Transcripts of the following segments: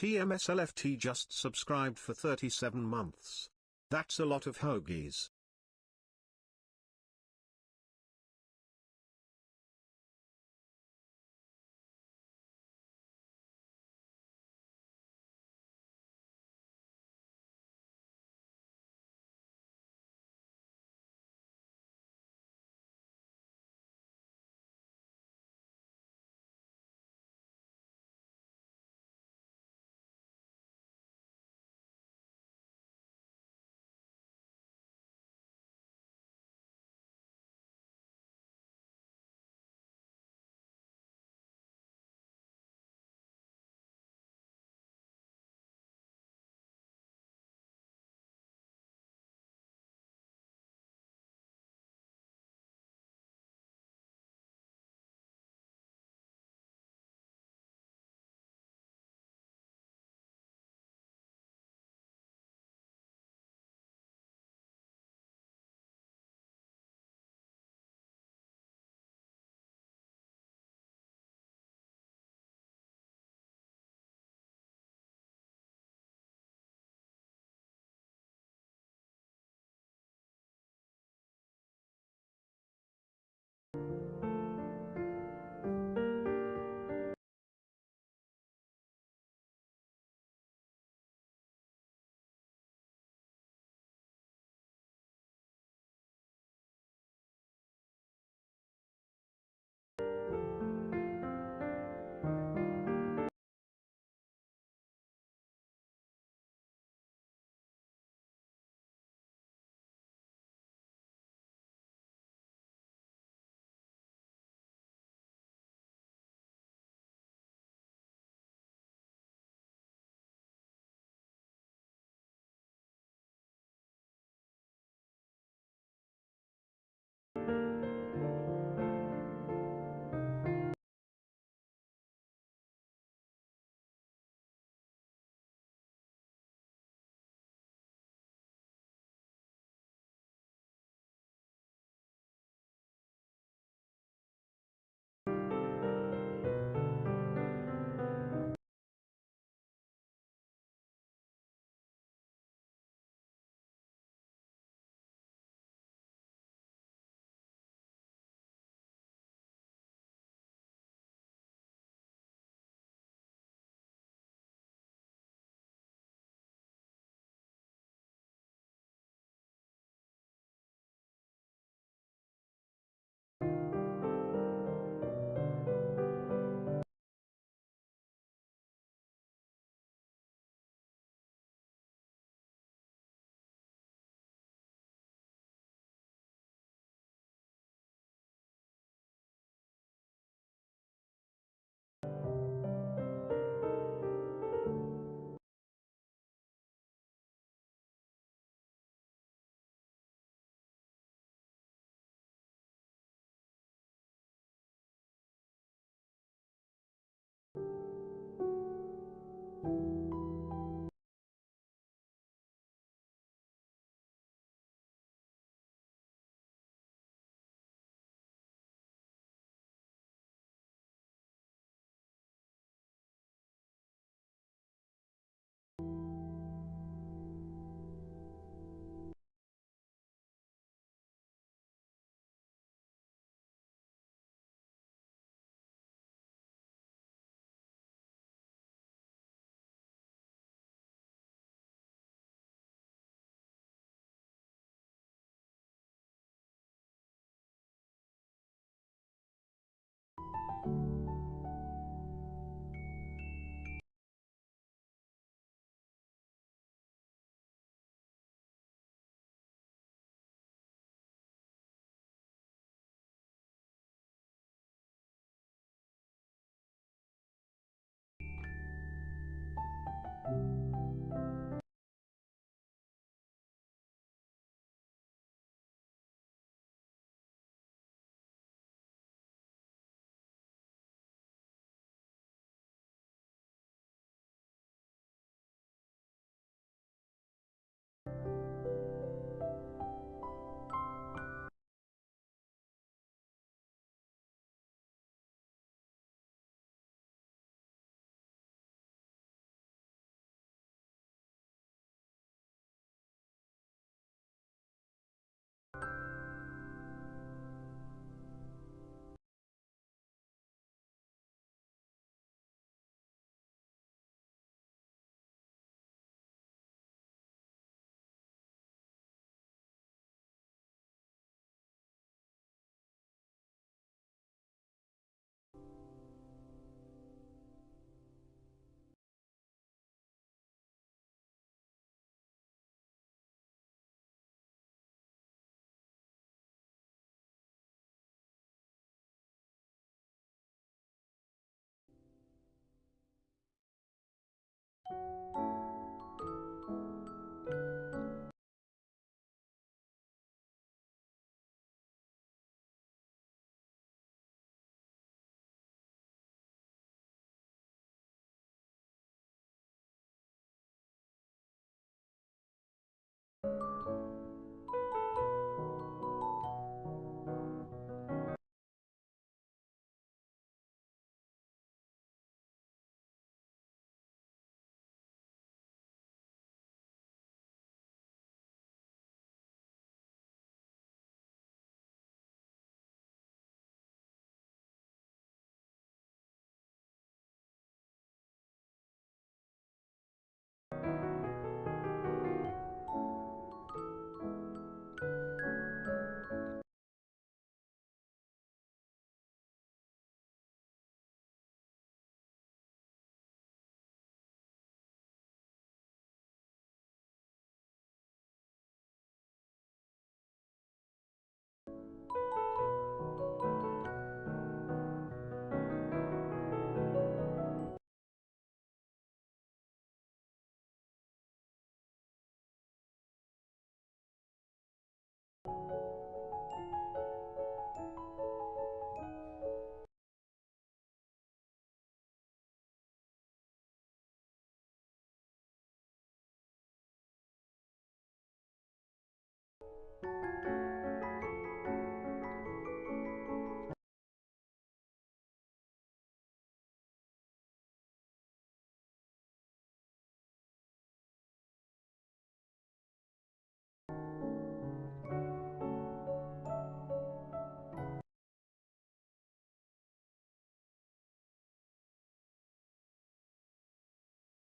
TMSLFT just subscribed for 37 months. That's a lot of hoagies.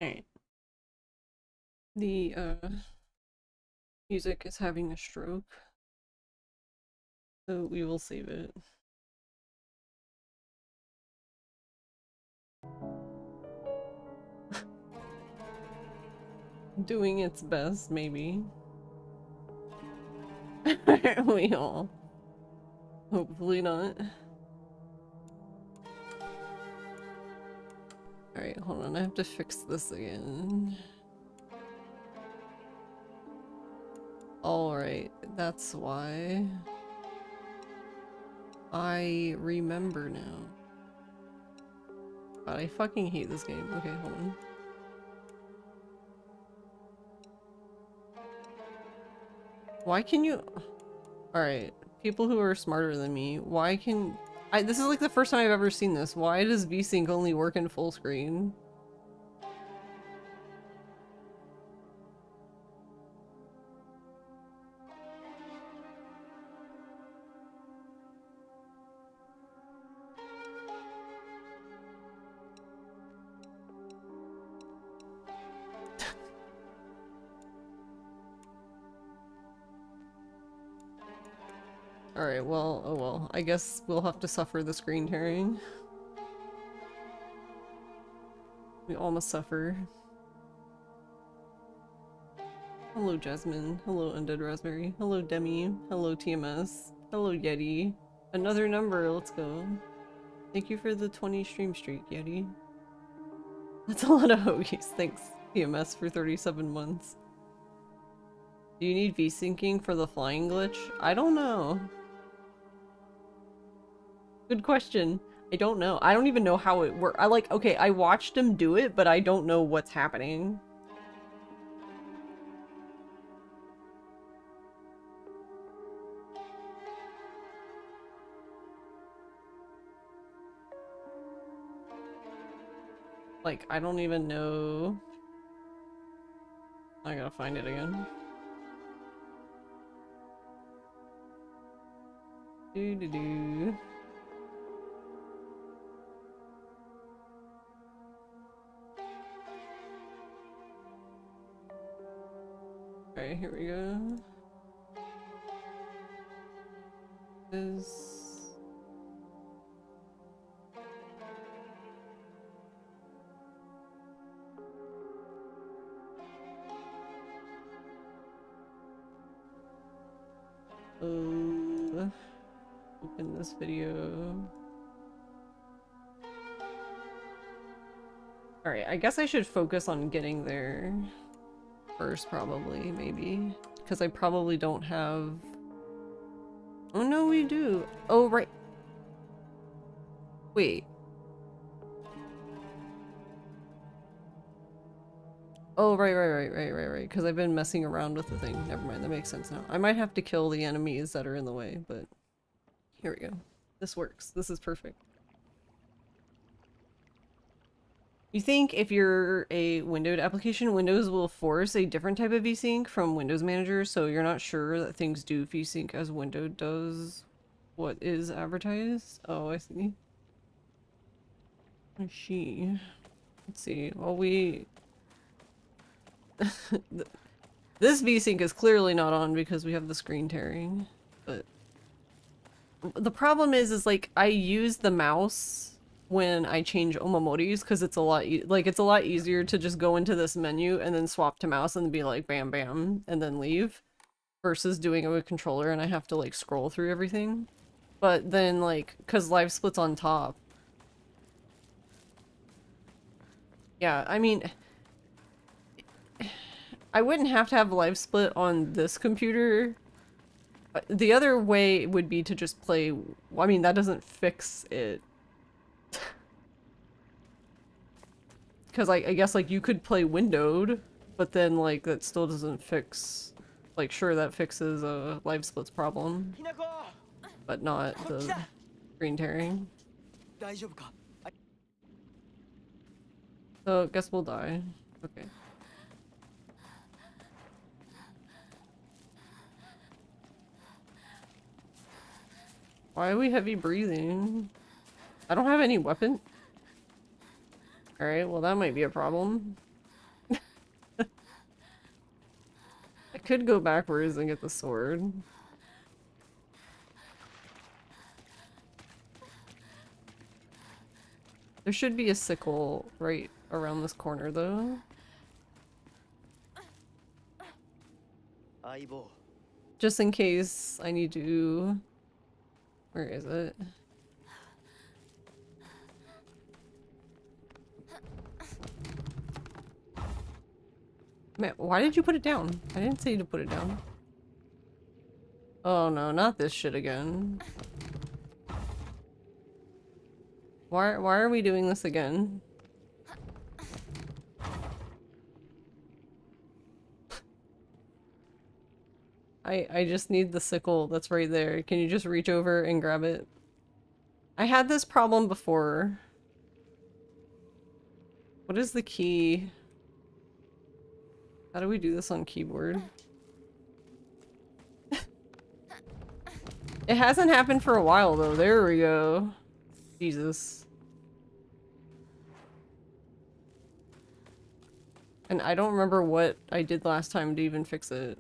Alright. The music is having a stroke. So we will save it. Doing its best, maybe. We all. Hopefully not. Alright, hold on, I have to fix this again. Alright, that's why. I remember now. God, I fucking hate this game. Okay, hold on. Why can you... Alright, people who are smarter than me, why can... this is like the first time I've ever seen this. Why does VSync only work in full screen? Alright, well, oh well. I guess we'll have to suffer the screen tearing. We all must suffer. Hello, Jasmine. Hello, Undead Raspberry. Hello, Demi. Hello, TMS. Hello, Yeti. Another number, let's go. Thank you for the 20 stream streak, Yeti. That's a lot of hoagies. Thanks, TMS, for 37 months. Do you need V-syncing for the flying glitch? I don't know. Good question. I don't know. I don't even know how it works. Okay, I watched him do it, but I don't know what's happening. Like, I don't even know. I gotta find it again. Do-do-do. Okay, here we go. This... open this video. Alright, I guess I should focus on getting there first, probably, maybe. Because I probably don't have... Oh no, we do! Oh, right! Wait. Oh, right, because I've been messing around with the thing. Never mind, that makes sense now. I might have to kill the enemies that are in the way, but... Here we go. This works. This is perfect. You think if you're a windowed application, Windows will force a different type of VSync from Windows Manager, so you're not sure that things do VSync as Windowed does what is advertised? Oh, I see. I see. Let's see. Well, we... This VSync is clearly not on because we have the screen tearing, but... The problem is like, I use the mouse when I change Omamodis because it's a lot it's a lot easier to just go into this menu and then swap to mouse and be like bam bam and then leave versus doing it with controller and I have to like scroll through everything. But then like, cause live split's on top. Yeah, I mean, I wouldn't have to have live split on this computer. The other way would be to just play, I mean, that doesn't fix it. Because I guess, like, you could play windowed, but then, like, that still doesn't fix... Like, sure, that fixes a live splits problem, but not the screen tearing. So, guess we'll die. Okay. Why are we heavy breathing? I don't have any weapon. Alright, well that might be a problem. could go backwards and get the sword. There should be a sickle right around this corner, though. Just in case I need to... Where is it? Man, why did you put it down? I didn't say to put it down. Oh no, not this shit again. Why are we doing this again? I just need the sickle that's right there. Can you just reach over and grab it? I had this problem before. What is the key? How do we do this on keyboard? It hasn't happened for a while though. There we go. Jesus. And I don't remember what I did last time to even fix it.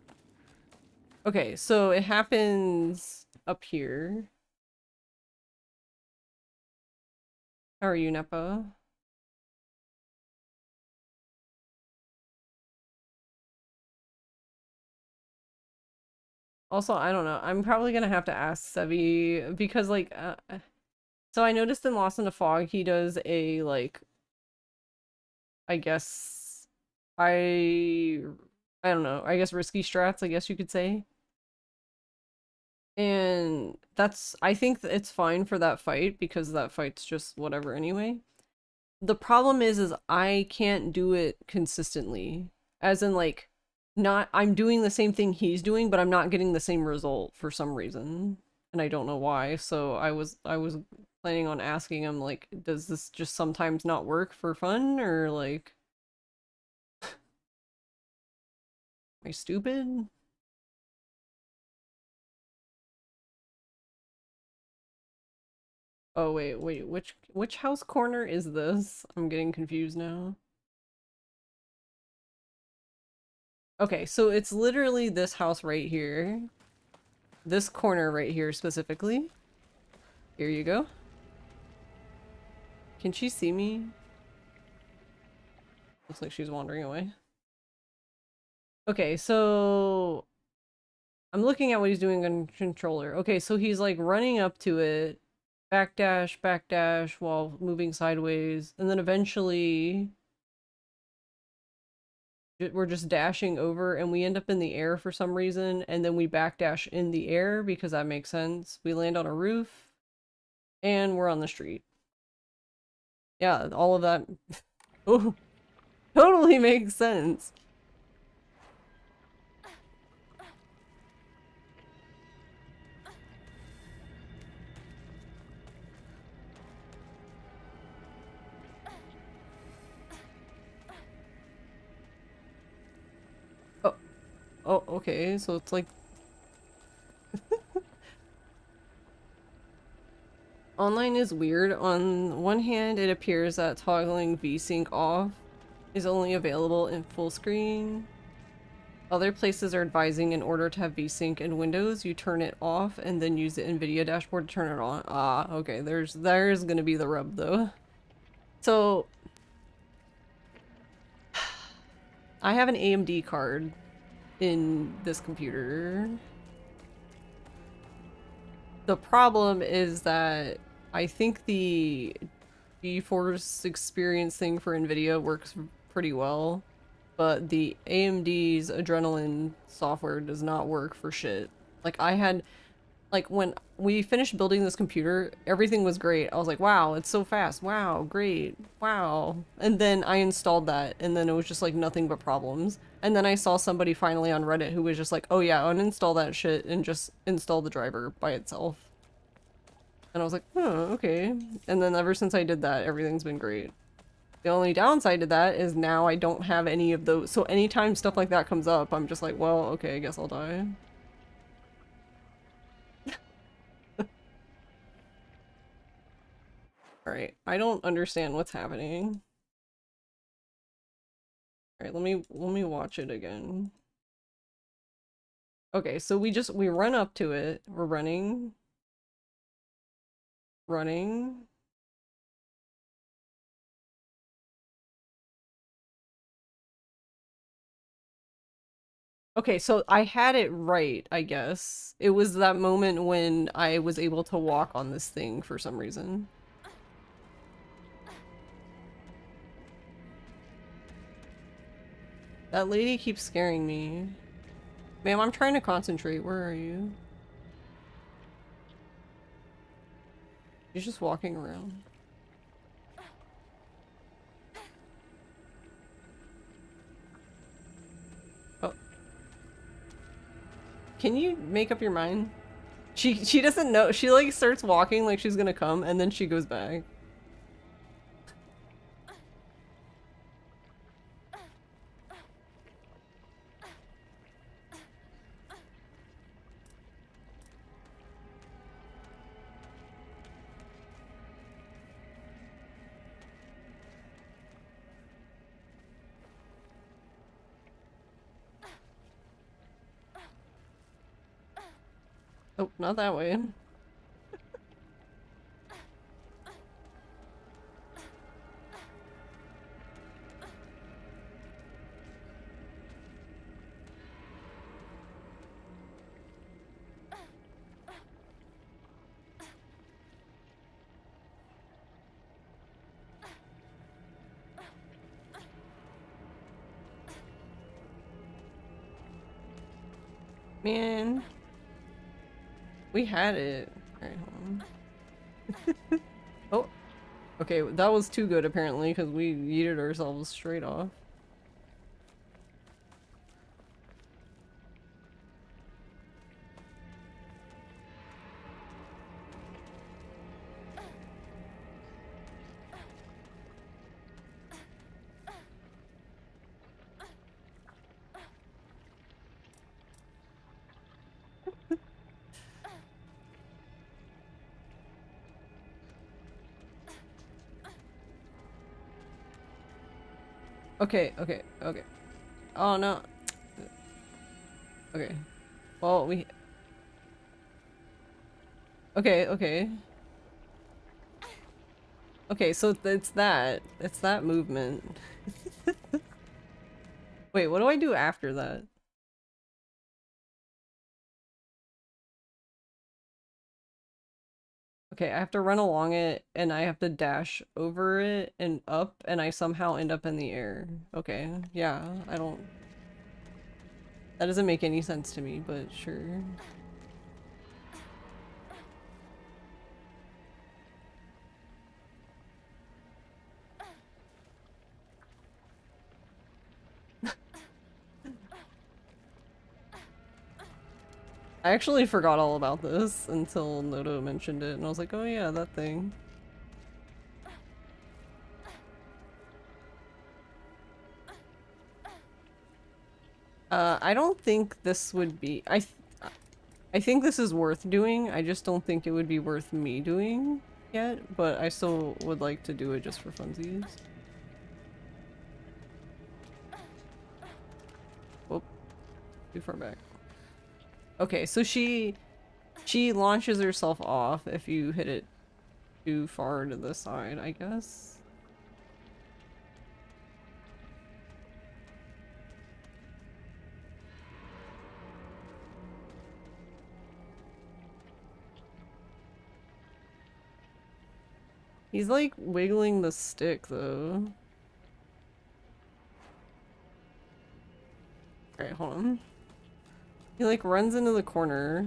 Okay, so it happens up here. How are you, Nepa? Also, I don't know. I'm probably gonna have to ask Sevi because, like, so I noticed in Lost in the Fog he does a, like, I guess, I don't know. I guess risky strats, I guess you could say. And that's, I think it's fine for that fight because that fight's just whatever anyway. The problem is I can't do it consistently. As in, like, not, I'm doing the same thing he's doing, but I'm not getting the same result for some reason. And I don't know why, so I was planning on asking him, like, does this just sometimes not work for fun, or, like... Am I stupid? Oh, wait, which house corner is this? I'm getting confused now. Okay, so it's literally this house right here. This corner right here specifically. Here you go. Can she see me? Looks like she's wandering away. Okay, so... I'm looking at what he's doing on controller. Okay, so he's like running up to it. Backdash while moving sideways. And then eventually... we're just dashing over and we end up in the air for some reason, and then we backdash in the air because that makes sense. We land on a roof and we're on the street. Yeah, all of that oh, totally makes sense. Oh, okay, so it's like... Online is weird. On one hand, it appears that toggling VSync off is only available in full screen. Other places are advising in order to have VSync in Windows, you turn it off and then use the NVIDIA dashboard to turn it on. Ah, okay, there's gonna be the rub though. So... I have an AMD card in this computer. The problem is that I think the GeForce experience thing for NVIDIA works pretty well, but the AMD's Adrenalin software does not work for shit. Like, I had, like, when we finished building this computer, everything was great. I was like, wow, it's so fast. Wow, great. Wow. And then I installed that, and then it was just like nothing but problems. And then I saw somebody finally on Reddit who was just like, oh yeah, uninstall that shit and just install the driver by itself. And I was like, oh, okay. And then ever since I did that, everything's been great. The only downside to that is now I don't have any of those. So anytime stuff like that comes up, I'm just like, well, okay, I guess I'll die. Alright, I don't understand what's happening. Alright, let me watch it again. Okay, so we run up to it. We're running. Running. Okay, so I had it right, I guess. It was that moment when I was able to walk on this thing for some reason. That lady keeps scaring me. Ma'am, I'm trying to concentrate. Where are you? She's just walking around. Oh. Can you make up your mind? She doesn't know. She like starts walking like she's gonna come and then she goes back. Oh, not that way. Man. We had it. Alright, hold on. Oh. Okay, that was too good apparently because we yeeted ourselves straight off. Okay, okay, okay. Oh no. Okay. Well, we... Okay, okay. Okay, so it's that. It's that movement. Wait, what do I do after that? Okay, I have to run along it, and I have to dash over it and up, and I somehow end up in the air. Okay, yeah, I don't... That doesn't make any sense to me, but sure. I actually forgot all about this until Noto mentioned it, and I was like, oh yeah, that thing. I don't think this would be... I think this is worth doing, I just don't think it would be worth me doing yet, but I still would like to do it just for funsies. Whoop. Too far back. Okay, so she launches herself off if you hit it too far to the side, I guess. He's like wiggling the stick though. Alright, hold on. He like runs into the corner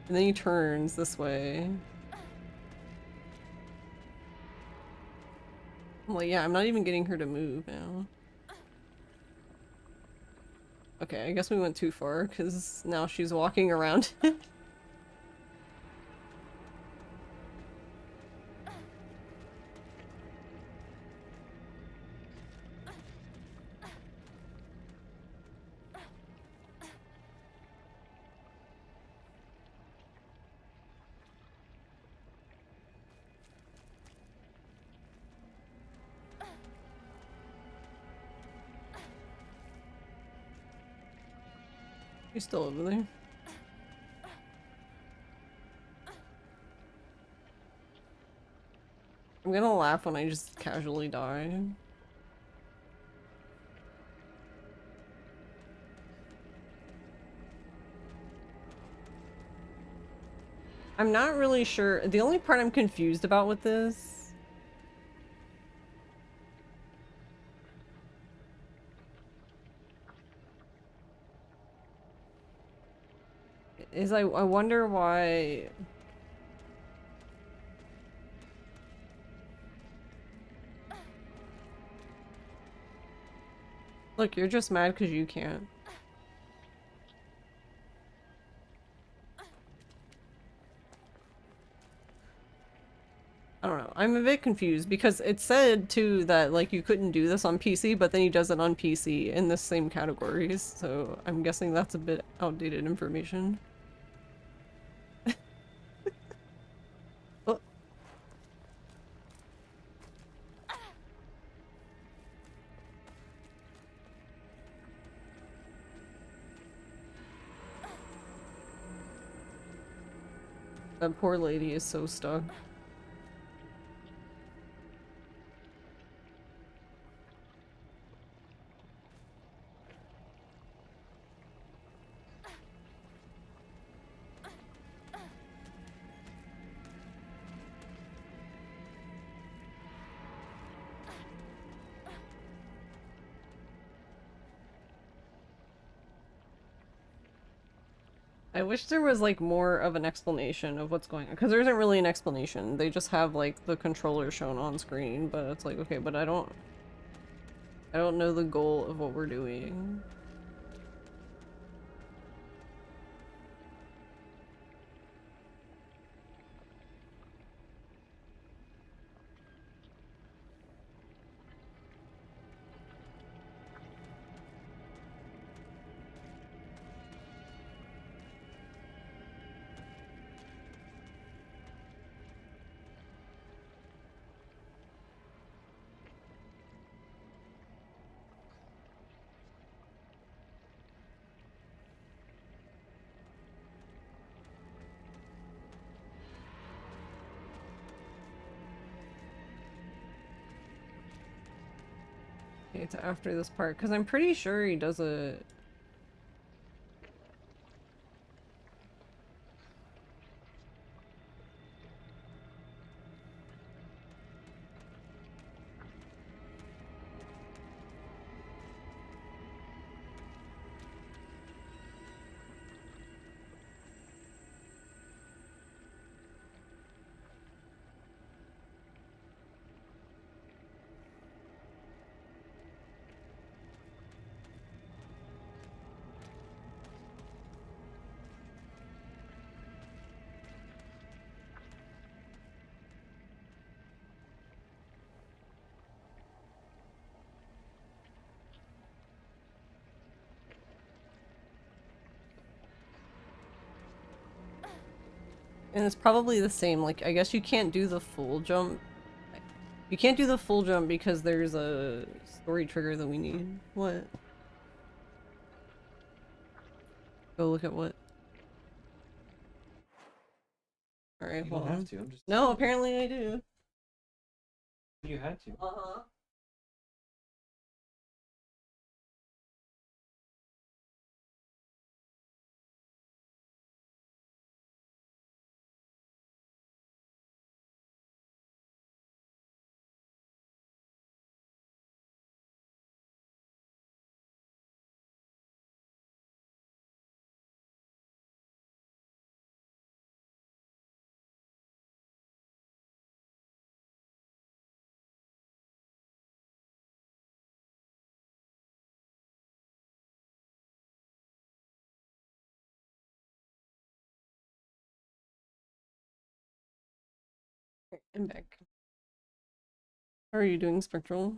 and then he turns this way. I'm like, yeah, I'm not even getting her to move now. Okay, I guess we went too far because now she's walking around. She's still over there. I'm gonna laugh when I just casually die. I'm not really sure. The only part I'm confused about with this is I wonder why. Look, you're just mad because you can't. I don't know. I'm a bit confused because it said too that like you couldn't do this on PC, but then he does it on PC in the same categories. So I'm guessing that's a bit outdated information. Oh. That poor lady is so stuck. I wish there was like more of an explanation of what's going on, because there isn't really an explanation. They just have like the controller shown on screen, but it's like, okay, but I don't know the goal of what we're doing. Okay, to after this part, because I'm pretty sure he does a... And it's probably the same, like, I guess you can't do the full jump. You can't do the full jump because there's a story trigger that we need. What? Go look at what? Alright, You hold don't on. have to. I'm just. No, apparently I do. You had to. Uh-huh. I'm back. How are you doing, Spectral?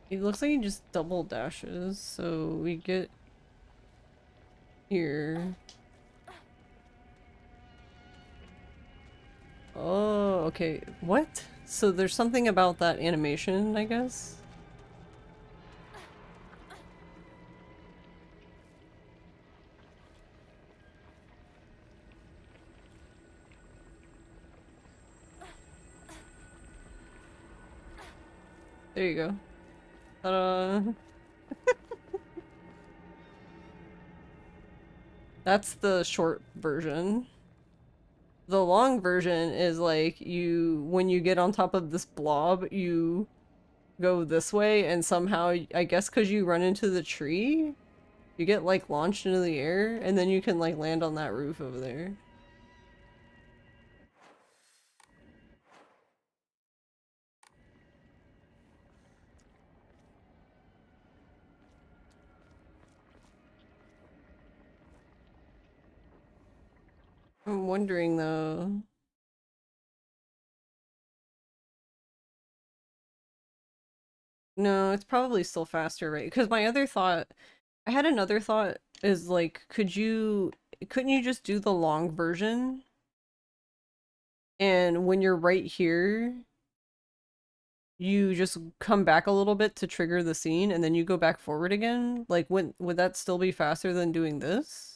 It looks like he just double dashes, so we get here. Oh, okay. What? So there's something about that animation, I guess? There you go. Ta-da! That's the short version. The long version is like when you get on top of this blob, you go this way and somehow, I guess because you run into the tree, you get like launched into the air and then you can like land on that roof over there. I'm wondering though. No, it's probably still faster, right? Because my other thought, I had another thought is like, couldn't you just do the long version? And when you're right here, you just come back a little bit to trigger the scene and then you go back forward again? Like, would that still be faster than doing this?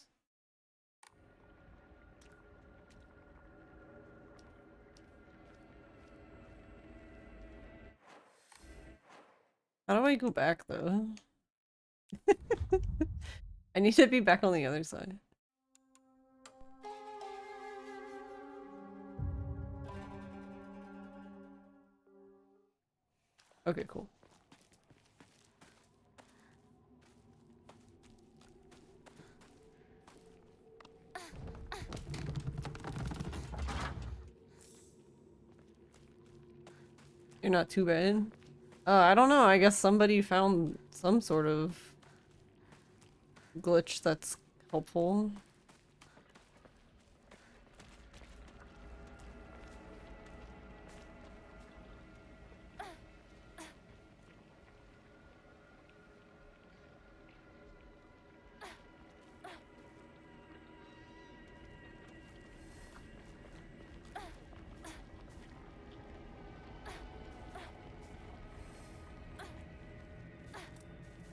How do I go back though? I need to be back on the other side. Okay, cool. You're not too bad. I don't know. I guess somebody found some sort of glitch that's helpful.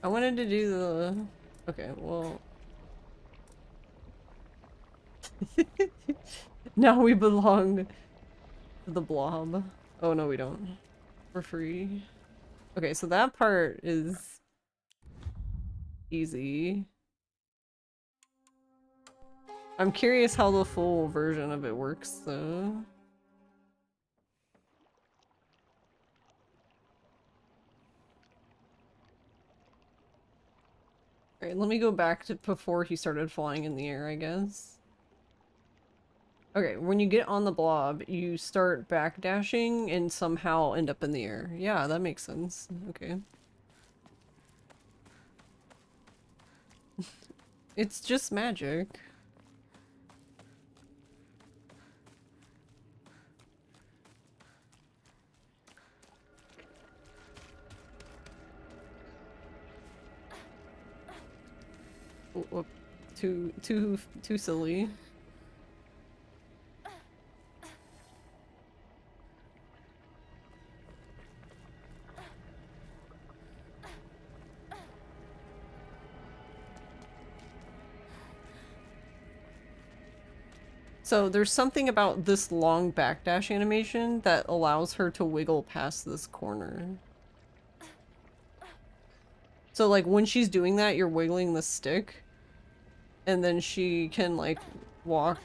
I wanted to do the... Okay, well... Now we belong to the blob. Oh, no, we don't. We're free. Okay, so that part is easy. I'm curious how the full version of it works, though. Alright, let me go back to before he started flying in the air, I guess. Okay, when you get on the blob, you start backdashing and somehow end up in the air. Yeah, that makes sense. Okay. It's just magic. Whoop. Too silly. So there's something about this long backdash animation that allows her to wiggle past this corner. So like when she's doing that, you're wiggling the stick and then she can like walk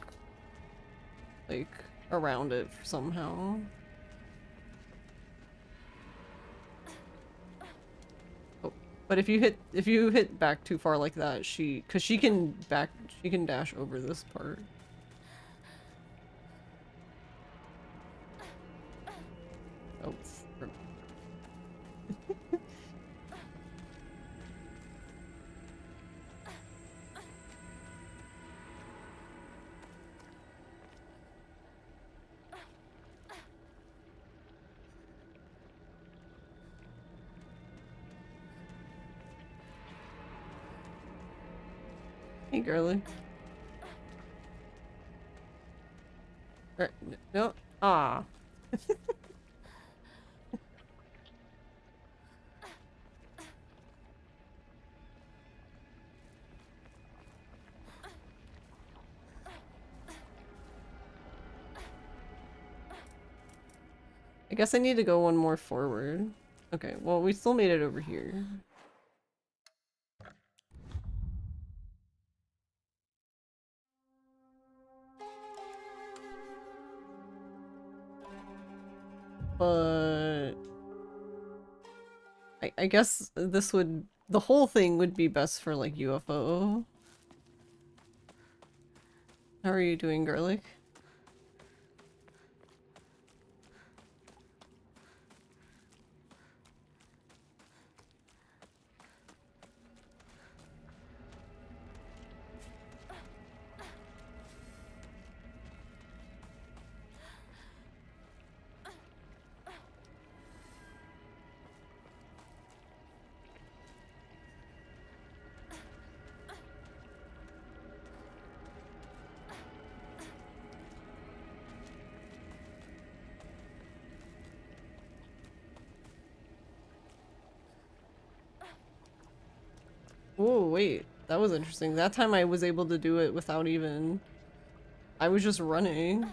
like around it somehow. Oh, but if you hit back too far like that, cuz she can dash over this part. Oh, Hey, girly. No. Ah. I guess I need to go one more forward. Okay, well, we still made it over here. But I guess this would, the whole thing would be best for like UFO. How are you doing, Garlic? Oh, wait. That was interesting. That time I was able to do it without even... I was just running.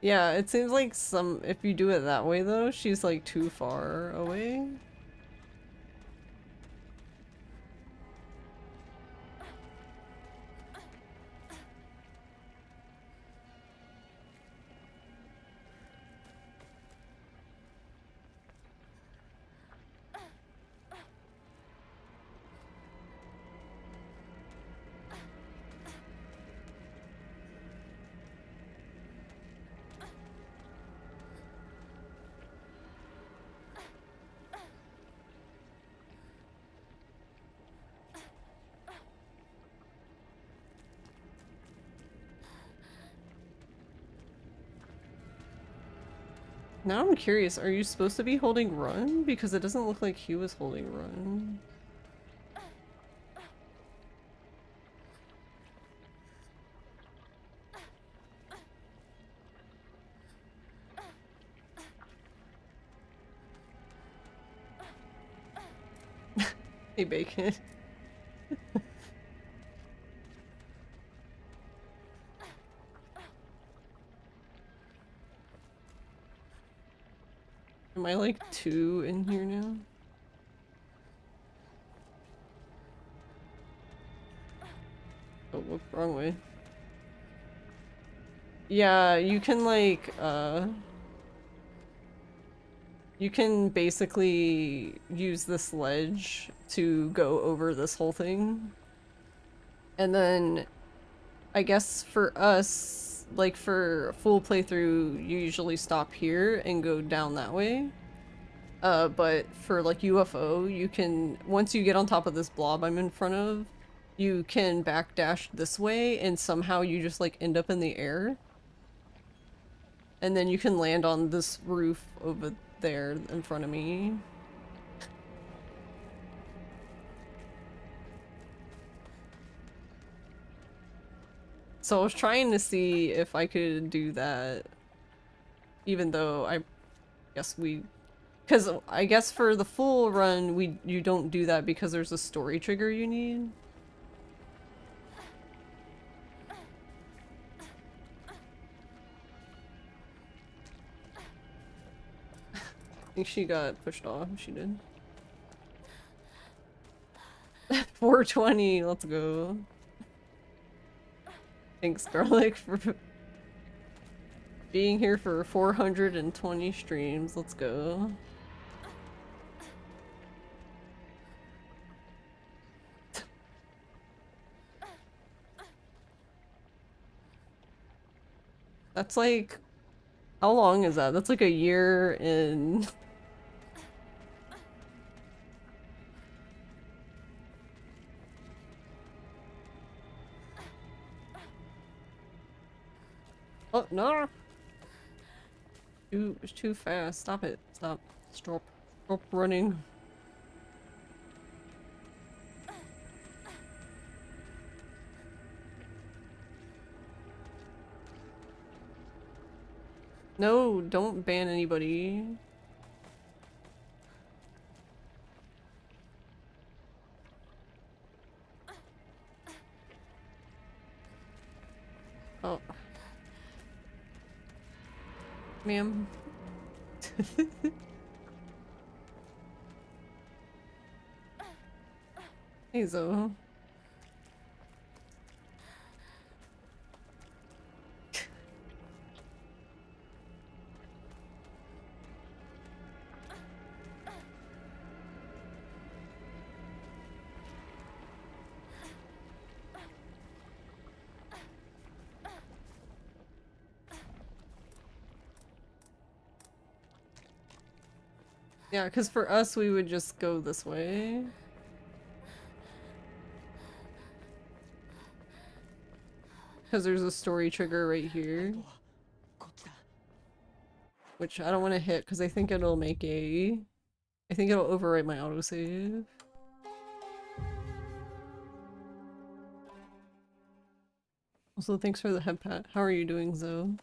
Yeah, it seems like if you do it that way though, she's like too far away. Now I'm curious, are you supposed to be holding run? Because it doesn't look like he was holding run. Hey, Bacon. Am I like 2 in here now? Oh, whoop, wrong way. Yeah, you can like, you can basically use this ledge to go over this whole thing. And then, I guess for us, like for a full playthrough, you usually stop here and go down that way. But for like UFO, you can, once you get on top of this blob I'm in front of, you can backdash this way and somehow you just like end up in the air. And then you can land on this roof over there in front of me. So I was trying to see if I could do that, even though I guess because I guess for the full run, you don't do that because there's a story trigger you need. I think she got pushed off. She did. 420, let's go. Thanks, Garlic, for being here for 420 streams. Let's go. That's like... How long is that? That's like a year in... Oh, no! It's too fast. Stop it. Stop. Stop. Stop running. No, don't ban anybody. Oh. Ma'am. Hey, Zoe. Yeah, because for us, we would just go this way. Because there's a story trigger right here. Which I don't want to hit because I think it'll make a... I think it'll overwrite my autosave. Also, thanks for the head pat. How are you doing, Zoe?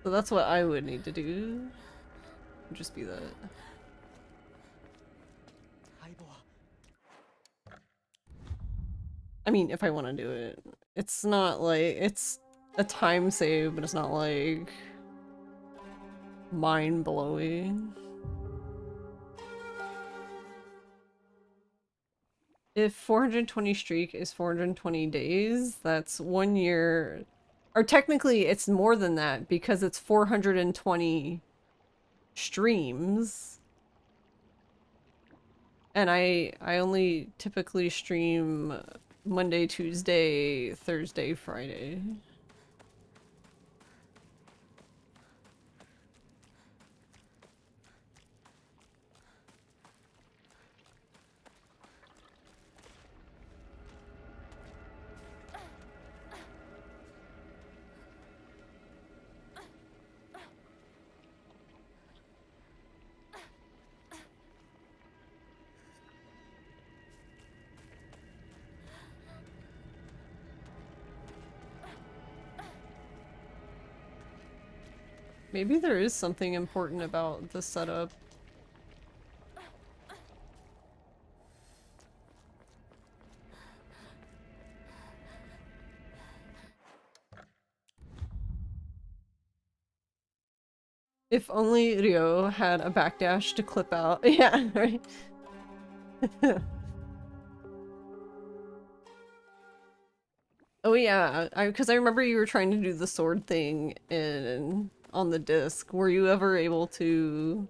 So that's what I would need to do. Just be that. I mean, if I want to do it. It's not like... It's a time save, but it's not like... mind-blowing. If 420 streak is 420 days, that's 1 year... Or technically, it's more than that because it's 420 streams. And I only typically stream Monday, Tuesday, Thursday, Friday. Maybe there is something important about the setup. If only Ryo had a backdash to clip out. Yeah, right? Oh yeah, because I remember you were trying to do the sword thing on the disc. Were you ever able to...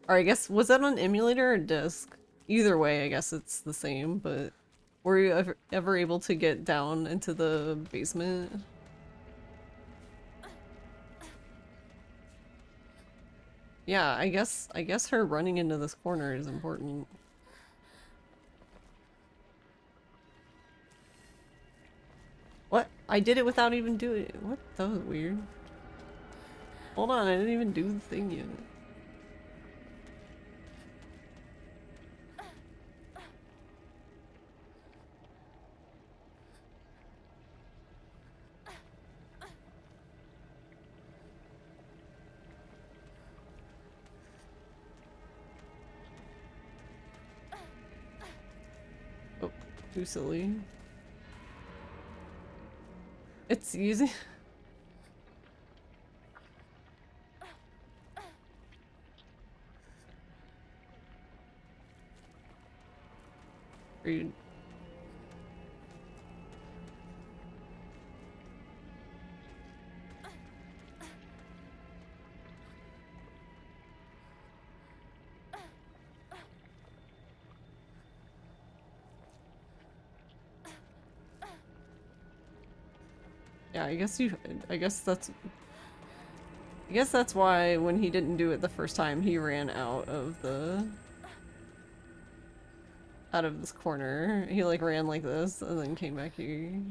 Or I guess, was that on emulator or disc? Either way, I guess it's the same, but... Were you ever able to get down into the basement? Yeah, I guess her running into this corner is important. What? I did it without even doing it. What? That was weird. Hold on, I didn't even do the thing yet. Too silly. It's using... Rude. Yeah, I guess that's why when he didn't do it the first time, he ran out of this corner. He like ran like this and then came back here.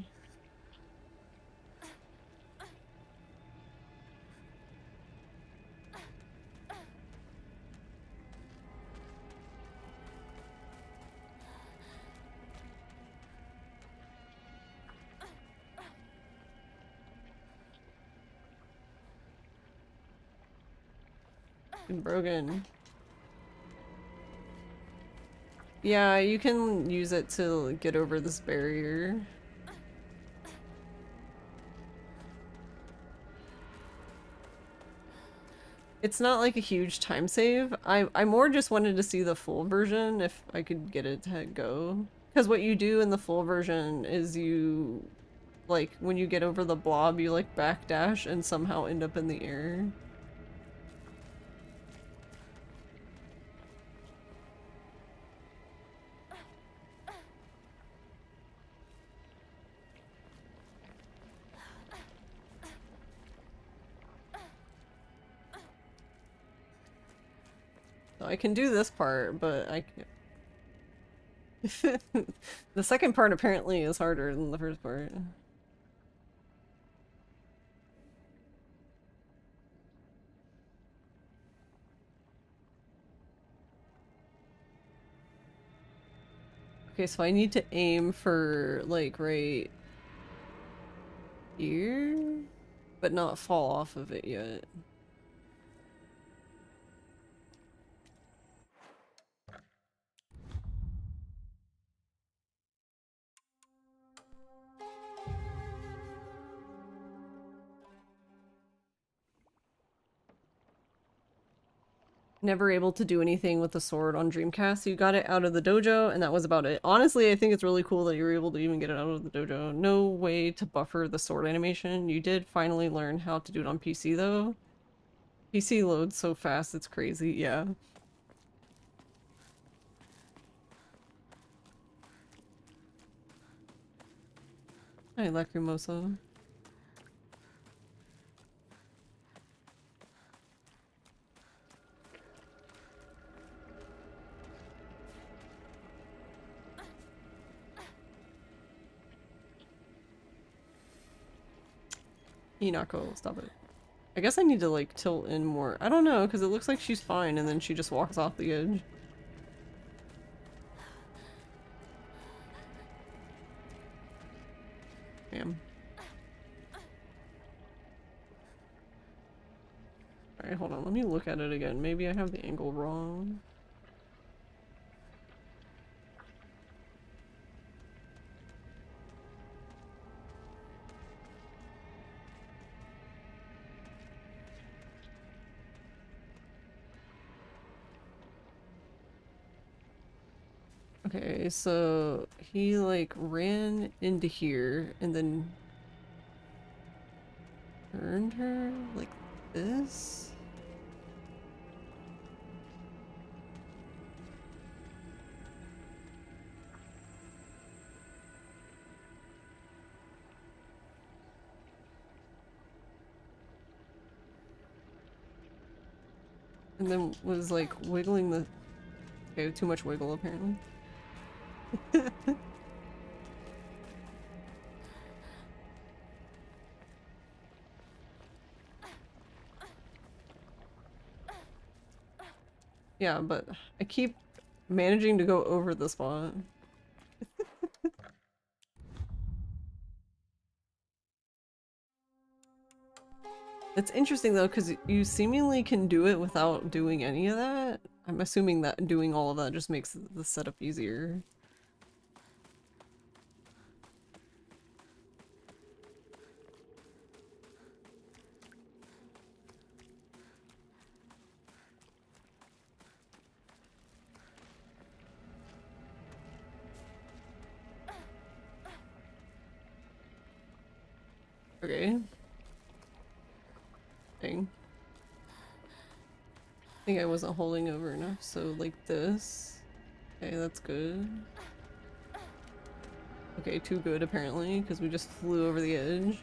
Been broken. Yeah, you can use it to get over this barrier. It's not like a huge time save. I more just wanted to see the full version if I could get it to go. Because what you do in the full version is you, like, when you get over the blob, you like backdash and somehow end up in the air. So I can do this part, but I can't. The second part apparently is harder than the first part. Okay, so I need to aim for, like, right here, but not fall off of it yet. Never able to do anything with the sword on Dreamcast. You got it out of the dojo, and that was about it. Honestly, I think it's really cool that you were able to even get it out of the dojo. No way to buffer the sword animation. You did finally learn how to do it on PC, though. PC loads so fast, it's crazy, yeah. Hi, Lacrimosa. Inako, stop it. I guess I need to, like, tilt in more. I don't know, because it looks like she's fine, and then she just walks off the edge. Damn. Alright, hold on. Let me look at it again. Maybe I have the angle wrong. Okay, so he like ran into here and then turned her like this? And then was like wiggling the... Okay, too much wiggle apparently. Yeah, but I keep managing to go over the spot. It's interesting though, because you seemingly can do it without doing any of that. I'm assuming that doing all of that just makes the setup easier. Okay. Dang. I think I wasn't holding over enough, so like this. Okay, that's good. Okay, too good apparently, because we just flew over the edge.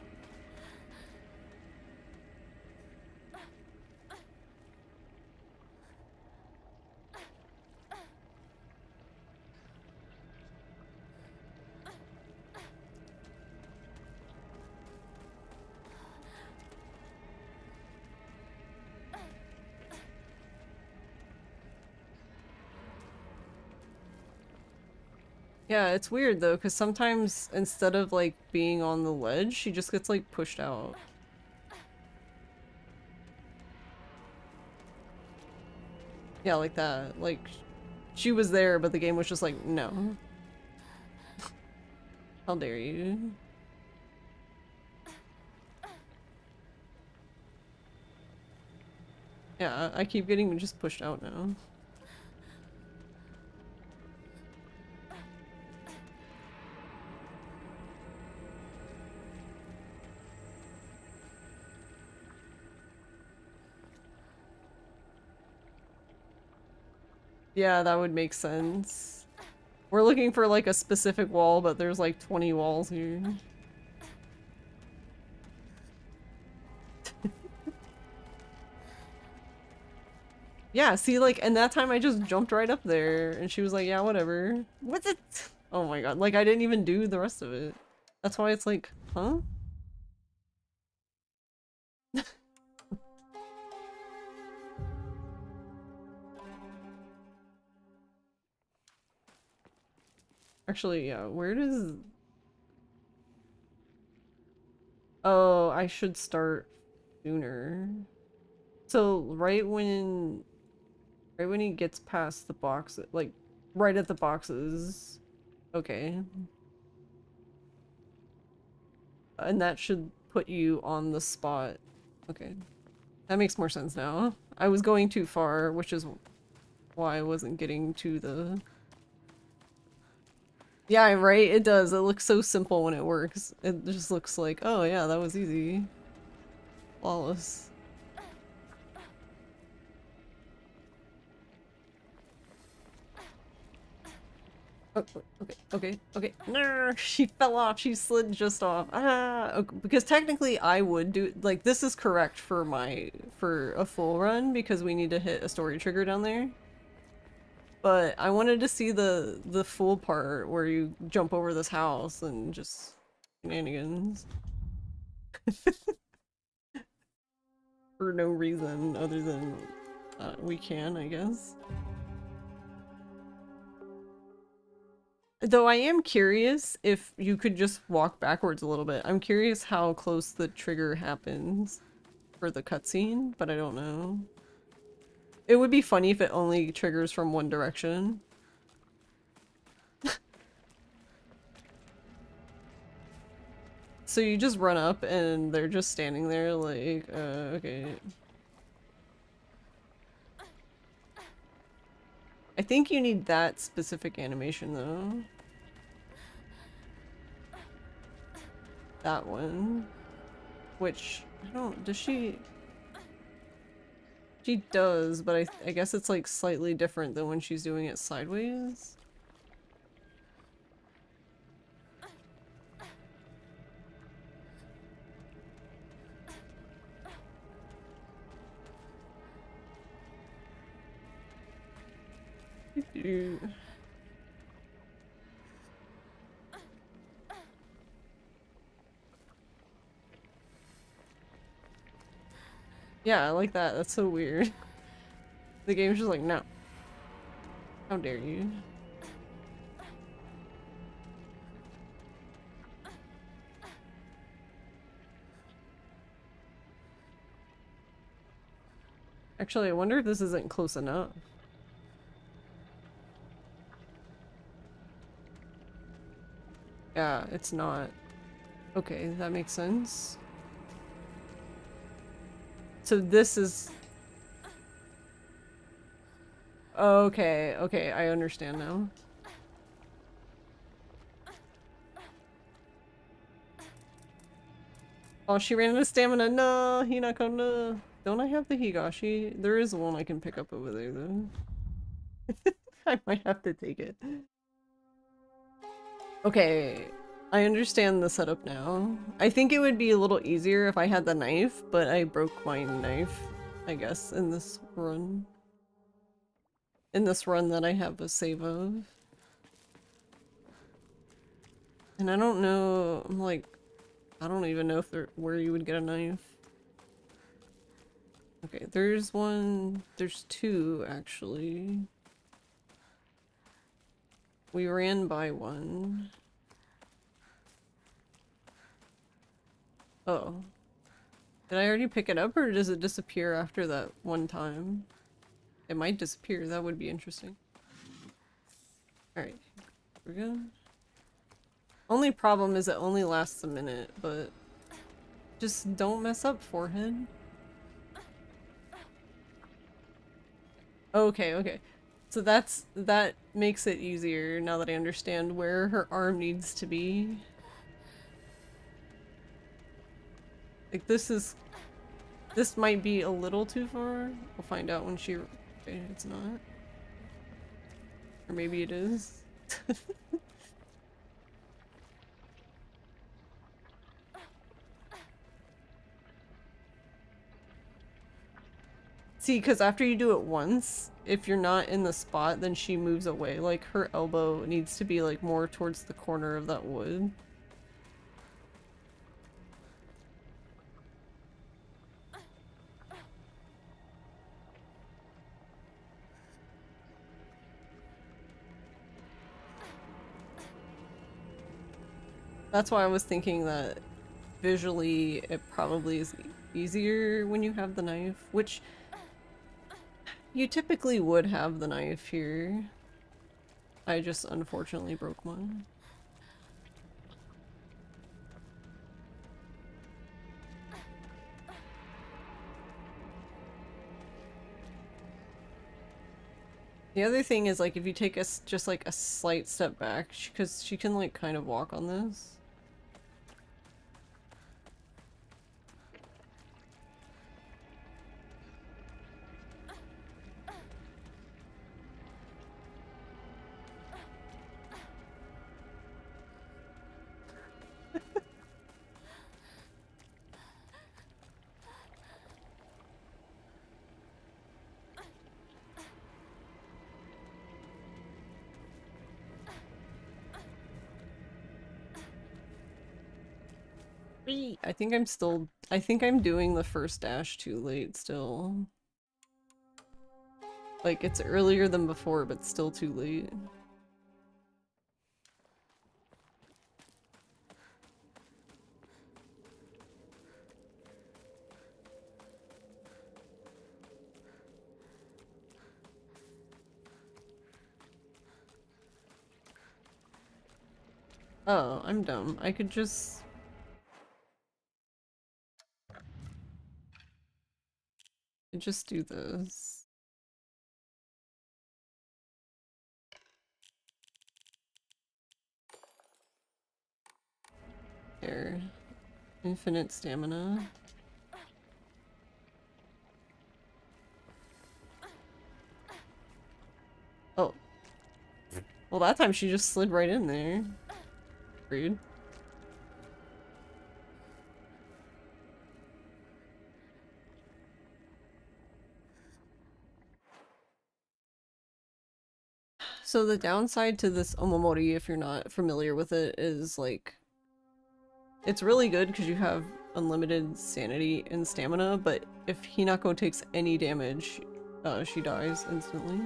Yeah, it's weird though, because sometimes instead of like being on the ledge, she just gets like pushed out. Yeah, like that. Like, she was there, but the game was just like, no. How dare you? Yeah, I keep getting just pushed out now. Yeah, that would make sense. We're looking for like a specific wall, but there's like 20 walls here. Yeah, see, like, and that time I just jumped right up there, and she was like, yeah, whatever. What's it? Oh my god, like, I didn't even do the rest of it. That's why it's like, huh? Actually, yeah, where does... Oh, I should start sooner. So, right when he gets past the box, like, right at the boxes. Okay. And that should put you on the spot. Okay. That makes more sense now. I was going too far, which is why I wasn't getting to the... Yeah, right? It does. It looks so simple when it works. It just looks like, oh yeah, that was easy. Flawless. Oh, okay. No, she fell off. She slid just off. Ah, okay. Because technically I would do, like, this is correct for for a full run because we need to hit a story trigger down there. But I wanted to see the full part where you jump over this house and just shenanigans. For no reason other than we can, I guess. Though I am curious if you could just walk backwards a little bit. I'm curious how close the trigger happens for the cutscene, but I don't know. It would be funny if it only triggers from one direction. So you just run up and they're just standing there like, okay. I think you need that specific animation though. That one. Which, I don't, does she... She does, but I guess it's like slightly different than when she's doing it sideways. Yeah, I like that. That's so weird. The game's just like, no. How dare you? Actually, I wonder if this isn't close enough. Yeah, it's not. Okay, that makes sense. So this is... Okay, okay, I understand now. Oh, she ran out of stamina. No, Hinako, no. Don't I have the Higashi? There is one I can pick up over there, though. I might have to take it. Okay, I understand the setup now. I think it would be a little easier if I had the knife, but I broke my knife, I guess, in this run. In this run that I have a save of. And I don't know, I'm like, I don't even know if where you would get a knife. Okay, there's one, there's two actually. We ran by one. Oh. Did I already pick it up or does it disappear after that one time? It might disappear, that would be interesting. Alright, we're good. Only problem is it only lasts a minute, but just don't mess up, forehead. Okay, okay. So that makes it easier now that I understand where her arm needs to be. Like this might be a little too far. We'll find out when she okay, it's not. Or maybe it is. See, because after you do it once, if you're not in the spot, then she moves away. Like, her elbow needs to be, like, more towards the corner of that wood. That's why I was thinking that visually it probably is easier when you have the knife, which you typically would have the knife here. I just unfortunately broke mine. The other thing is, like, if you take just like a slight step back, because she can like kind of walk on this. I think I'm doing the first dash too late still. Like, it's earlier than before, but still too late. Oh, I'm dumb. I could just... do this. There. Infinite stamina. Oh. Well, that time she just slid right in there. Rude. So the downside to this omamori, if you're not familiar with it, is like... It's really good because you have unlimited sanity and stamina, but if Hinako takes any damage, she dies instantly.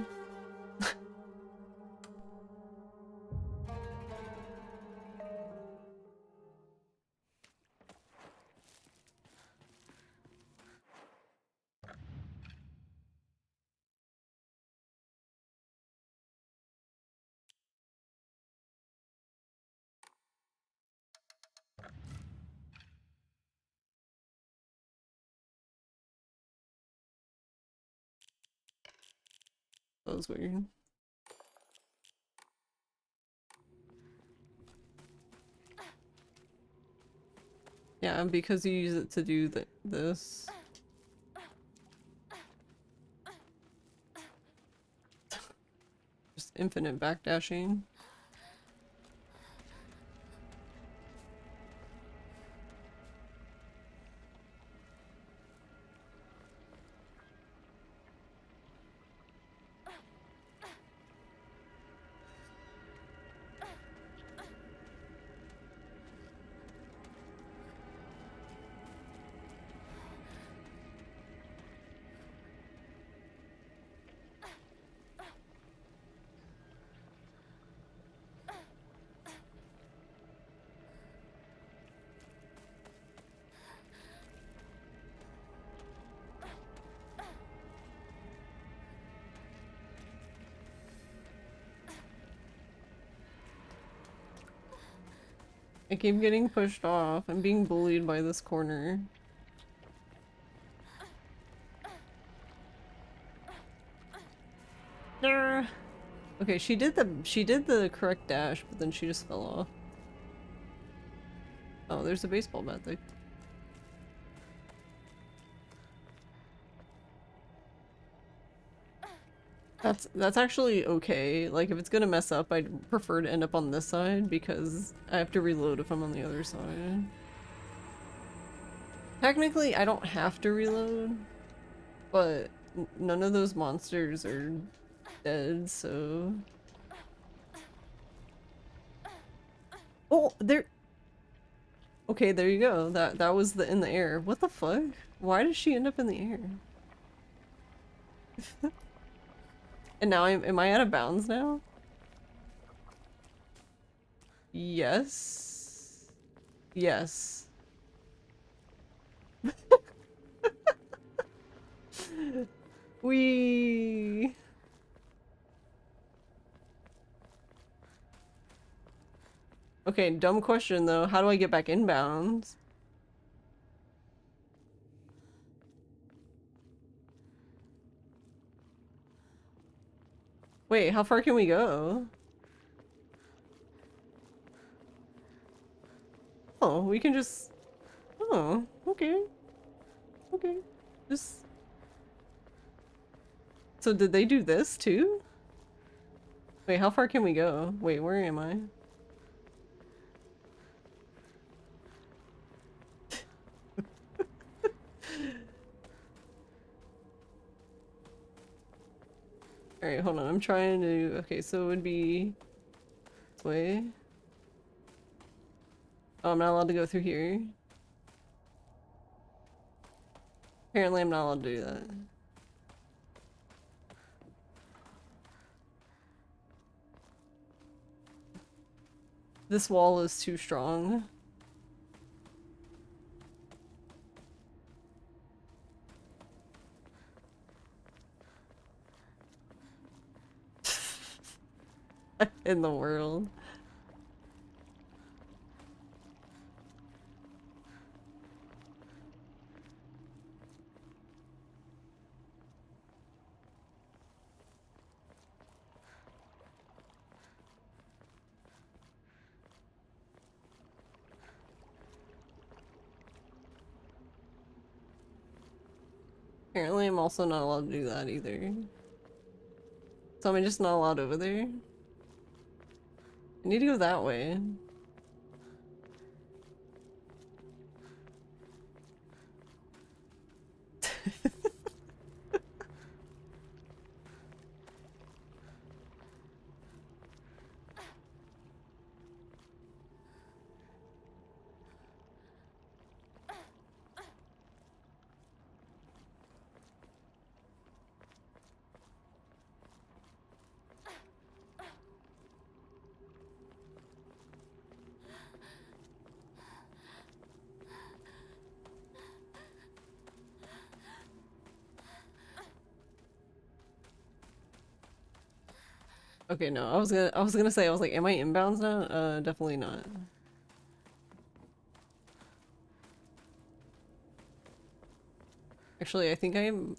That was weird. Yeah, because you use it to do this. Just infinite backdashing. I keep getting pushed off. I'm being bullied by this corner. Nah. Okay, she did the correct dash, but then she just fell off. Oh, there's a baseball bat there. That's actually okay. Like, if it's gonna mess up, I'd prefer to end up on this side because I have to reload if I'm on the other side. Technically, I don't have to reload, but none of those monsters are dead, so... Oh, there... Okay, there you go. That was in the air. What the fuck? Why did she end up in the air? And now am I out of bounds now? Yes. Yes. We. Okay, dumb question though. How do I get back inbounds? Wait, how far can we go? Oh, we can just... Oh, okay. Okay. Just... So did they do this too? Wait, how far can we go? Wait, where am I? Alright, hold on. I'm trying to... Okay, so it would be... This way. Oh, I'm not allowed to go through here. Apparently I'm not allowed to do that. This wall is too strong. In the world. Apparently I'm also not allowed to do that either. So I'm just not allowed over there? I need to go that way. Okay, no, I was gonna say, I was like, am I inbounds now? Definitely not. Actually, I think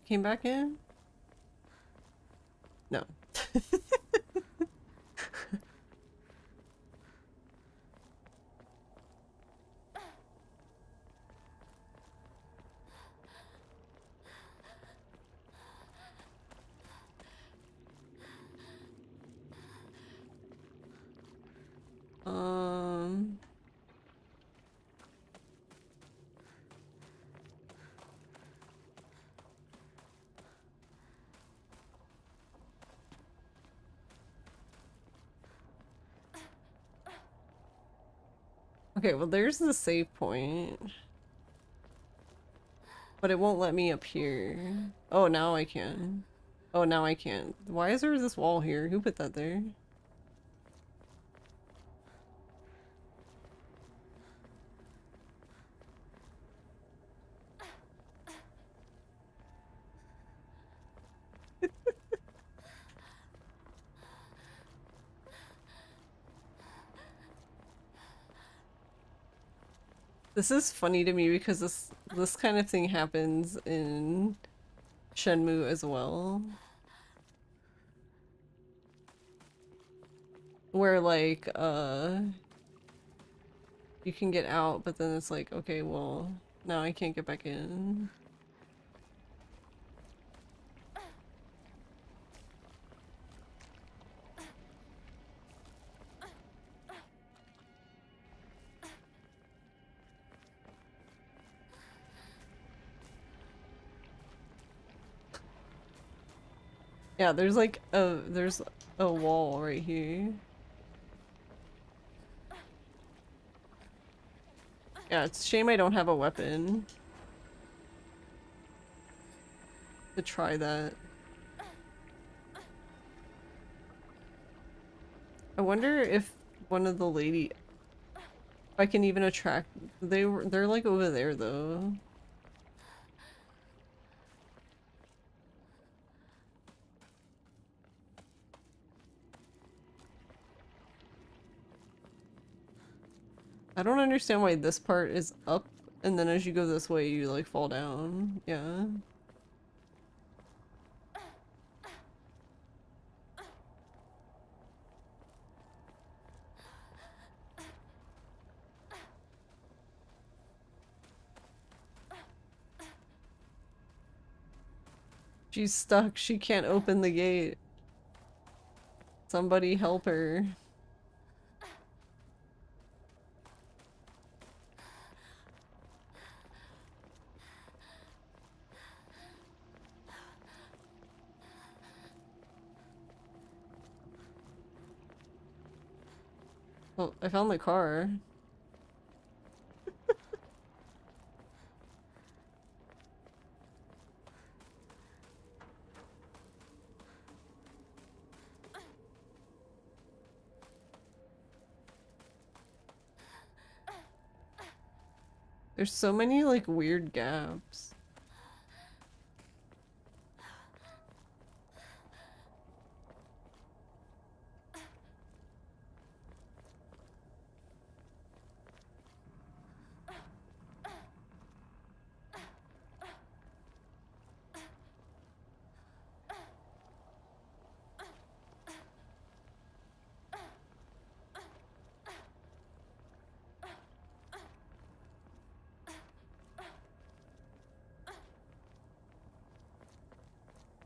came back in? No. Okay, well there's the save point. But it won't let me up here. Oh, now I can. Oh, now I can't. Why is there this wall here? Who put that there? This is funny to me because this kind of thing happens in Shenmue as well. Where like you can get out, but then it's like, okay, well, now I can't get back in. Yeah, there's like there's a wall right here. Yeah, it's a shame I don't have a weapon to try that. I wonder if one of the lady, if I can even attract, they're like over there though. I don't understand why this part is up and then as you go this way you like fall down. Yeah. She's stuck. She can't open the gate. Somebody help her. Oh, I found the car. There's so many like weird gaps.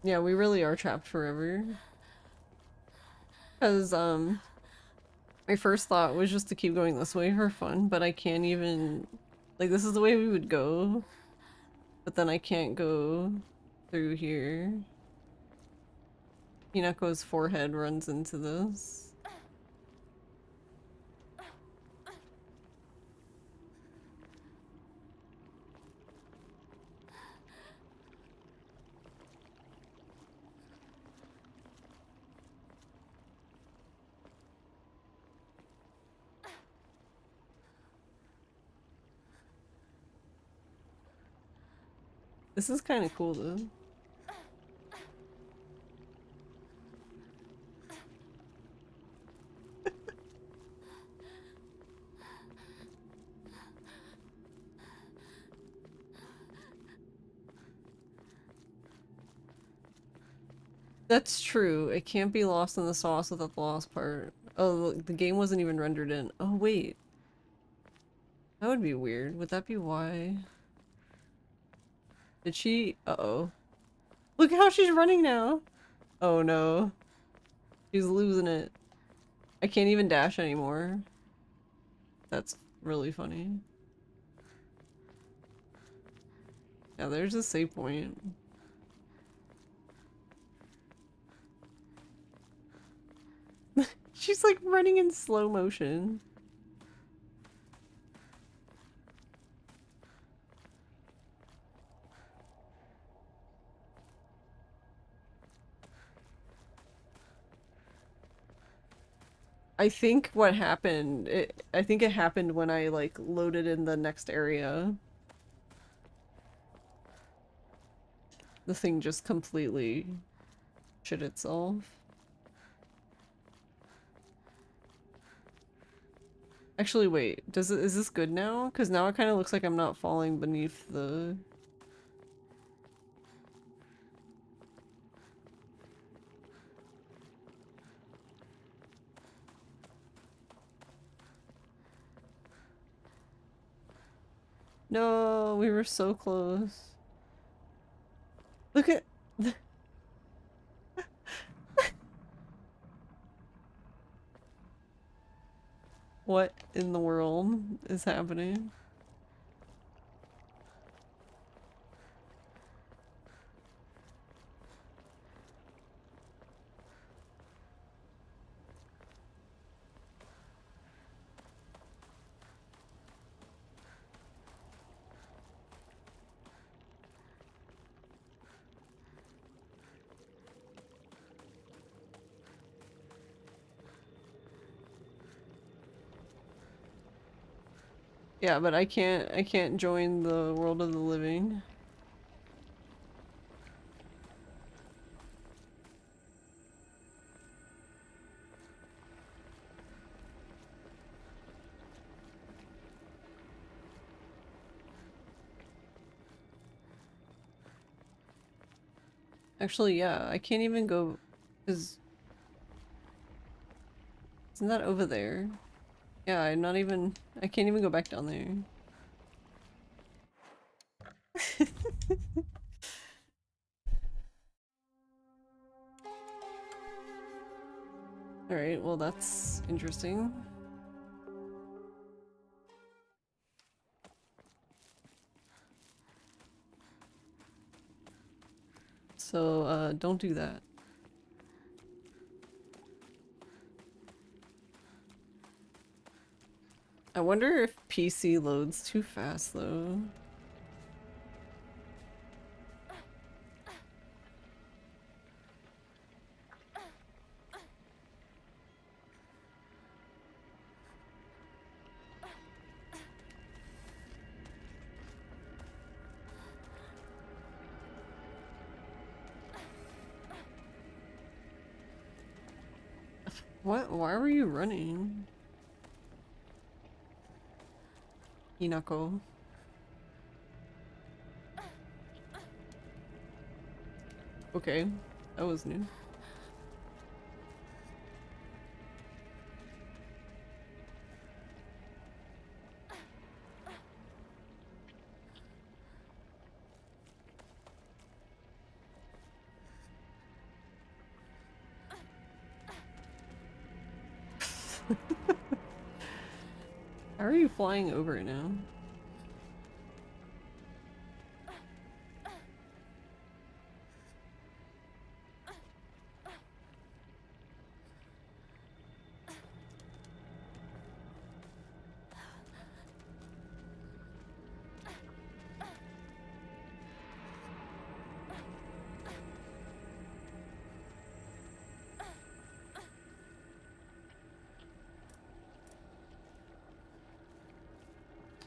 Yeah, we really are trapped forever. Because, my first thought was just to keep going this way for fun, but I can't even... Like, this is the way we would go. But then I can't go through here. Hinako's forehead runs into this. This is kind of cool though. That's true. It can't be lost in the sauce without the lost part. Oh, the game wasn't even rendered in. Oh, wait. That would be weird. Would that be why? Did she? Uh-oh. Look how she's running now! Oh no. She's losing it. I can't even dash anymore. That's really funny. Yeah, there's a save point. She's like running in slow motion. I think what happened, I think it happened when I like loaded in the next area. The thing just completely shit itself. Actually, wait, is this good now? Because now it kind of looks like I'm not falling beneath the... No, we were so close. Look at... What in the world is happening? Yeah, but I can't join the world of the living. Actually, yeah, I can't even go, is... Isn't that over there? Yeah, I'm not even... I can't even go back down there. Alright, well that's interesting. So, don't do that. I wonder if PC loads too fast, though. What? Why were you running? Hinako. Okay, that was new. How are you flying over it now?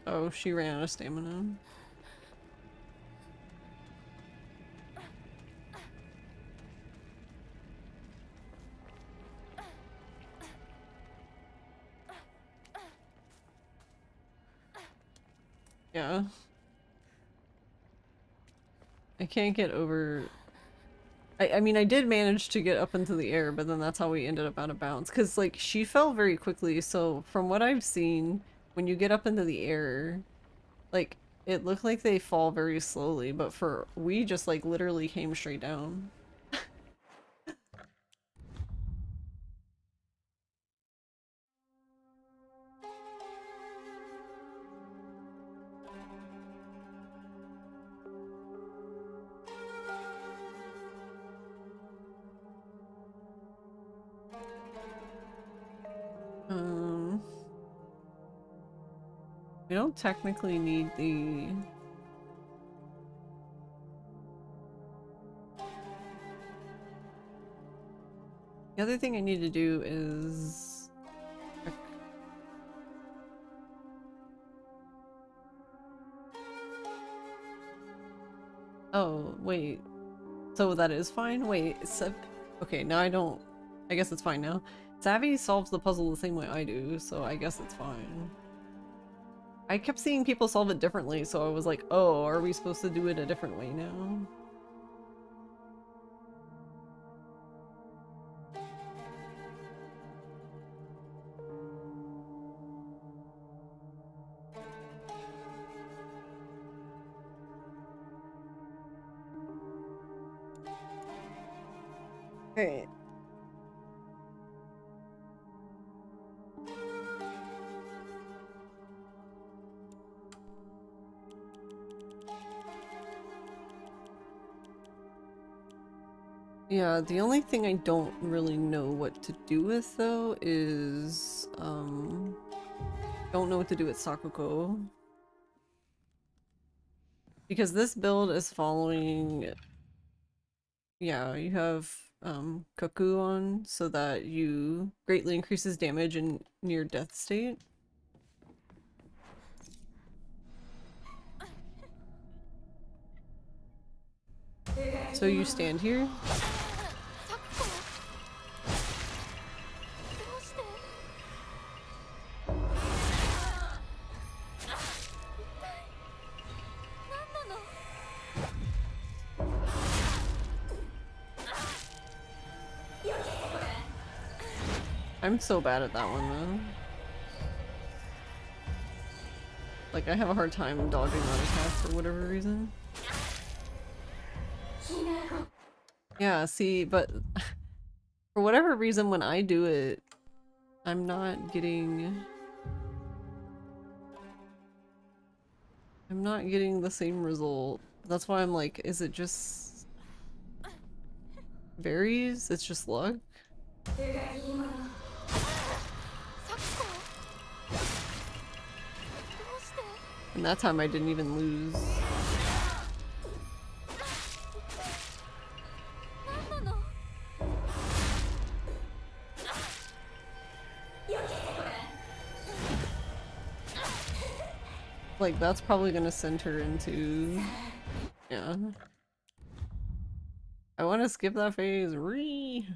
Oh, she ran out of stamina. Yeah. I can't get over... I mean, I did manage to get up into the air, but then that's how we ended up out of bounds. Because, like, she fell very quickly, so from what I've seen, when you get up into the air, like, it looked like they fall very slowly, but we just, like, literally came straight down. Um... We don't technically need the... The other thing I need to do is... Oh, wait. So that is fine? Wait, okay, now I don't... I guess it's fine now. Savvy solves the puzzle the same way I do, so I guess it's fine. I kept seeing people solve it differently, so I was like, oh, are we supposed to do it a different way now? Alright. Yeah, the only thing I don't really know what to do with though is don't know what to do with Sakuko. Because this build is following, yeah, you have Koku on so that you greatly increases damage in near death state. So you stand here. I'm so bad at that one though. Like I have a hard time dodging that attack for whatever reason. Yeah, see, but for whatever reason when I do it, I'm not getting the same result. That's why I'm like, is it just varies? It's just luck? And that time I didn't even lose. Like, that's probably gonna send her into... yeah. I want to skip that phase. Ree!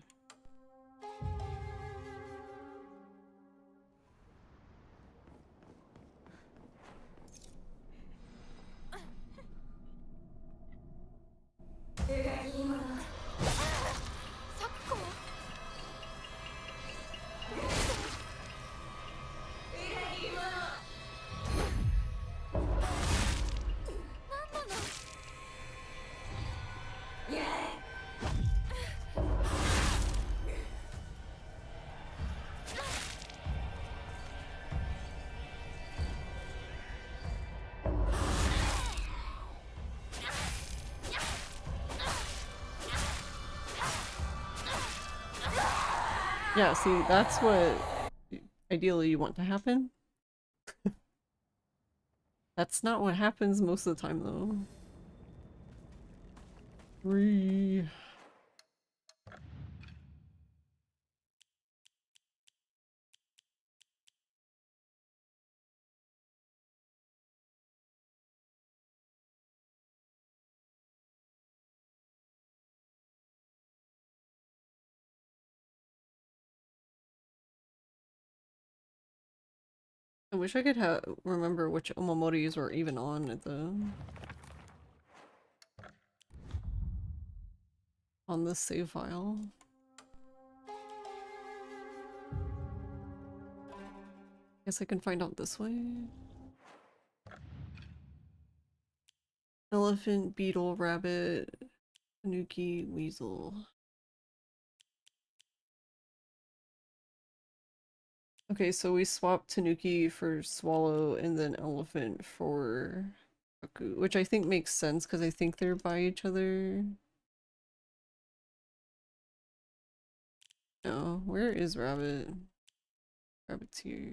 Yeah, see, that's what ideally you want to happen. That's not what happens most of the time, though. Ree. I wish I could remember which Omomoris were even on at on this save file. Guess I can find out this way. Elephant, beetle, rabbit, tanuki, weasel. Okay, so we swapped tanuki for swallow and then elephant for kaku, which I think makes sense because I think they're by each other. No, where is rabbit? Rabbit's here.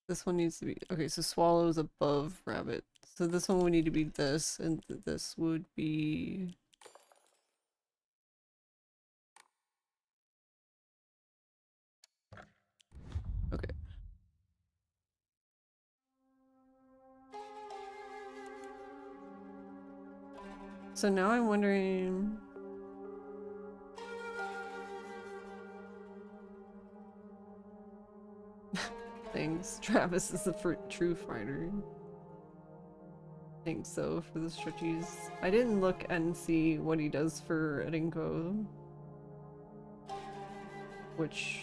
This one needs to be... okay, so swallow is above rabbit. So this one would need to be this, and this would be... okay. So now I'm wondering... Thanks. Travis is the true fighter. I think so for the stretchies. I didn't look and see what he does for Rinko. Which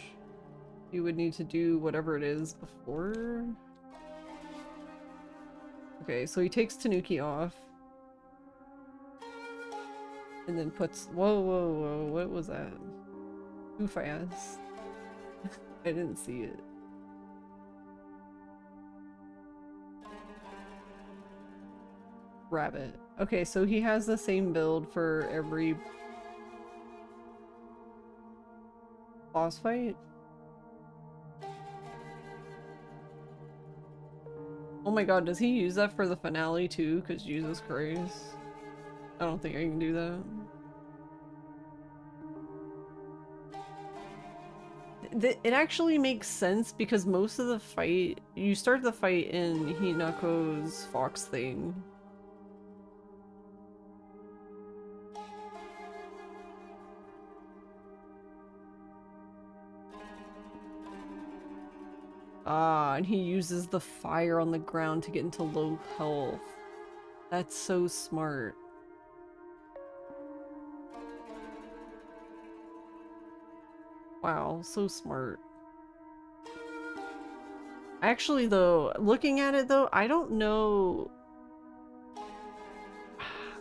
you would need to do whatever it is before. Okay, so he takes Tanuki off. And then puts... Whoa, whoa, whoa, what was that? Too fast. I didn't see it. Rabbit. Okay, so he has the same build for every boss fight? Oh my god, does he use that for the finale too? Because Jesus Christ. I don't think I can do that. It actually makes sense because most of the fight, you start the fight in Hinako's fox thing. Ah, and he uses the fire on the ground to get into low health. That's so smart. Wow, so smart. Actually though, looking at it though, I don't know...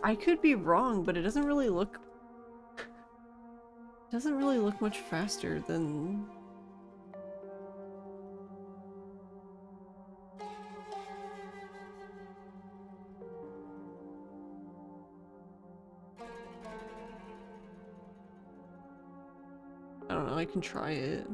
I could be wrong, but it doesn't really look... doesn't really look much faster than... I don't know, I can try it.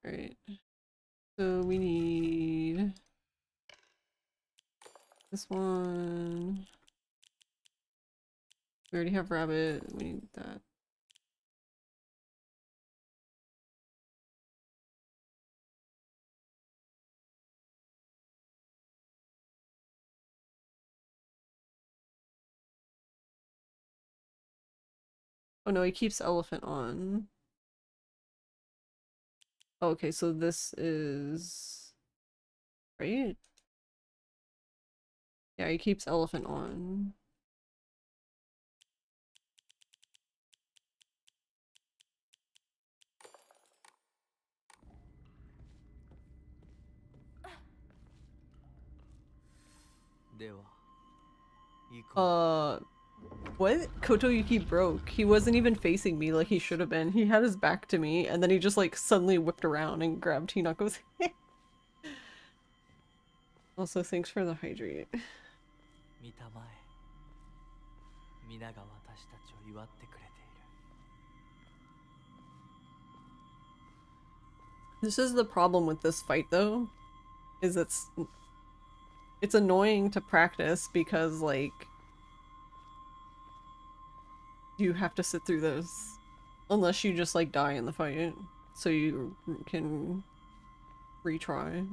Alright. So we need this one. We already have rabbit, we need that. Oh no, he keeps elephant on. Oh, okay, so this is... right? Yeah, he keeps elephant on. What? Kotoyuki broke. He wasn't even facing me like he should have been. He had his back to me, and then he just like suddenly whipped around and grabbed Hinako's hand. Also, thanks for the hydrate. This is the problem with this fight though, is it's annoying to practice because like you have to sit through this unless you just like die in the fight so you can retry.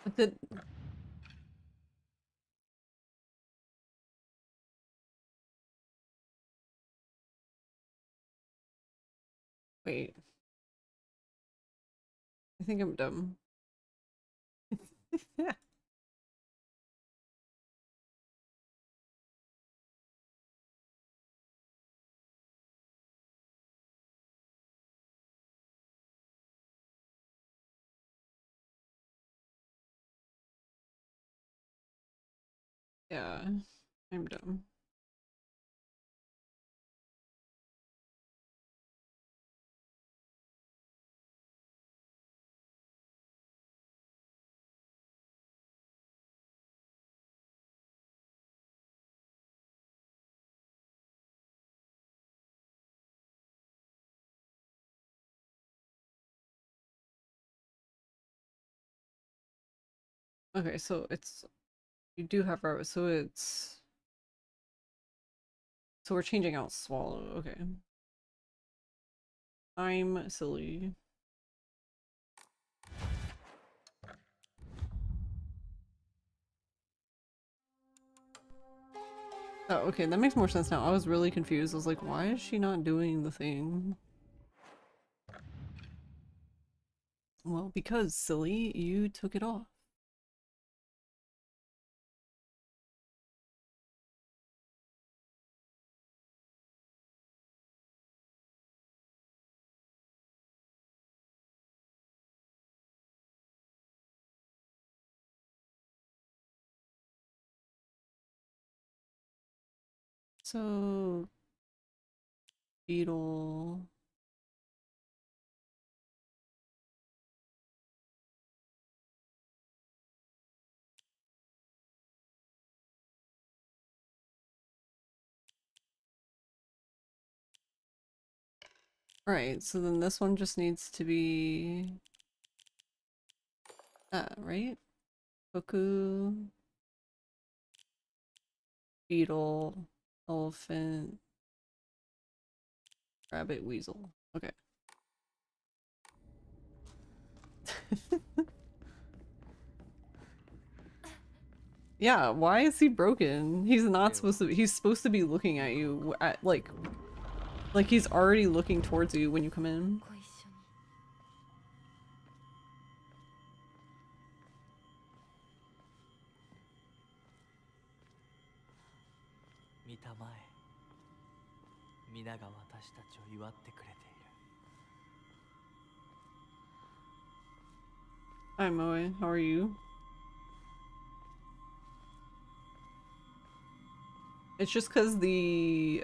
But did... Wait. I think I'm dumb. Yeah, I'm dumb. Okay, so it's... You do have our... So it's... So we're changing out swallow. Okay. I'm silly. Oh, okay, that makes more sense now. I was really confused. I was like, why is she not doing the thing? Well, because, silly, you took it off. So... Beetle... Right, so then this one just needs to be... right? Boku... Beetle... Elephant... Rabbit, weasel. Okay. Yeah, why is he broken? He's not supposed to- he's supposed to be looking at you at, like he's already looking towards you when you come in. 見たまえ。皆が私たちを祝ってくれている。Hi Moe, how are you? It's just cause the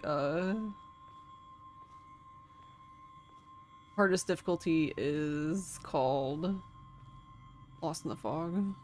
hardest difficulty is called Lost in the Fog.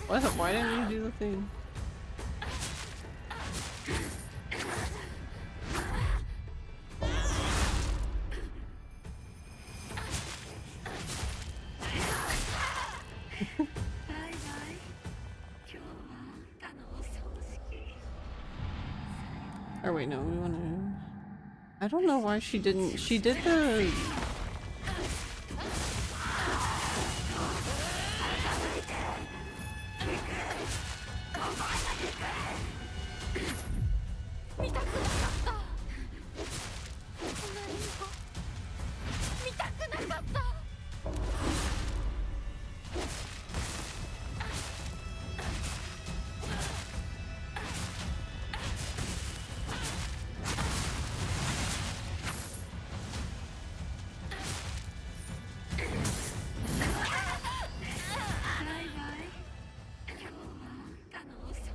What? Why didn't you do the thing? Or wait, no, we wanna... I don't know why she didn't... She did the...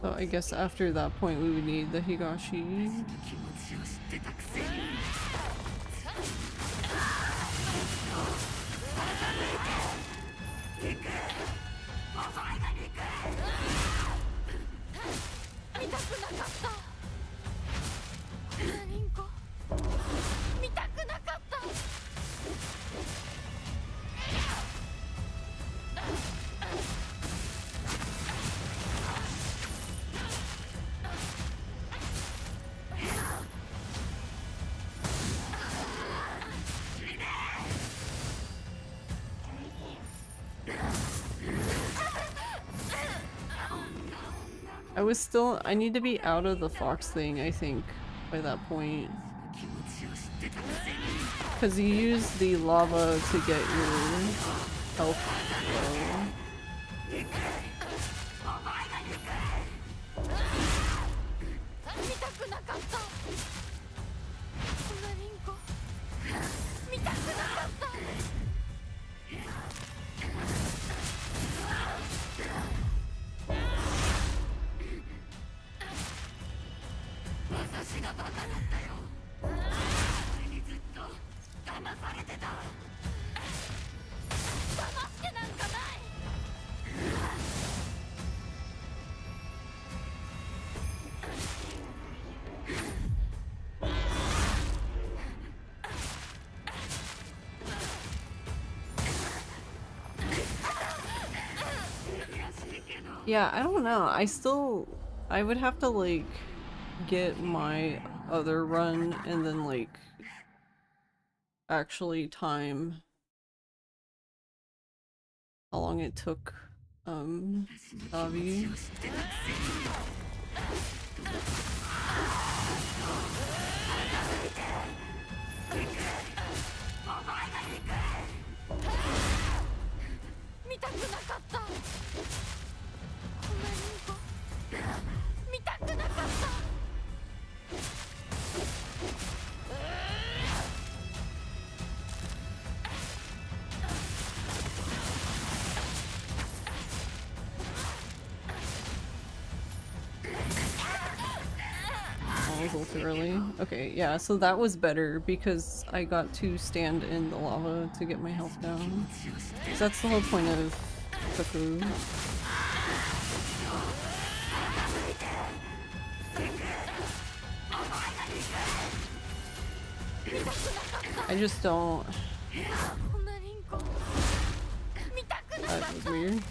So I guess after that point we would need the Higashi. I need to be out of the fox thing, I think, by that point. Because you use the lava to get your health low. Yeah, I don't know. I would have to like get my other run and then like actually time how long it took Davi. Was too early. Okay, yeah, so that was better because I got to stand in the lava to get my health down. So that's the whole point of Kaku. I just don't... That was weird.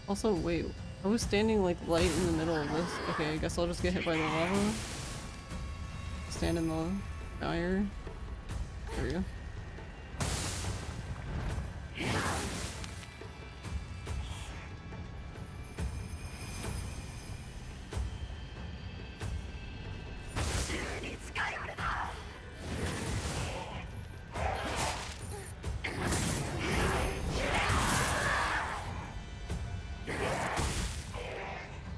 Also, wait, I was standing like light in the middle of this. Okay, I guess I'll just get hit by the lava. Stand in the fire. There we go.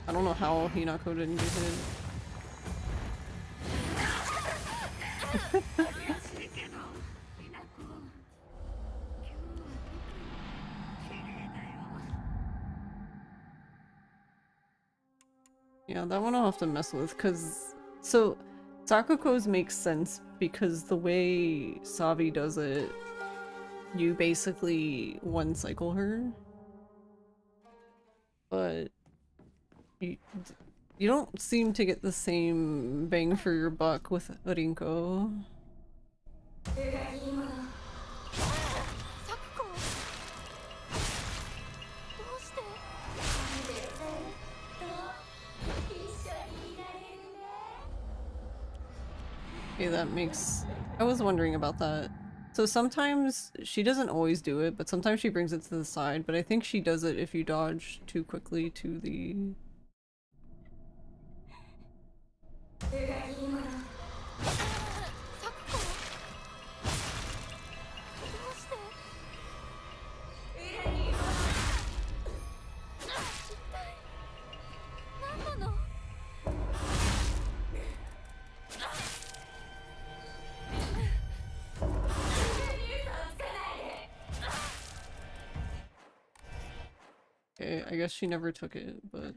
I don't know how Hinako didn't get hit. Yeah, that one I'll have to mess with, cause so Sakuko's makes sense because the way Savi does it, you basically one cycle her, but you don't seem to get the same bang for your buck with Rinko. Okay, that makes... I was wondering about that. So sometimes she doesn't always do it, but sometimes she brings it to the side, but I think she does it if you dodge too quickly to the... Okay, I guess she never took it, but...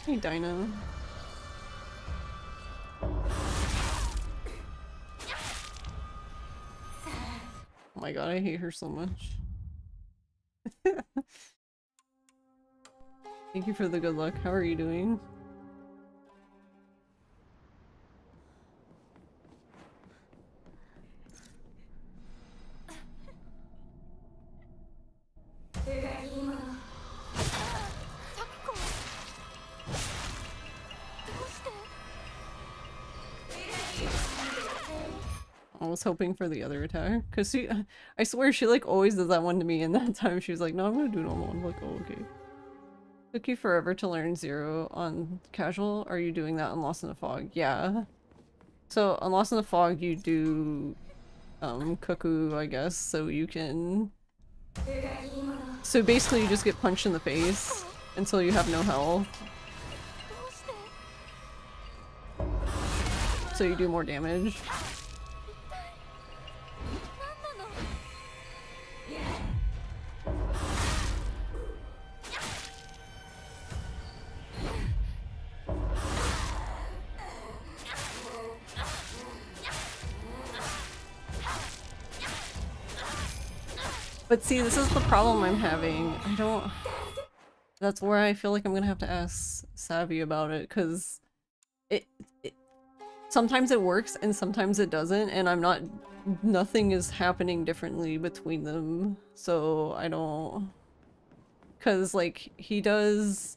Hey, Dinah. Oh my god, I hate her so much. Thank you for the good luck. How are you doing? I was hoping for the other attack, cause she, I swear she like always does that one to me, and that time she was like, no, I'm gonna do normal. I'm like, oh, okay. Took you forever to learn Zero on casual. Are you doing that on Lost in the Fog? Yeah. So on Lost in the Fog you do cuckoo, I guess, so you can... So basically you just get punched in the face until you have no health. So you do more damage. But see, this is the problem I'm having. I don't... That's where I feel like I'm gonna have to ask Savvy about it, because it sometimes it works and sometimes it doesn't, and I'm not... Nothing is happening differently between them, so I don't... Because, like, he does...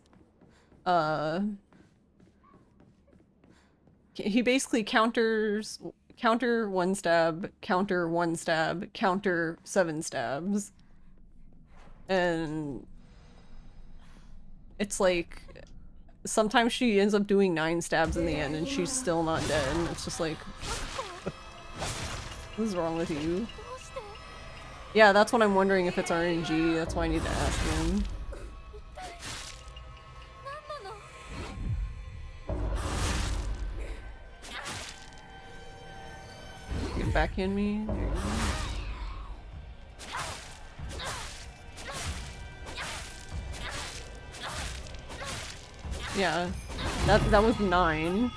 He basically counters... Counter 1 stab, counter 1 stab, counter 7 stabs. And... It's like... Sometimes she ends up doing 9 stabs in the end and she's still not dead. And it's just like... What is wrong with you? Yeah, that's what I'm wondering, if it's RNG. That's why I need to ask him. You can backhand me? There you go. Yeah, that was 9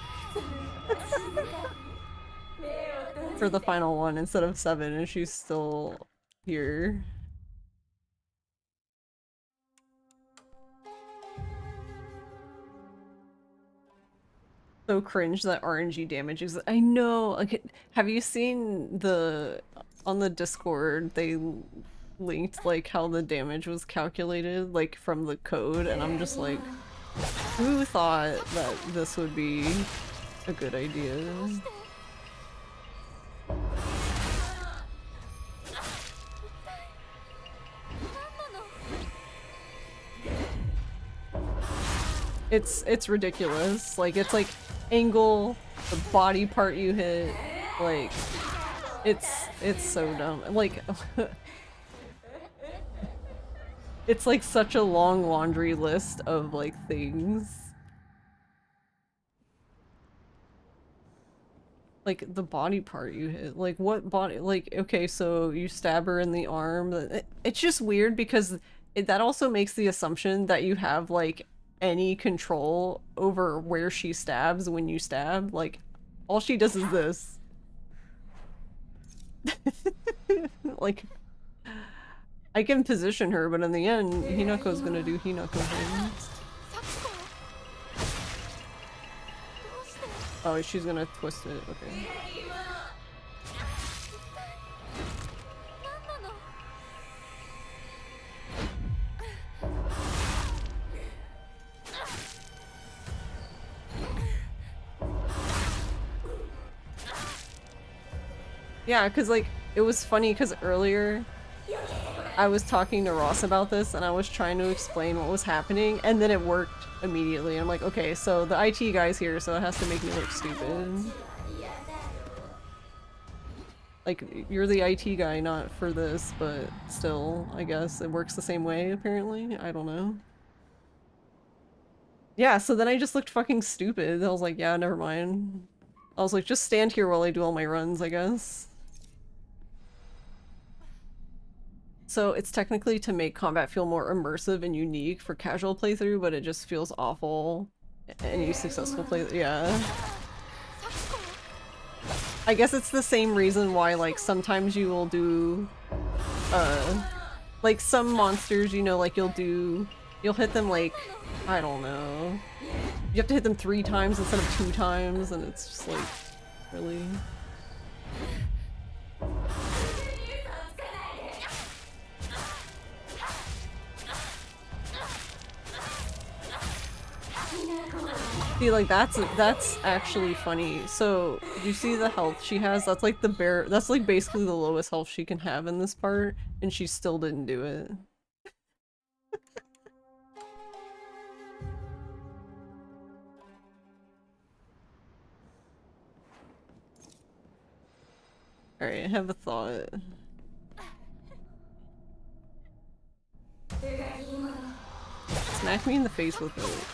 for the final one instead of 7, and she's still here. So cringe that RNG damage is. I know. Like, have you seen on the Discord? They linked like how the damage was calculated, like from the code, and I'm just like, who thought that this would be a good idea? It's ridiculous. Like, it's like angle, the body part you hit, like it's so dumb. Like it's like such a long laundry list of like things. Like the body part you hit, like what body, like okay, so you stab her in the arm. It's just weird because that also makes the assumption that you have like any control over where she stabs when you stab. Like all she does is this. Like I can position her, but in the end, Hinako's gonna do Hinako things. Oh, she's gonna twist it. Okay. Yeah, because like it was funny because earlier I was talking to Ross about this and I was trying to explain what was happening and then it worked immediately. I'm like, okay, so the IT guy's here, so it has to make me look stupid. Like, you're the IT guy, not for this, but still, I guess it works the same way, apparently. I don't know. Yeah, so then I just looked fucking stupid. I was like, yeah, never mind. I was like, just stand here while I do all my runs, I guess. So it's technically to make combat feel more immersive and unique for casual playthrough, but it just feels awful. Any successful play, yeah. I guess it's the same reason why, like, sometimes you will do, like, some monsters, you know, like, you'll hit them, like, I don't know. You have to hit them 3 times instead of 2 times, and it's just, like, really... See, like, that's actually funny. So, you see the health she has? That's like that's like basically the lowest health she can have in this part, and she still didn't do it. Alright, I have a thought. Smack me in the face with it.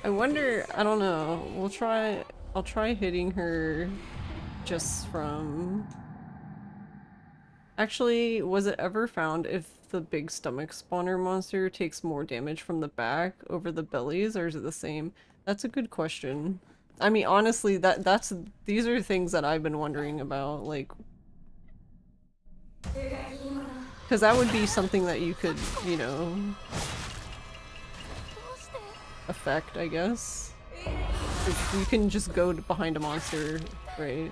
I wonder, I don't know, I'll try hitting her just from... Actually, was it ever found if the big stomach spawner monster takes more damage from the back over the bellies, or is it the same? That's a good question. I mean, honestly, these are things that I've been wondering about, like... Because that would be something that you could, you know... affect, I guess. You can just go behind a monster, right?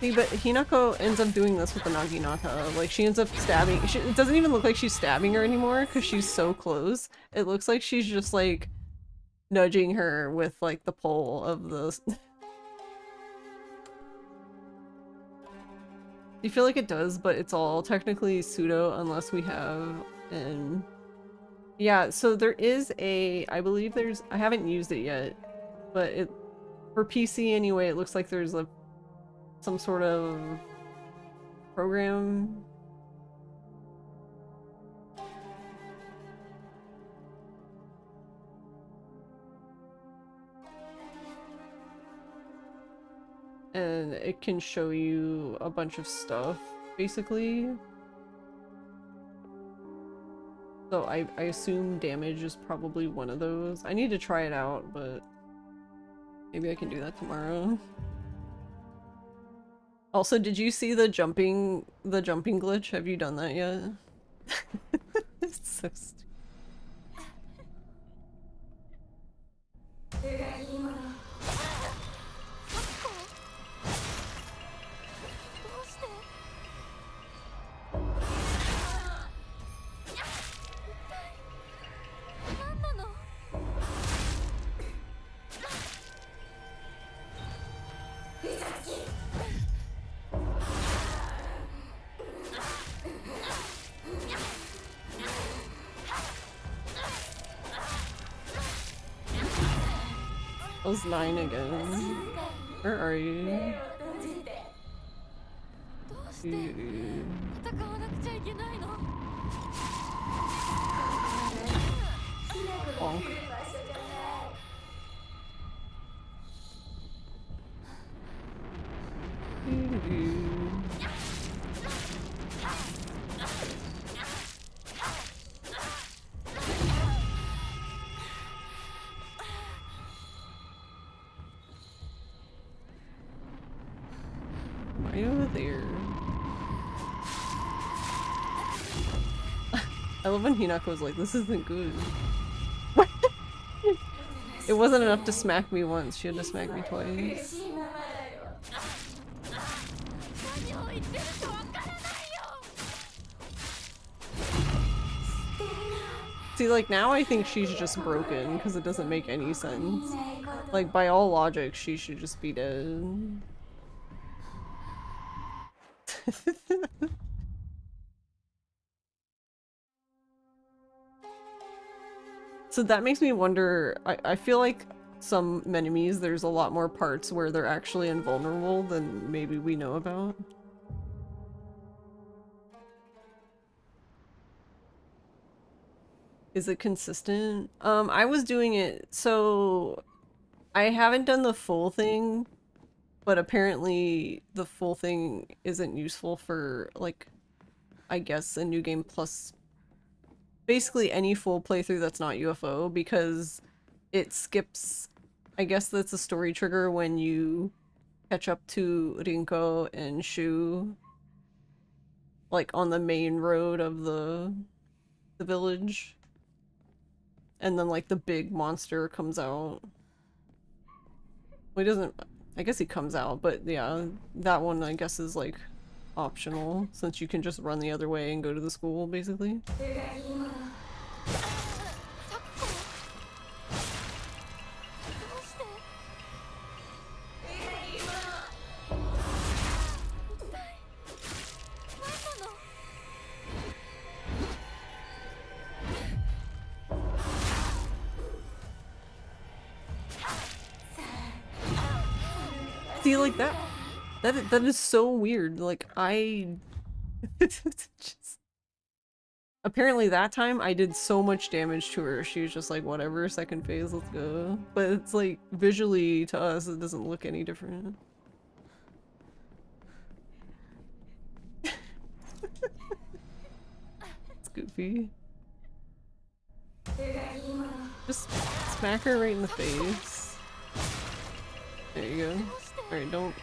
See, but Hinako ends up doing this with the Naginata. Like, she ends up stabbing- it doesn't even look like she's stabbing her anymore because she's so close. It looks like she's just, like, nudging her with, like, the pole of the... You feel like it does, but it's all technically pseudo unless we have an... Yeah, so there is a... I believe there's... I haven't used it yet, but it... For PC anyway, it looks like there's some sort of program. And it can show you a bunch of stuff, basically. So I assume damage is probably one of those. I need to try it out, but maybe I can do that tomorrow. Also, did you see the jumping glitch? Have you done that yet? It's so stupid. I was 9 again. Where are you? Bonk. Right over there. I love when Hinako was like, this isn't good. It wasn't enough to smack me once, she had to smack me twice. See, like, now I think she's just broken, because it doesn't make any sense. Like, by all logic, she should just be dead. So that makes me wonder, I feel like some enemies, there's a lot more parts where they're actually invulnerable than maybe we know about. Is it consistent? I was doing it, so I haven't done the full thing, but apparently the full thing isn't useful for, like, I guess a new game plus basically any full playthrough that's not UFO, because it skips, I guess that's a story trigger when you catch up to Rinko and Shu, like on the main road of the village. And then like the big monster comes out. Well, he doesn't, I guess he comes out, but yeah, that one I guess is like optional, since you can just run the other way and go to the school, basically. See, like that is so weird. Like I just... Apparently that time I did so much damage to her. She was just like, whatever, second phase, let's go. But it's like visually to us it doesn't look any different. It's goofy. Just smack her right in the face. There you go. Alright, don't...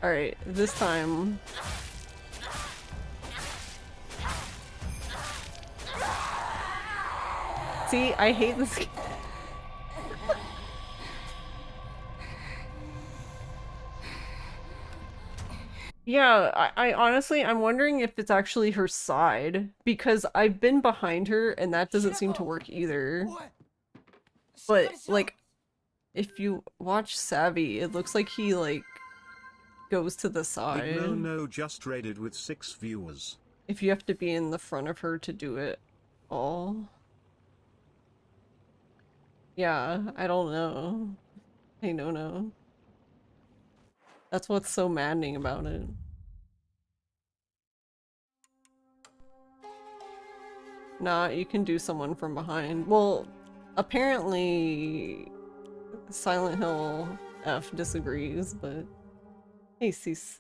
Alright, this time... See, I hate this game. Yeah, I honestly, I'm wondering if it's actually her side, because I've been behind her and that doesn't seem to work either. But, like, if you watch Savvy, it looks like he, like, goes to the side. Big no just raided with 6 viewers. If you have to be in the front of her to do it all. Yeah, I don't know. I don't know. That's what's so maddening about it. not, you can do someone from behind. Well, apparently Silent Hill F disagrees, but hey, sis.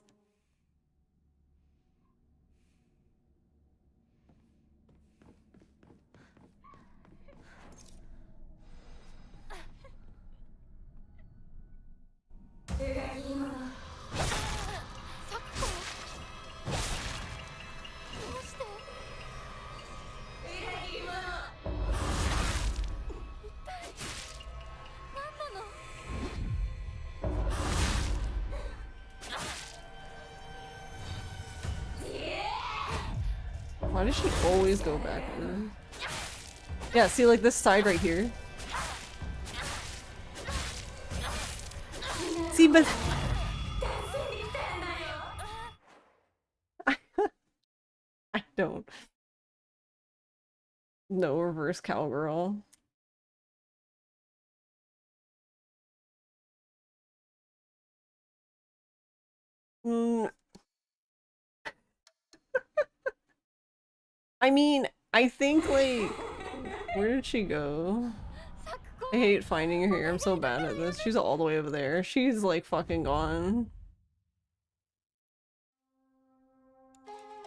Why does she always go backward? Yeah, see, like this side right here. See, but I don't know reverse cowgirl. I mean, I think like, where did she go? I hate finding her here. I'm so bad at this. She's all the way over there. She's like fucking gone.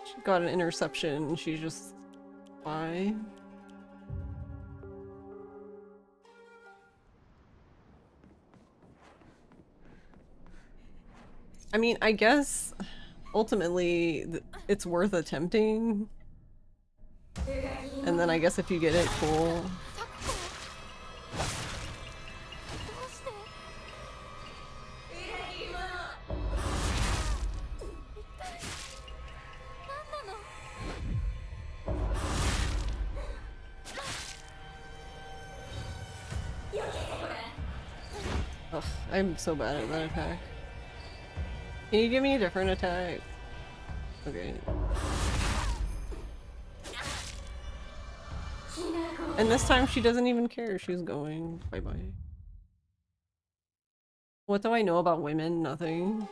She got an interception. She's just why? I mean, I guess ultimately it's worth attempting. And then I guess if you get it, cool. Ugh, I'm so bad at that attack. Can you give me a different attack? Okay. And this time she doesn't even care. She's going. Bye-bye. What do I know about women? Nothing.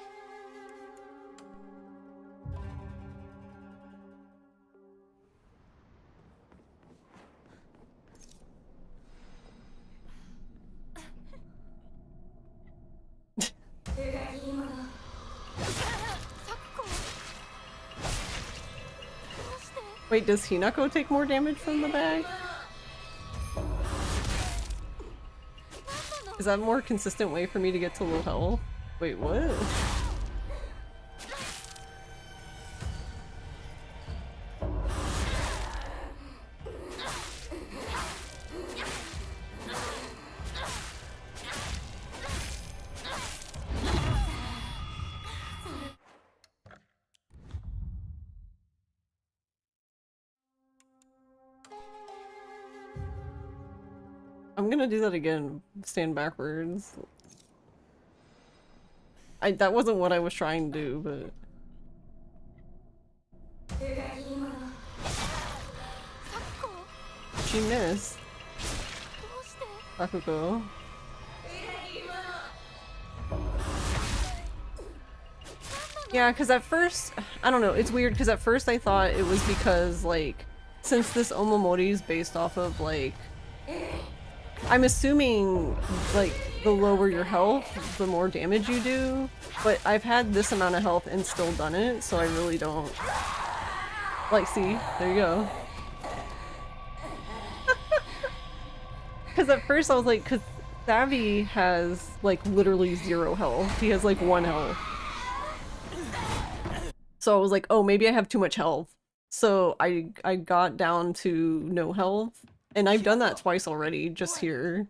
Wait, does Hinako take more damage from the bag? Is that a more consistent way for me to get to low health? Wait, what? I'm gonna do that again. Stand backwards. That wasn't what I was trying to do, but... She missed. Bakugo. Yeah, because at first... I don't know, it's weird because at first I thought it was because, like, since this Omamori is based off of, like... I'm assuming, like, the lower your health, the more damage you do, but I've had this amount of health and still done it, so I really don't... Like, see? There you go. Because at first I was like, because Savvy has, like, literally 0 health. He has, like, 1 health. So I was like, oh, maybe I have too much health. So I got down to no health. And I've done that twice already, just here.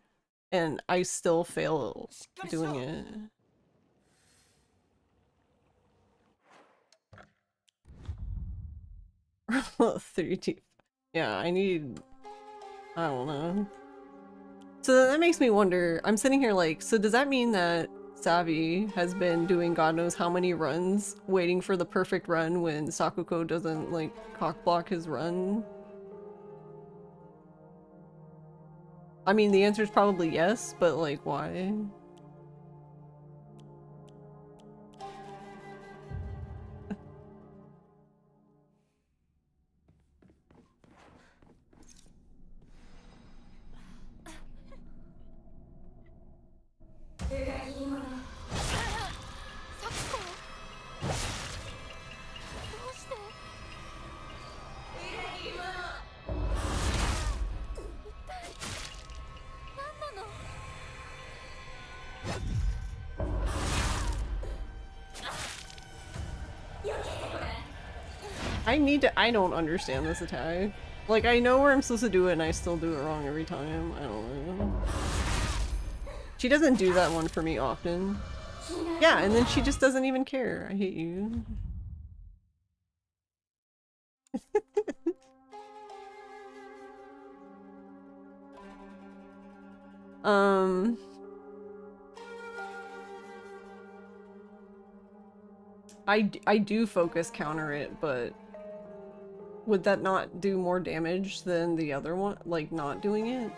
And I still fail doing it. Three teeth. Yeah, I need... I don't know. So that makes me wonder, I'm sitting here like, so does that mean that Savvy has been doing God knows how many runs, waiting for the perfect run when Sakuko doesn't, like, cockblock his run? I mean, the answer is probably yes, but, like, why? I don't understand this attack. Like, I know where I'm supposed to do it and I still do it wrong every time. I don't know. She doesn't do that one for me often. Yeah, and then she just doesn't even care. I hate you. I do focus counter it, but would that not do more damage than the other one? Like, not doing it?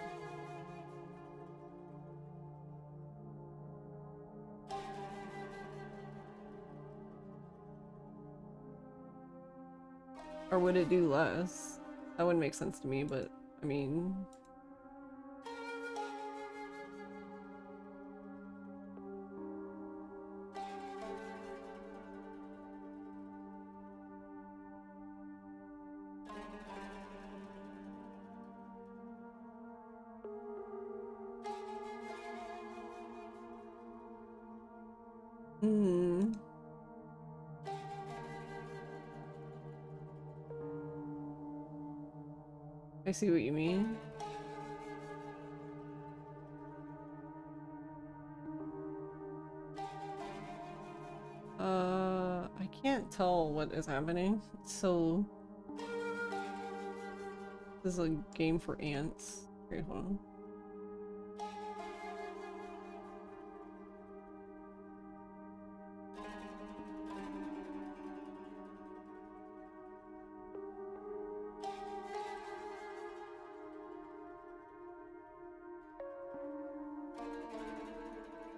Or would it do less? That wouldn't make sense to me, but I mean... Hmm. I see what you mean. I can't tell what is happening. So this is a game for ants. Okay, hold on.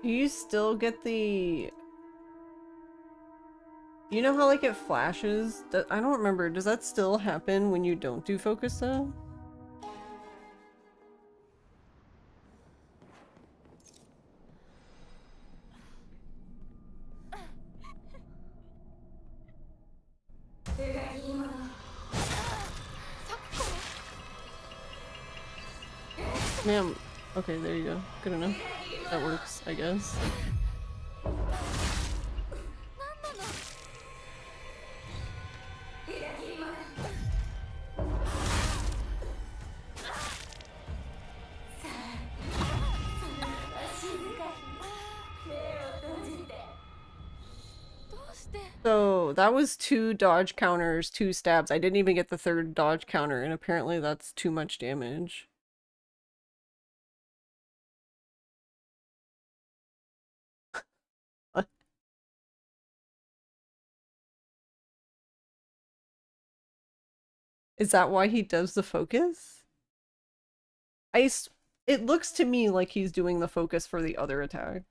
Do you still get the... You know how like it flashes? I don't remember. Does that still happen when you don't do focus though? Ma'am. Okay, there you go. Good enough. That works, I guess. So that was 2 dodge counters, 2 stabs. I didn't even get the 3rd dodge counter, and apparently that's too much damage. Is that why he does the focus? It looks to me like he's doing the focus for the other attack.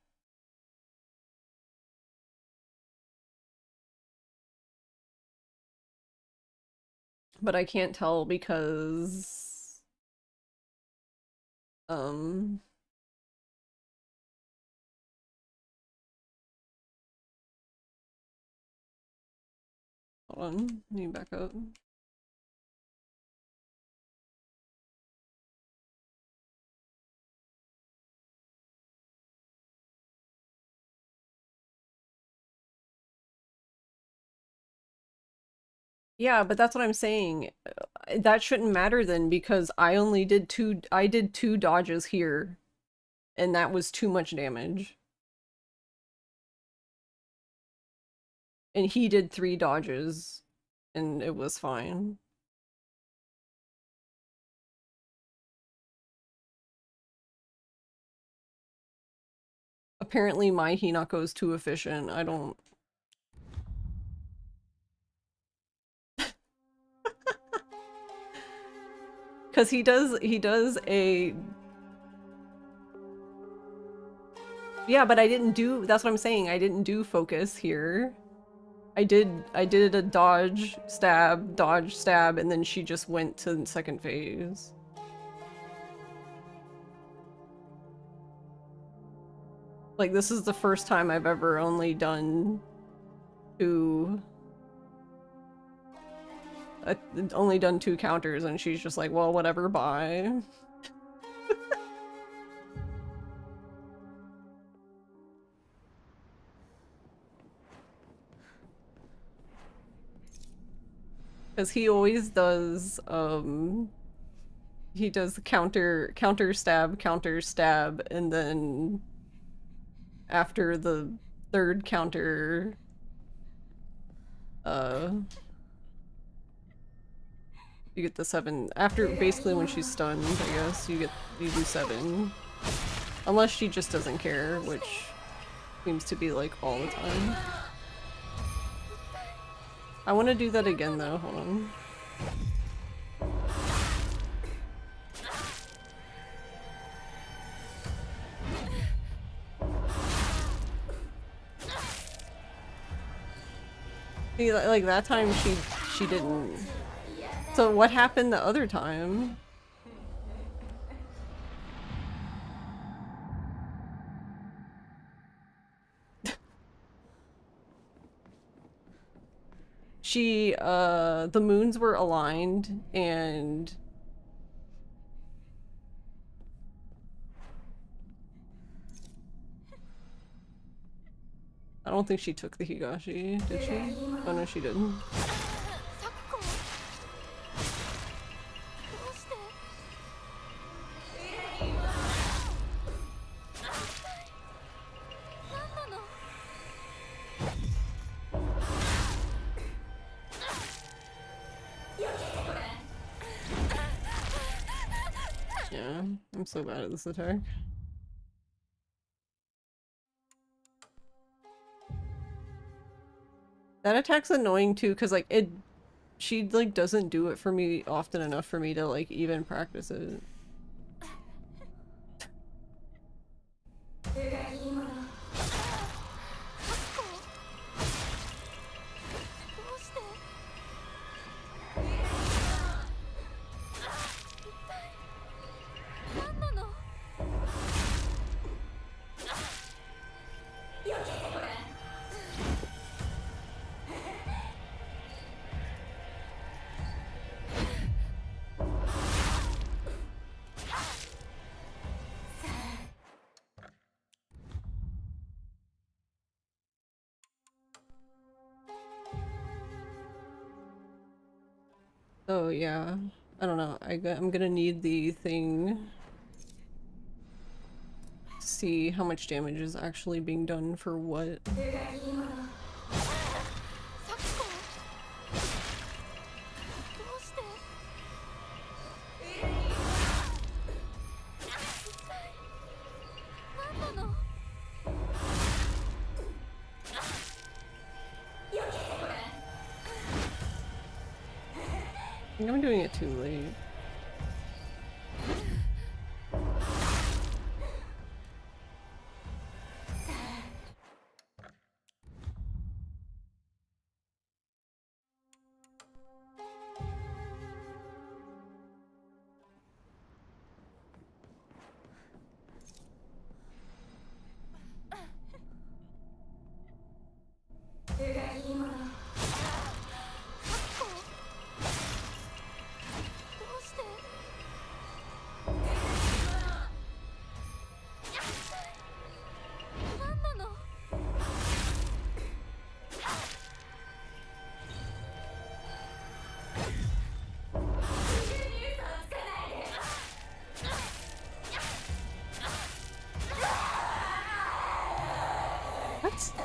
But I can't tell because... Hold on, let me back up. Yeah, but that's what I'm saying. That shouldn't matter then because I only did 2 dodges here and that was too much damage. And he did 3 dodges and it was fine. Apparently my Hinako is too efficient. I don't... Cause he does a... Yeah, but I didn't do... That's what I'm saying. I didn't do focus here. I did a dodge, stab, and then she just went to the 2nd phase. Like, this is the first time I've ever only done 2... only done 2 counters, and she's just like, well, whatever, bye. Because he always does, he does counter stab, and then after the third counter, you get the 7. After, basically when she's stunned, I guess, you do 7. Unless she just doesn't care, which seems to be like all the time. I want to do that again though, hold on. See, like that time she didn't. So what happened the other time? The moons were aligned and I don't think she took the Higashi, did she? Oh no, she didn't. Yeah, I'm so bad at this attack. That attack's annoying too, because like she like doesn't do it for me often enough for me to like even practice it. Oh yeah, I don't know. I'm gonna need the thing to see how much damage is actually being done for what. I think I'm doing it too late.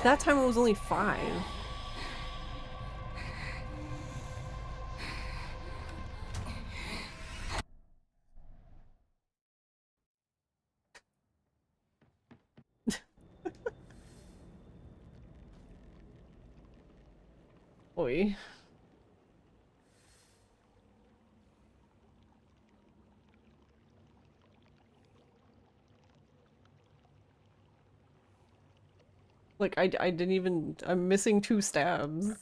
That time it was only 5. Oi. Like, I didn't even- I'm missing 2 stabs.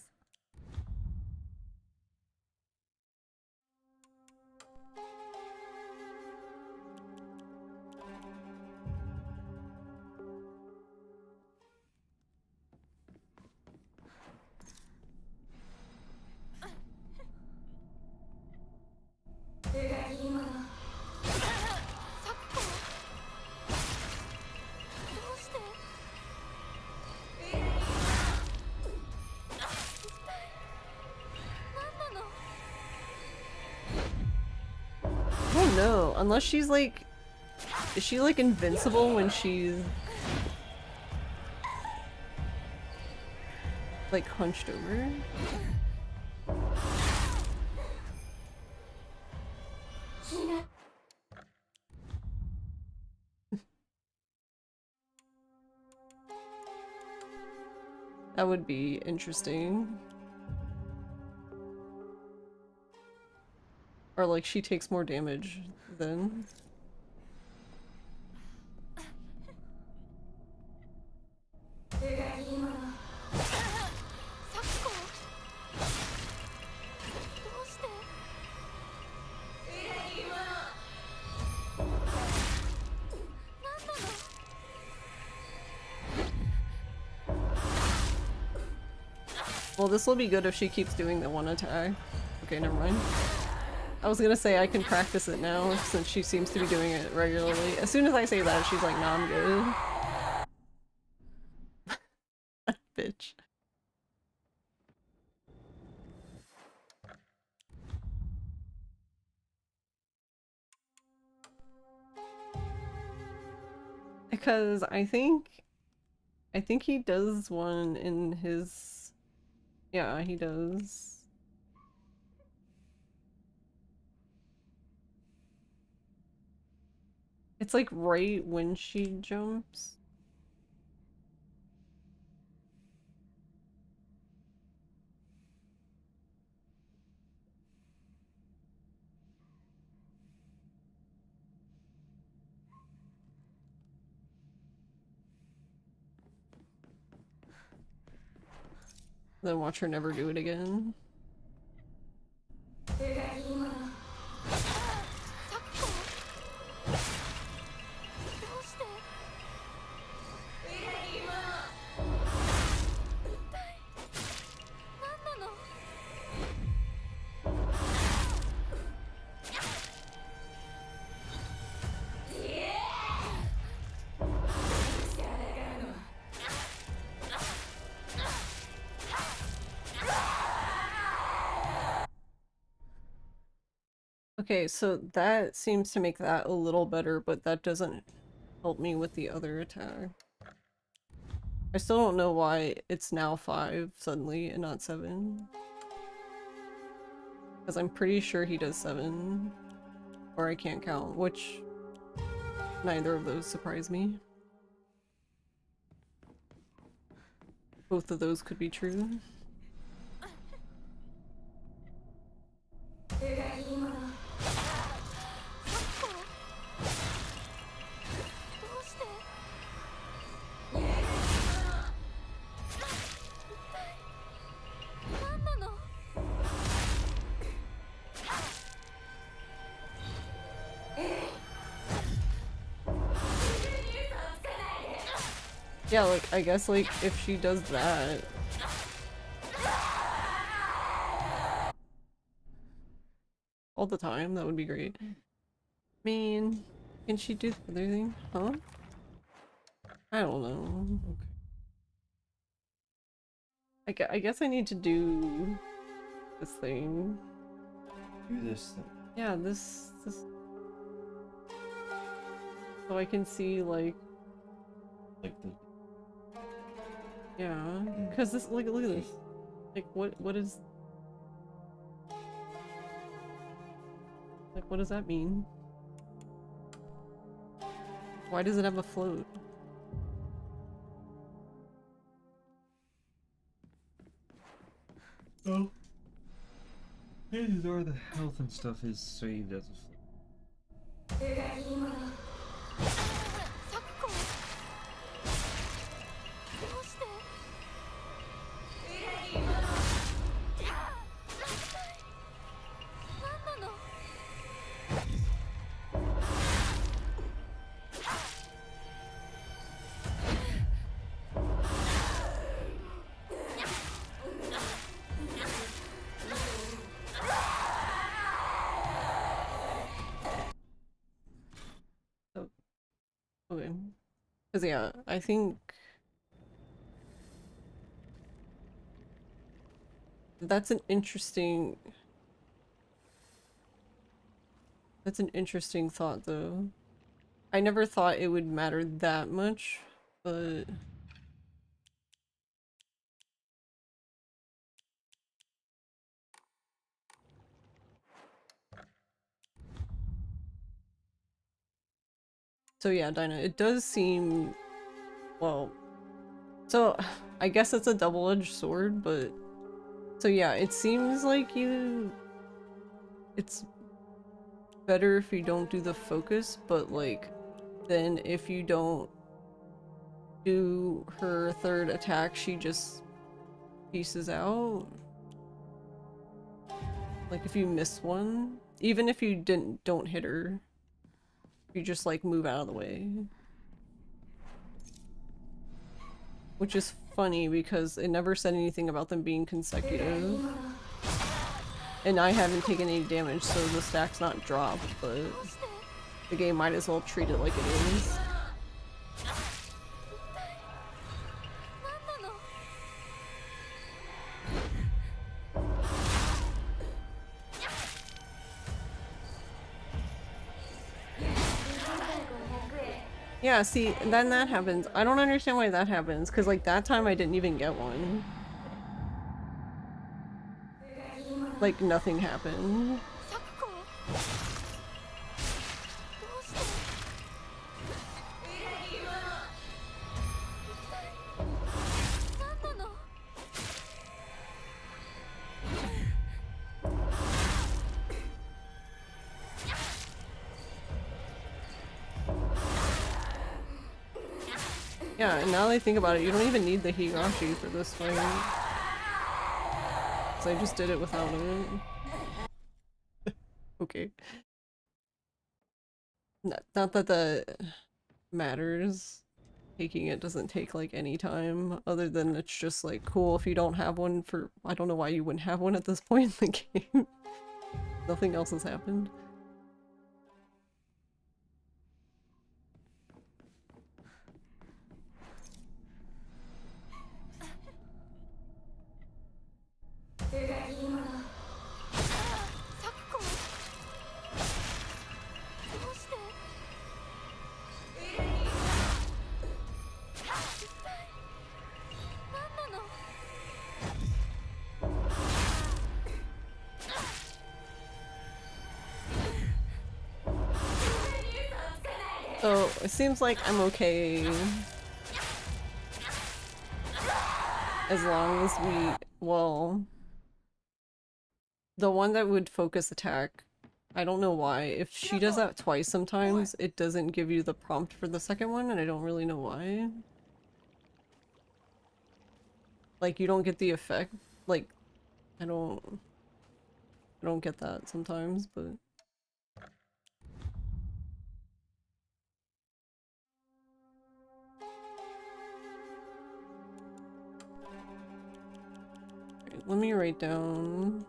know. Unless she's like... Is she like invincible when she's... like hunched over? That would be interesting. Or like she takes more damage then. Well, this will be good if she keeps doing the one attack. Okay, never mind. I was gonna say I can practice it now since she seems to be doing it regularly. As soon as I say that, she's like, nah, I'm good. Bitch. Because I think he does one in his... Yeah, he does. It's like right when she jumps. Then watch her never do it again. Okay, so that seems to make that a little better, but that doesn't help me with the other attack. I still don't know why it's now 5 suddenly and not 7. Because I'm pretty sure he does 7. Or I can't count, which neither of those surprise me. Both of those could be true. Yeah, like, I guess, like, if she does that... all the time, that would be great. I mean, can she do the other thing? Huh? I don't know. Okay. I guess I need to do this thing. Do this thing. Yeah, this... So I can see, like... Like the... Yeah, because this, look at this. Like, what is... Like, what does that mean? Why does it have a float? Oh. This is where the health and stuff is saved as a float. Okay. Because, yeah, I think... that's an interesting... That's an interesting thought, though. I never thought it would matter that much, but... So yeah, Dinah, it does seem... well... So, I guess it's a double-edged sword, but... So yeah, it seems like you... It's better if you don't do the focus, but like... Then if you don't do her third attack, she just pieces out. Like if you miss one, even if you don't hit her, you just like move out of the way. Which is funny because it never said anything about them being consecutive. And I haven't taken any damage, so the stack's not dropped, but the game might as well treat it like it is. Yeah, see, then that happens. I don't understand why that happens, because like that time I didn't even get one. Like nothing happened. Yeah, and now that I think about it, you don't even need the Higashi for this fight. Because I just did it without it. Okay. Not that that matters. Taking it doesn't take like any time, other than it's just like cool if you don't have one for- I don't know why you wouldn't have one at this point in the game. Nothing else has happened. So, it seems like I'm okay as long as we- well... The one that would focus attack, I don't know why. If she does that twice sometimes, it doesn't give you the prompt for the second one, and I don't really know why. Like, you don't get the effect. Like, I don't get that sometimes, but... Right, let me write down...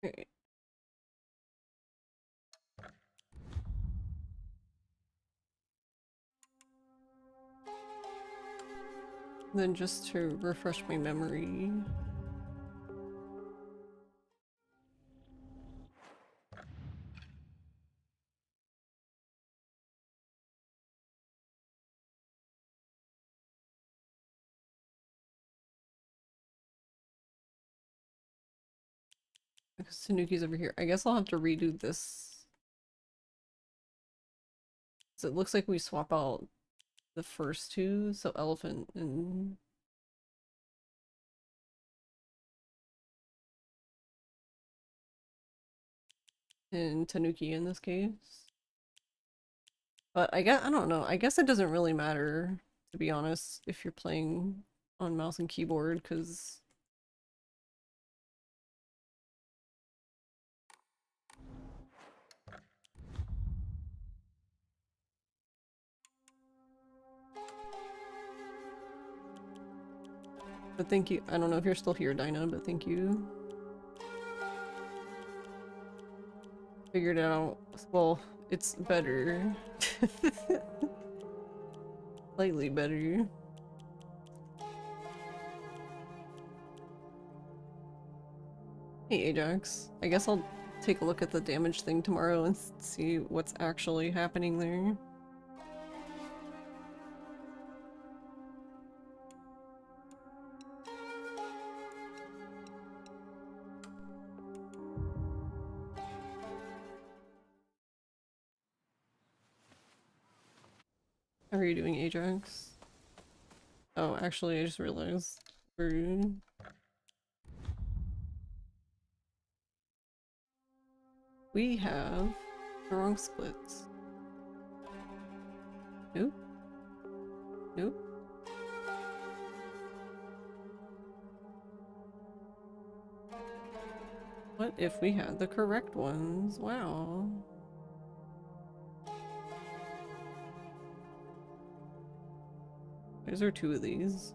Okay. Then just to refresh my memory... Because Tanuki's over here. I guess I'll have to redo this. So it looks like we swap out the first two, so elephant and Tanuki in this case. But I don't know, I guess it doesn't really matter to be honest, if you're playing on mouse and keyboard, because but thank you. I don't know if you're still here, Dinah, but thank you. Figured it out. Well, it's better. Slightly better. Hey Ajax. I guess I'll take a look at the damage thing tomorrow and see what's actually happening there. How are you doing, Ajax? Oh, actually, I just realized we have the wrong splits. Nope. Nope. What if we had the correct ones? Wow. Why is there two of these?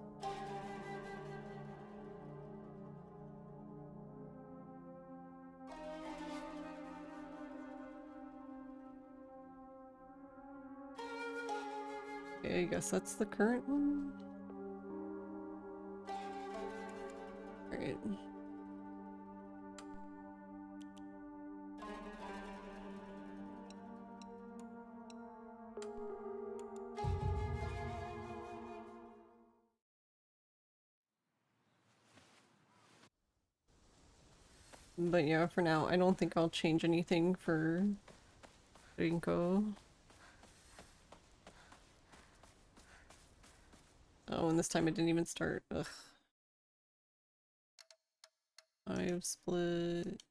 Okay, I guess that's the current one. Alright. But yeah, for now, I don't think I'll change anything for Rinko. Oh, and this time it didn't even start. Ugh. I've split.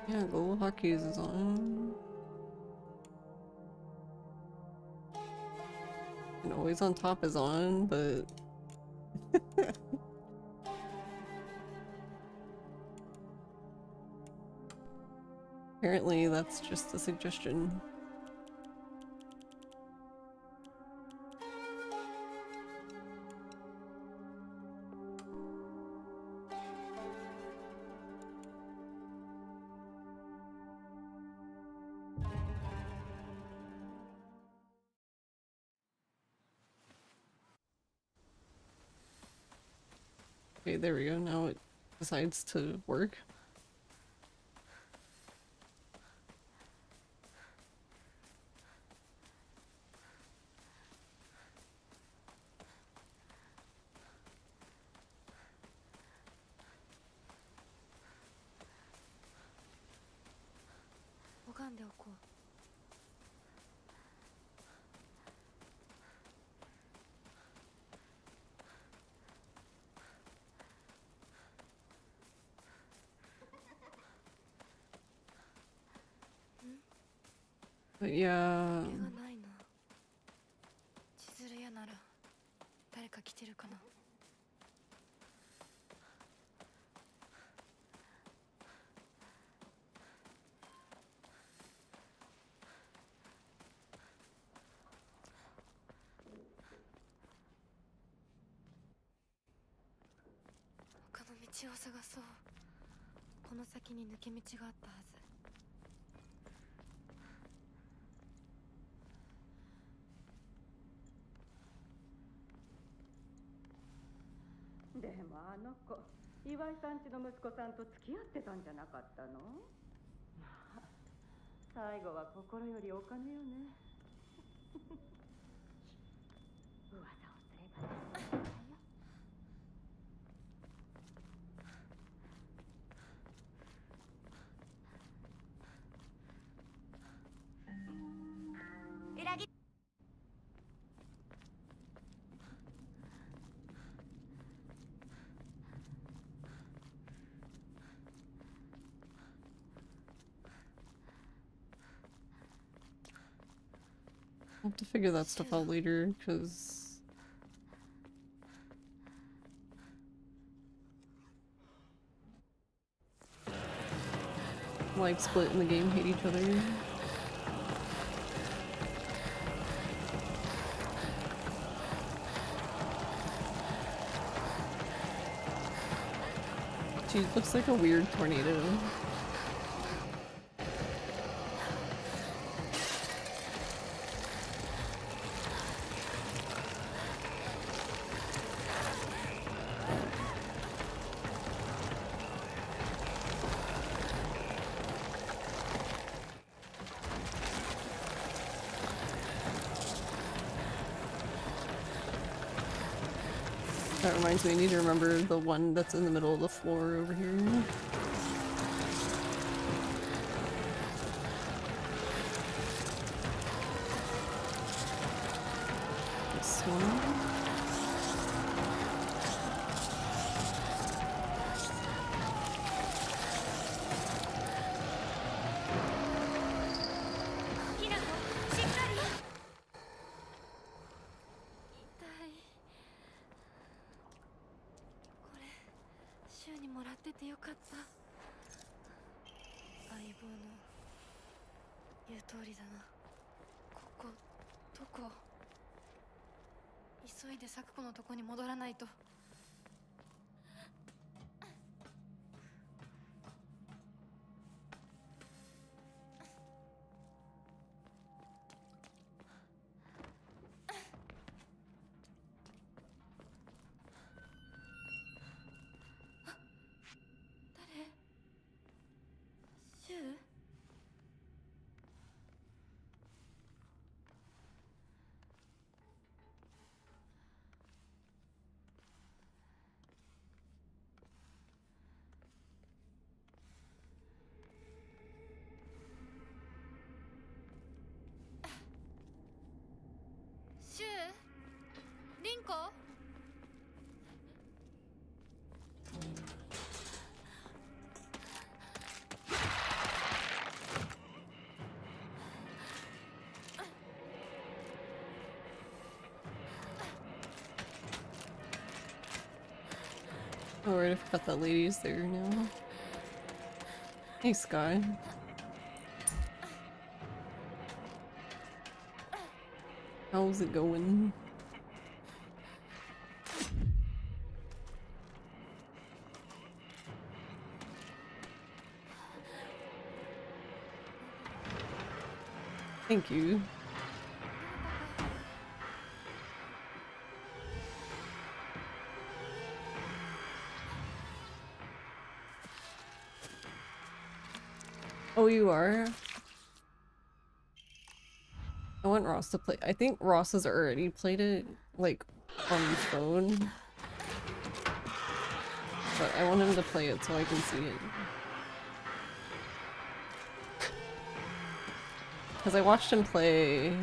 Yeah, Global Hotkeys is on. And Always on Top is on, but apparently that's just a suggestion. Okay, there we go. Now it decides to work. But yeah. でもあの子、岩井さんちの息子さんと付き合ってたんじゃなかったの？まあ、最後は心よりお金よね。噂をすれば大丈夫だよ。裏切 I'll have to figure that stuff out later, because life split in the game hate each other. She looks like a weird tornado. That reminds me, I need to remember the one that's in the middle of the floor over here. This one. Oh right, I forgot that lady's there now. Hey Sky. How's it going? Thank you. Oh, you are? I want Ross to play. I think Ross has already played it, like, on the phone. But I want him to play it so I can see it. Because I watched him play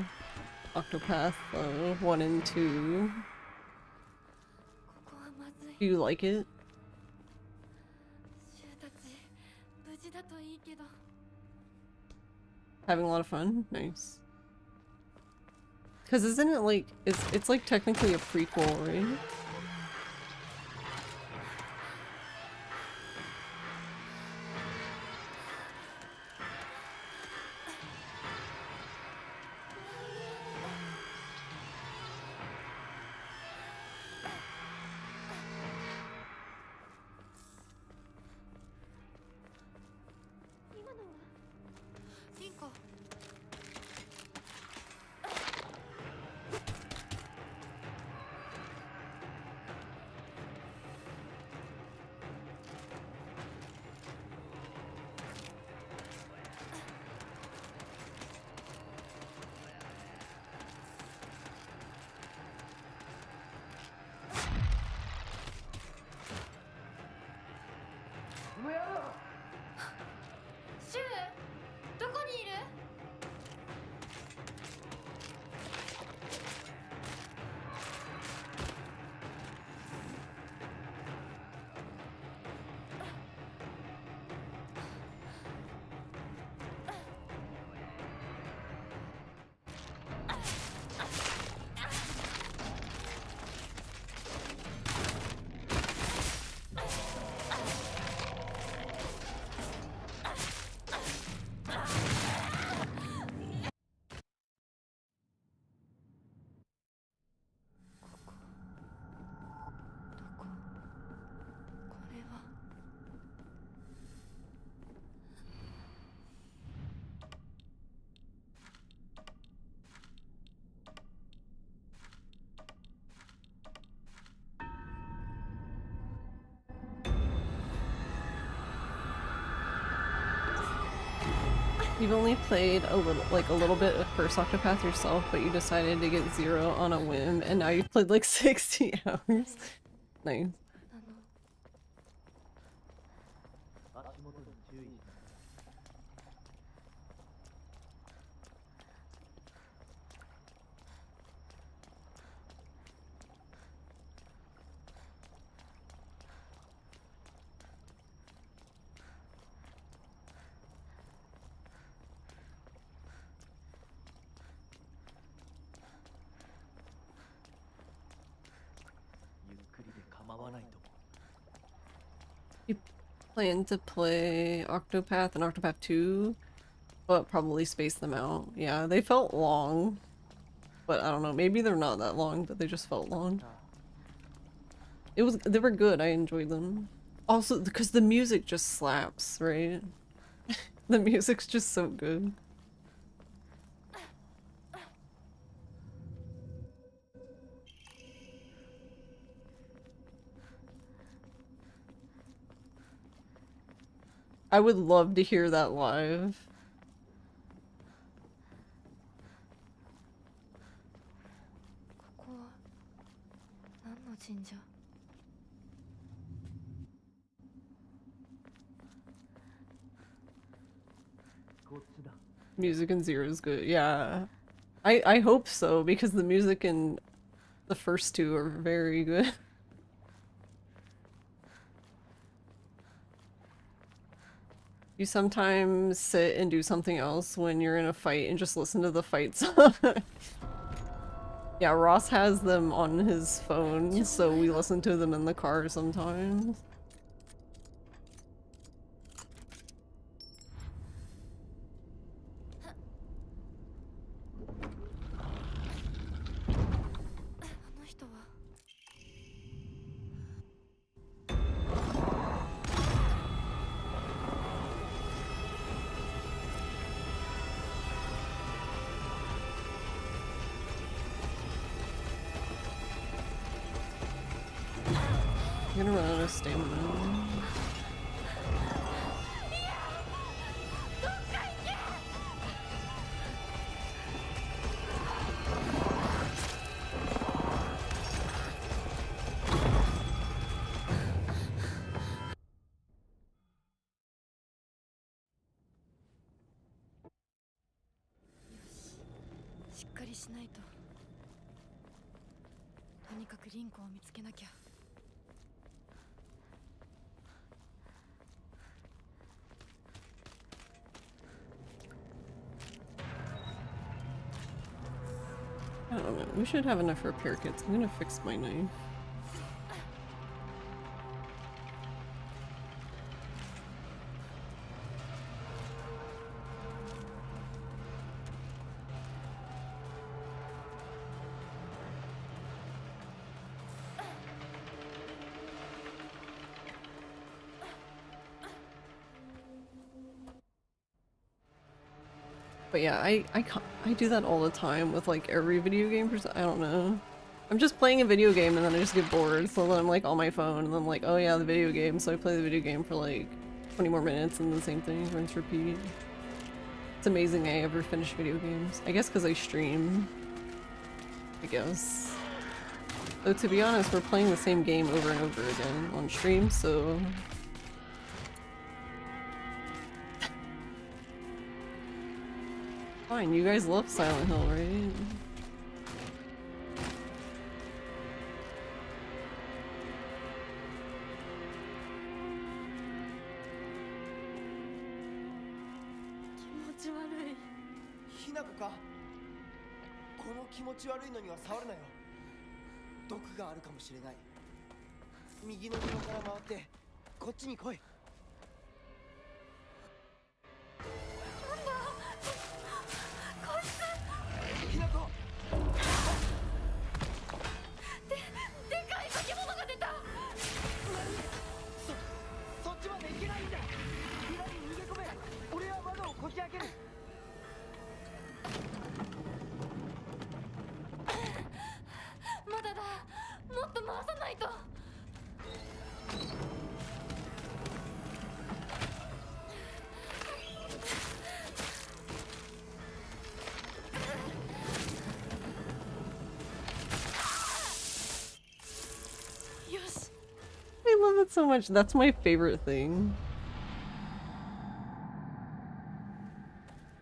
Octopath 1 and 2. Do you like it? Having a lot of fun? Nice. Because isn't it like, it's like technically a prequel, right? You've only played a little bit of First Octopath yourself, but you decided to get 0 on a whim, and now you've played like 60 hours. Nice. 足元に注意しな。ゆっくりで構わないと思う。 Plan to play Octopath and Octopath 2, but probably space them out. Yeah, they felt long, but I don't know, maybe they're not that long, but they just felt long. They were good, I enjoyed them. Also, because the music just slaps, right? The music's just so good. I would love to hear that live. ここは何の神社？ こっちだ。 Music in Zero is good, yeah. I hope so, because the music in the first two are very good. You sometimes sit and do something else when you're in a fight and just listen to the fight song. Yeah, Ross has them on his phone, so we listen to them in the car sometimes. I'm gonna run out of stamina.しっかりしないと。とにかくリンコを見つけなきゃ。 I don't know. We should have enough repair kits. I'm gonna fix my knife. But yeah, I do that all the time with like every video game. I don't know. I'm just playing a video game and then I just get bored, so then I'm like on my phone and I'm like, oh yeah, the video game. So I play the video game for like 20 more minutes and the same thing, rinse, repeat. It's amazing I ever finish video games. I guess because I stream. I guess. Though to be honest, we're playing the same game over and over again on stream, so. Fine, you guys love Silent Hill, right? it so much. That's my favorite thing.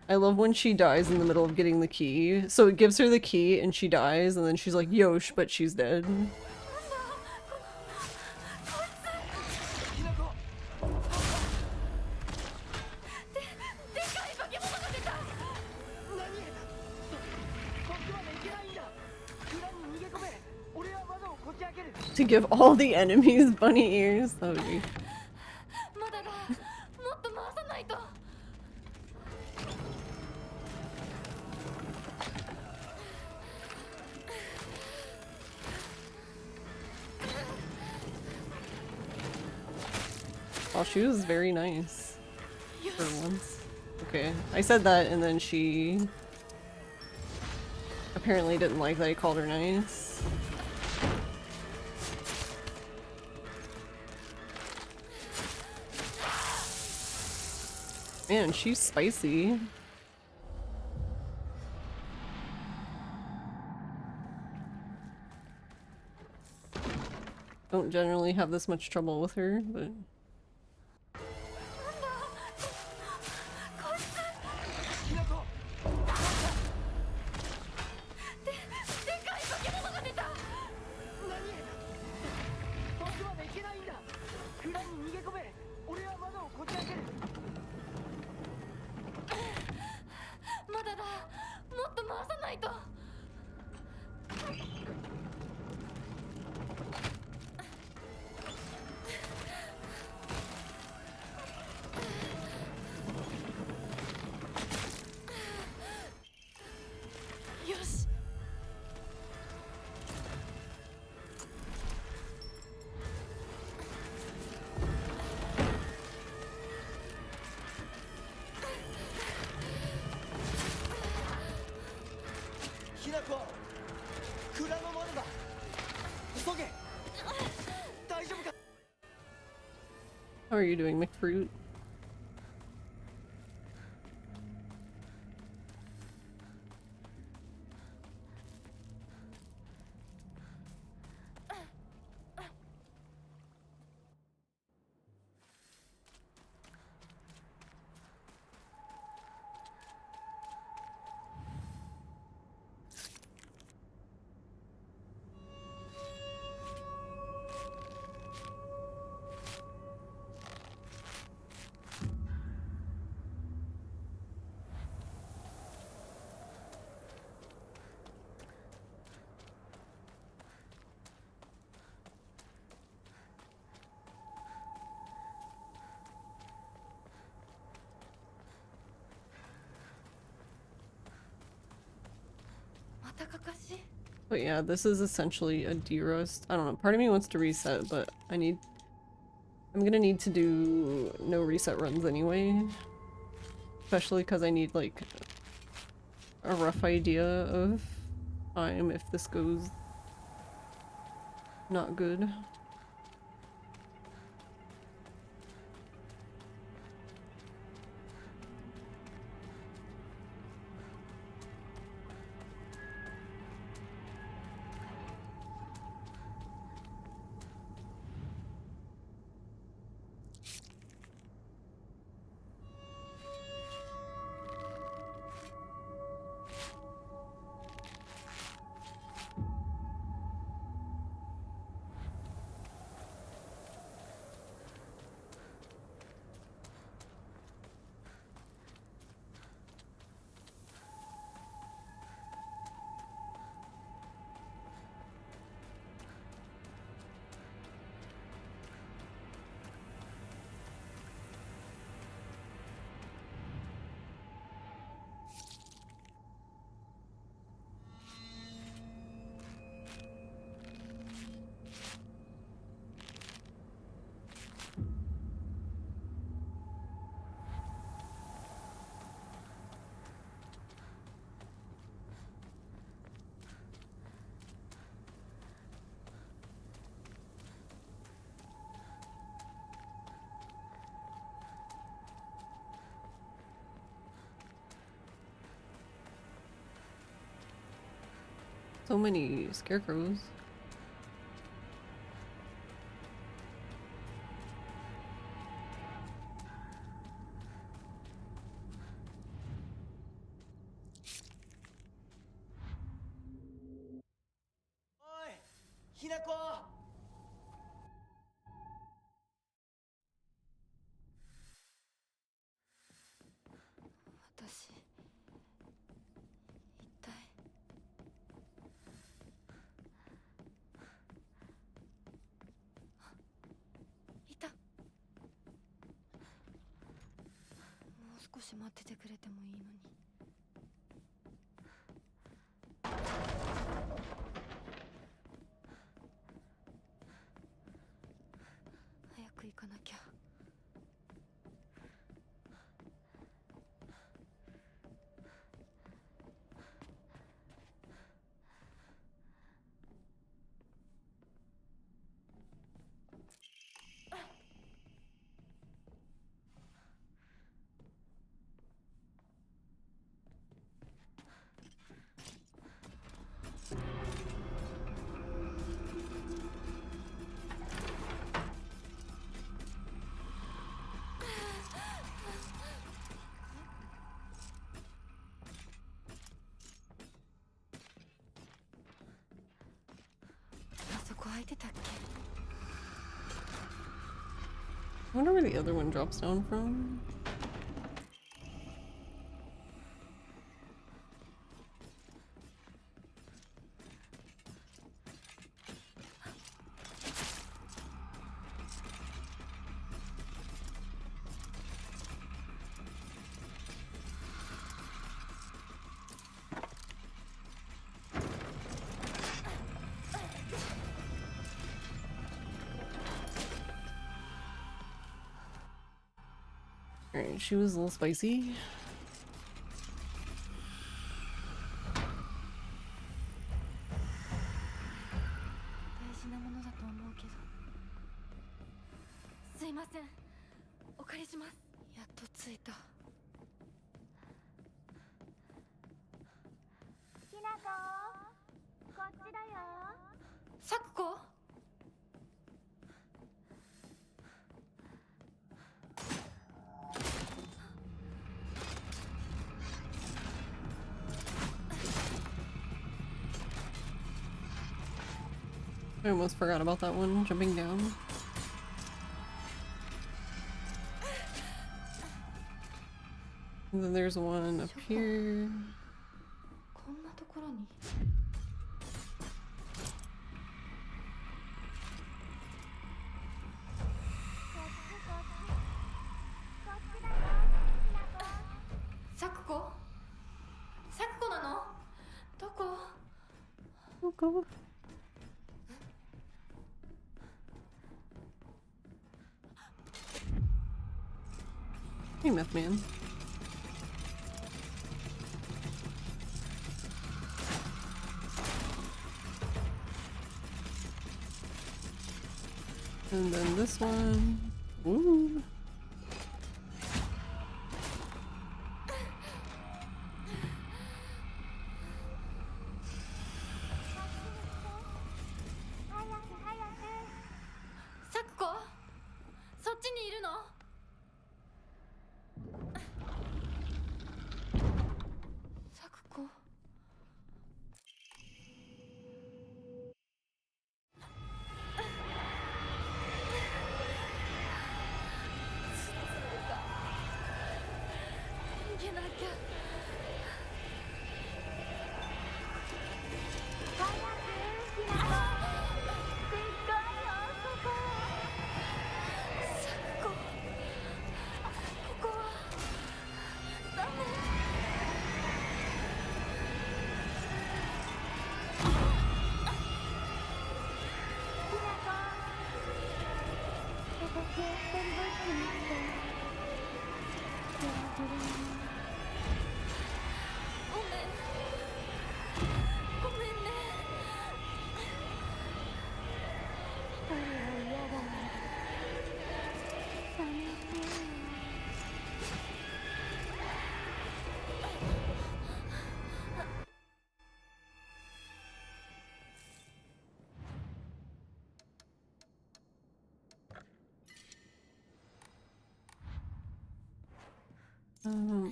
I love when she dies in the middle of getting the key. So it gives her the key and she dies and then she's like, Yosh, but she's dead. To give all the enemies bunny ears. That would be... Oh, she was very nice. For once. Okay, I said that and then she... apparently didn't like that I called her nice. Man, she's spicy. Don't generally have this much trouble with her, but... How are you doing, McFruit? But yeah, this is essentially a derust. I don't know, part of me wants to reset, but I'm gonna need to do no reset runs anyway. Especially because I need like a rough idea of time if this goes not good. So many scarecrows. ひなこ。私一体いた。もう少し待っててくれてもいいのに。早く行かなきゃ。あそこ空いてたっけ。 I wonder where the other one drops down from. Alright, she was a little spicy. 大事なものだと思うけど。すいません、お借りします。やっと着いた。きなこ、こっちだよ。さくこ。I almost forgot about that one, jumping down. And then there's one up here. こんなところに。さくこ。さくこなの。どこ。 Oh god. Hey, Meth Man. And then this one. Ooh.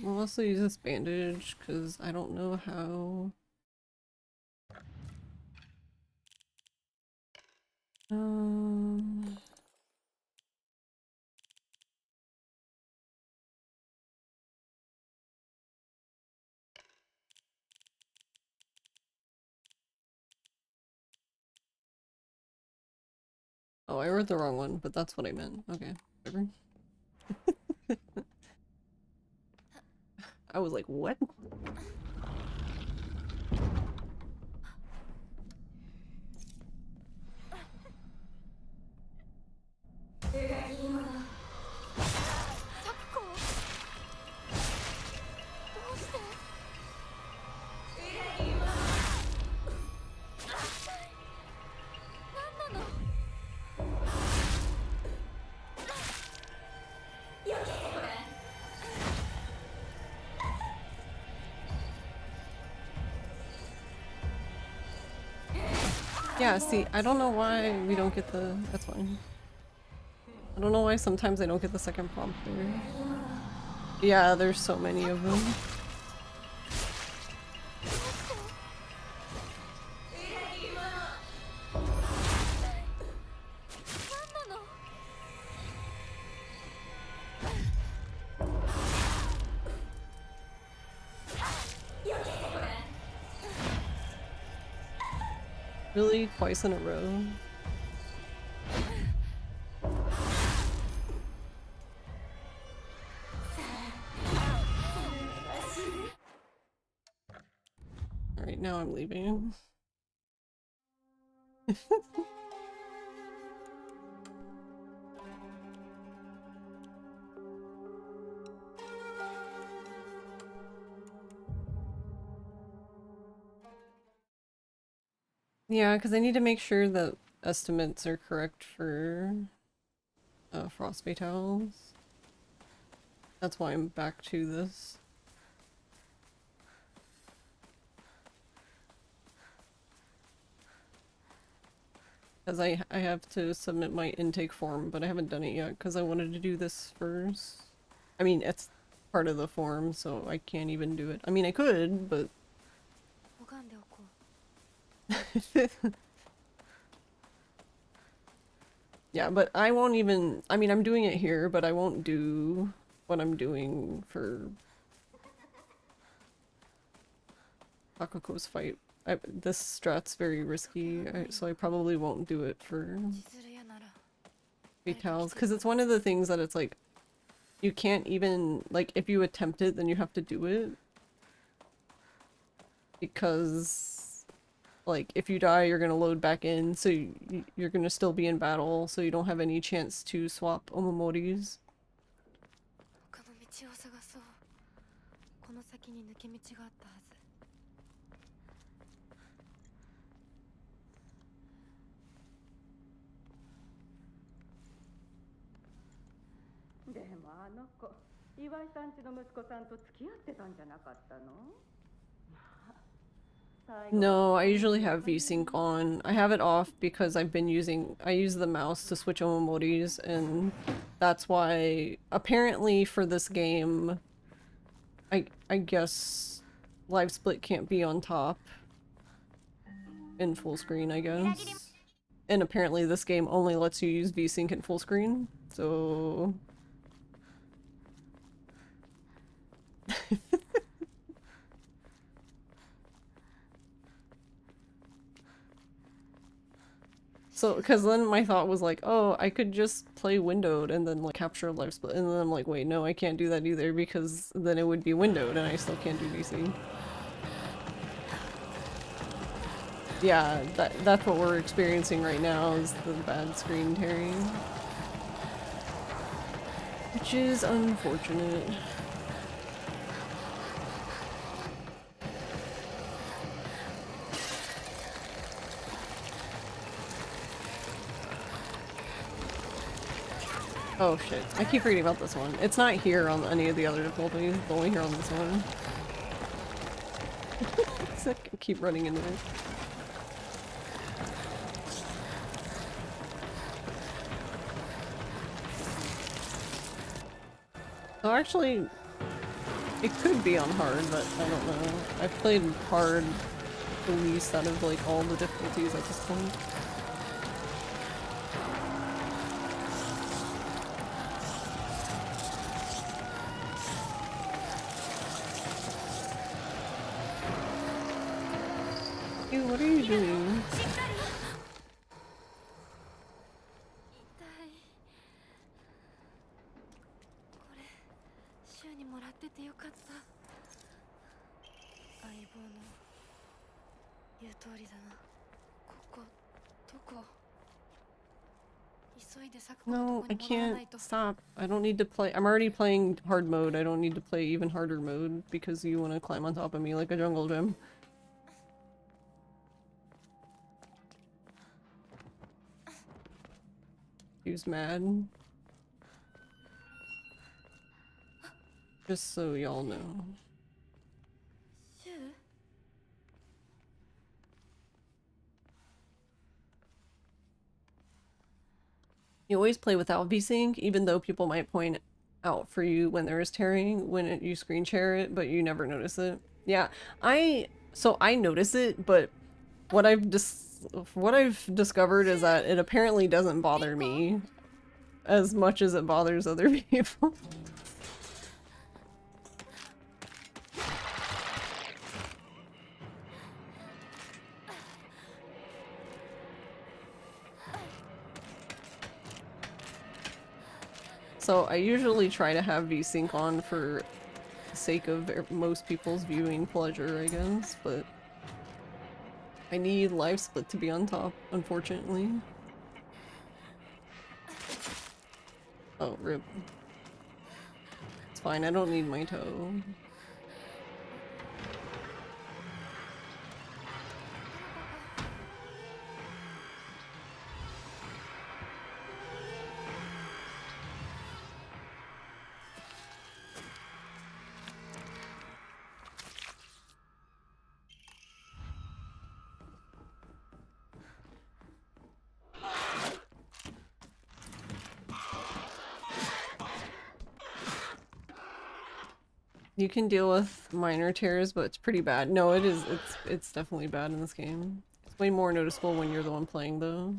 I'll also use this bandage because I don't know how. Um... Oh, I wrote the wrong one, but that's what I meant. Okay, whatever. I was like, what? Yeah, see, I don't know why we don't get the... That's fine. I don't know why sometimes I don't get the second prompter. Yeah, there's so many of them. Really? Twice in a row? Alright, now I'm leaving. Yeah, because I need to make sure that estimates are correct for frost fatals. That's why I'm back to this. Because I have to submit my intake form, but I haven't done it yet because I wanted to do this first. I mean, it's part of the form, so I can't even do it. I mean, I could, but... Yeah, but I won't even... I mean, I'm doing it here, but I won't do what I'm doing for Takuko's fight. This strat's very risky, so I probably won't do it for fatals. Because it's one of the things that it's like, you can't even... Like, if you attempt it, then you have to do it. Because... Like, if you die, you're gonna load back in, so you're gonna still be in battle, so you don't have any chance to swap omomoris. No, I usually have VSync on. I have it off because I use the mouse to switch omomoris, and that's why apparently for this game I guess live split can't be on top in full screen, I guess. And apparently this game only lets you use VSync in full screen, so So, because then my thought was like, oh, I could just play windowed and then like capture a live split, and then I'm like, wait, no, I can't do that either because then it would be windowed and I still can't do VC. Yeah, that's what we're experiencing right now is the bad screen tearing. Which is unfortunate. Oh shit, I keep reading about this one. It's not here on any of the other difficulties, it's only here on this one. I keep running into it. So actually, it could be on hard, but I don't know. I've played hard the least out of like all the difficulties at this point. you doing? しっかり。痛い。これ週にもらっててよかった。相棒の言う通りだな。ここどこ？急いで咲子の No, とこ I に戻らない can't と。 stop. I don't need to play. I'm already playing hard mode. I don't need to play even harder mode because you want to climb on top of me like a jungle gym. Who's mad? Just so y'all know. シュウ？ You always play without VSync, even though people might point out for you when there is tearing when you screen share it, but you never notice it. Yeah, I notice it, but what I've discovered is that it apparently doesn't bother me as much as it bothers other people. So I usually try to have VSync on for the sake of most people's viewing pleasure, I guess, but I need live split to be on top, unfortunately. Oh, rip. It's fine, I don't need my toe. You can deal with minor tears, but it's pretty bad. No, it is. It's definitely bad in this game. It's way more noticeable when you're the one playing, though.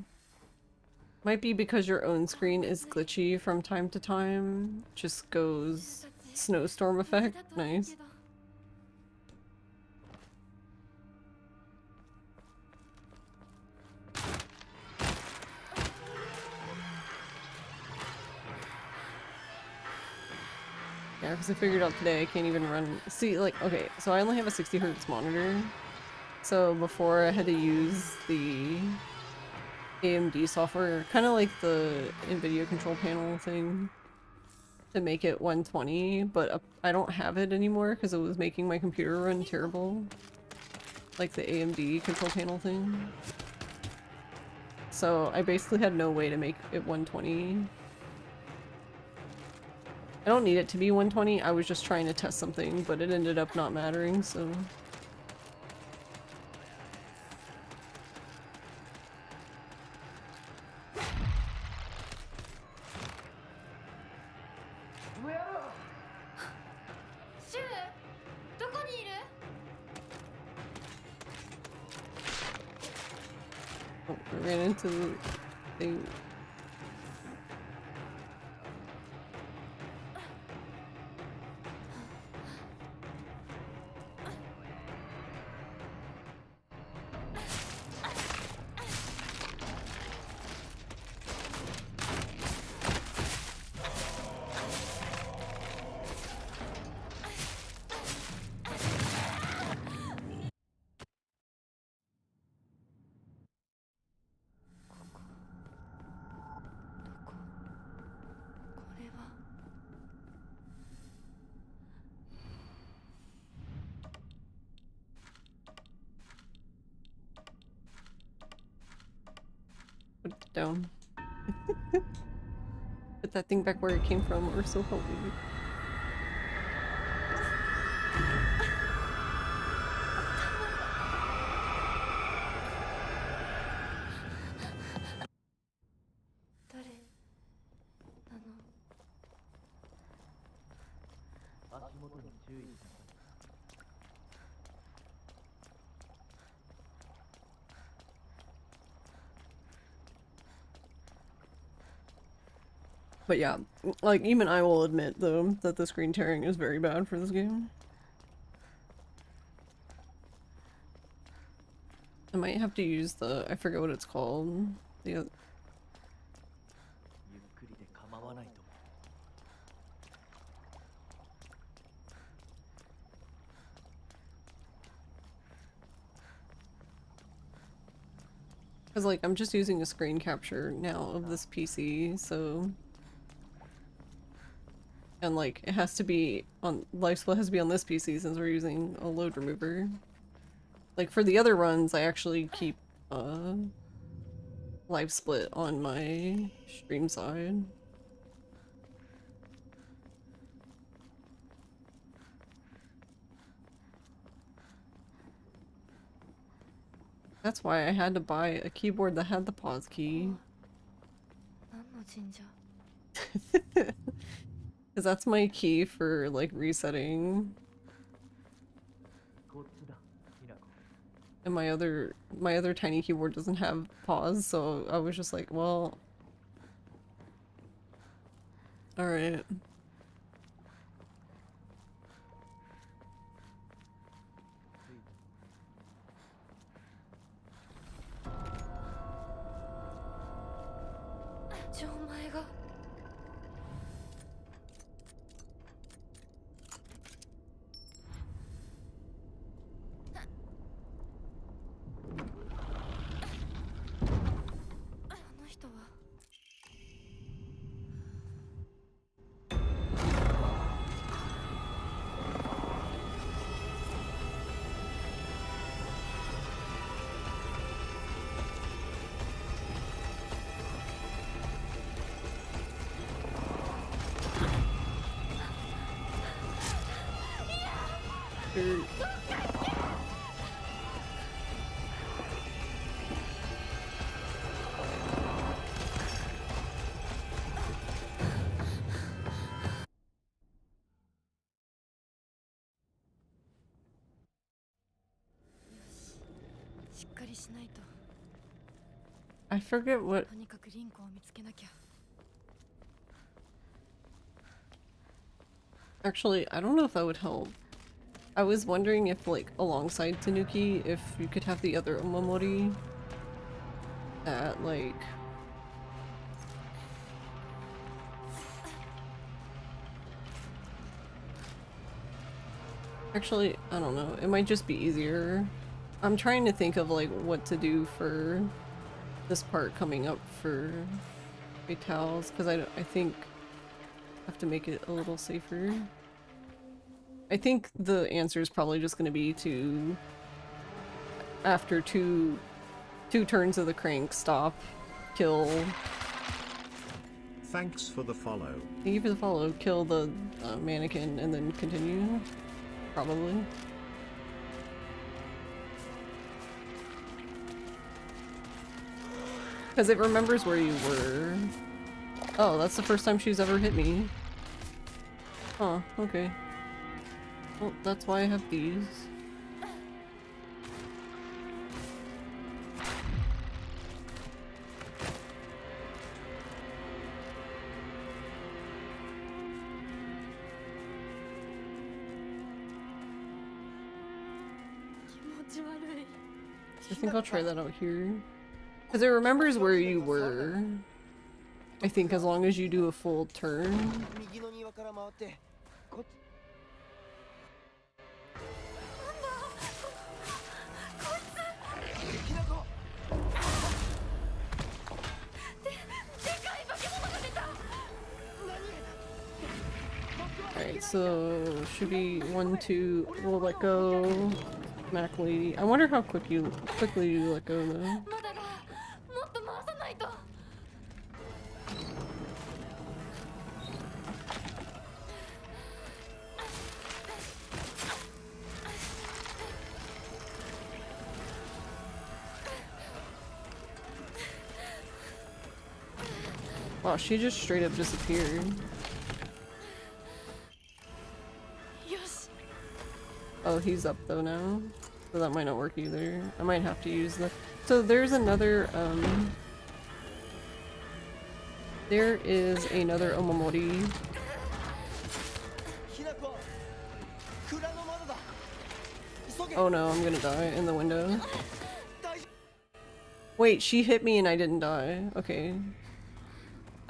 Might be because your own screen is glitchy from time to time. Just goes snowstorm effect. Nice. Yeah, because I figured out today I can't even run. See, like, okay, so I only have a 60 hertz monitor. So before I had to use the AMD software, kind of like the NVIDIA control panel thing, to make it 120, but I don't have it anymore because it was making my computer run terrible. Like the AMD control panel thing. So I basically had no way to make it 120. I don't need it to be 120, I was just trying to test something, but it ended up not mattering, so... Oh, I ran into the thing. Put it down. Put that thing back where it came from, or so help me. But yeah, like, even I will admit, though, that the screen tearing is very bad for this game. I might have to use the, I forget what it's called. The ゆっくりで構わないとも。 Because, like, I'm just using a screen capture now of this PC, so... And, like, it has to be on- life split has to be on this PC since we're using a load remover. Like, for the other runs, I actually keep, live split on my stream side. That's why I had to buy a keyboard that had the pause key. 何の神社？ Because that's my key for, like, resetting. こっちだ、ひなこ。 And my other tiny keyboard doesn't have pause, so I was just like, well... Alright. 錠前が。あの人は。 しっかりしないと。 I forget what... とにかくリンコを見つけなきゃ。 Actually, I don't know if that would help. I was wondering if, like, alongside Tanuki, if you could have the other Omamori that, like... Actually, I don't know. It might just be easier. I'm trying to think of, like, what to do for this part coming up for Fatales, because I think I have to make it a little safer. I think the answer is probably just going to be to, after two turns of the crank, stop, kill. Thanks for the follow. Thank you for the follow. Kill the mannequin and then continue. Probably. Because it remembers where you were. Oh, that's the first time she's ever hit me. Huh, okay. Well, that's why I have these. I think I'll try that out here. Because it remembers where you were. I think as long as you do a full turn. Alright, so should be 1, 2, we'll let go. Mac lady. I wonder how quickly you let go though. まだだ。もっと回さないと。 Wow, she just straight up disappeared. よし。 Oh, he's up though now. So that might not work either. I might have to use the... So there's another, there is another Omamori. Oh no, I'm gonna die in the window. Wait, she hit me and I didn't die. Okay.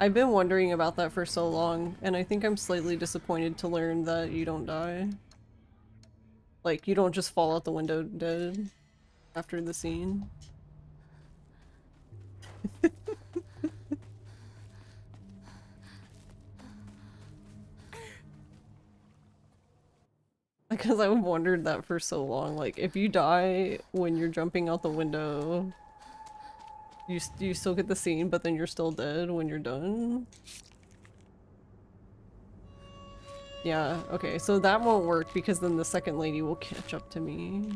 I've been wondering about that for so long, and I think I'm slightly disappointed to learn that you don't die. Like, you don't just fall out the window dead after the scene. Because I've wondered that for so long. Like, if you die when you're jumping out the window, you still get the scene, but then you're still dead when you're done? Yeah, okay, so that won't work because then the second lady will catch up to me.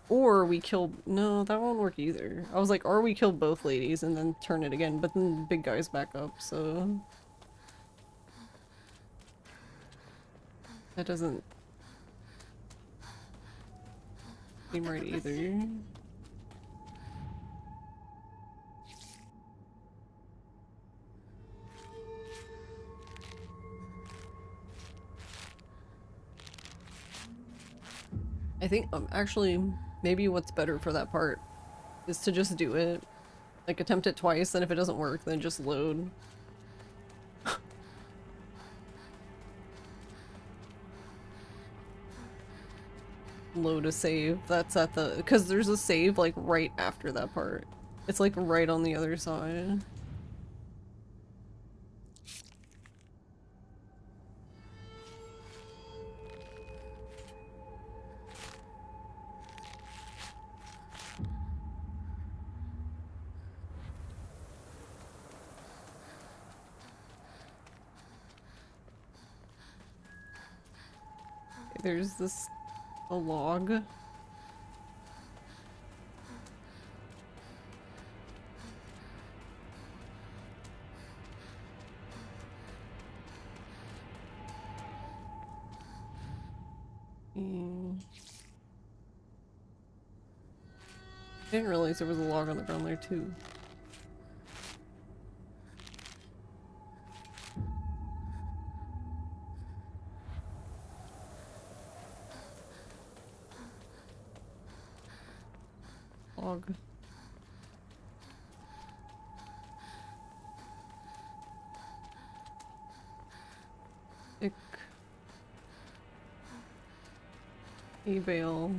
Or we kill- no, that won't work either. I was like, or we kill both ladies and then turn it again, but then the big guy's back up, so... That doesn't seem right either. I think, actually, maybe what's better for that part is to just do it. Like, attempt it twice, and if it doesn't work, then just load. Load a save. That's at the- because there's a save, like, right after that part. It's, like, right on the other side. There's this- a log. I didn't realize there was a log on the ground there too. Log. Ick. A bale.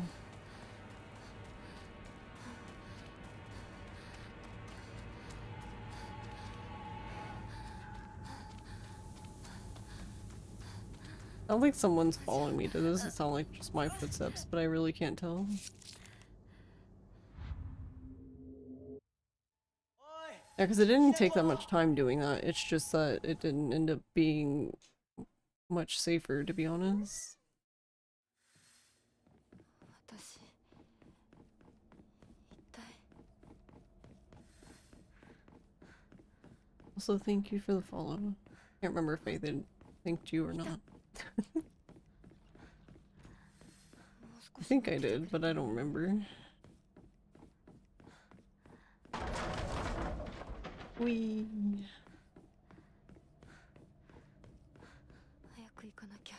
Sounds like someone's following me. Does it sound like just my footsteps, but I really can't tell. Yeah, because it didn't take that much time doing that. It's just that it didn't end up being much safer, to be honest. 私一体 Also, thank you for the follow. Can't remember if I did thanked you or not. I think I did, but I don't remember. Whee! 早く行かなきゃ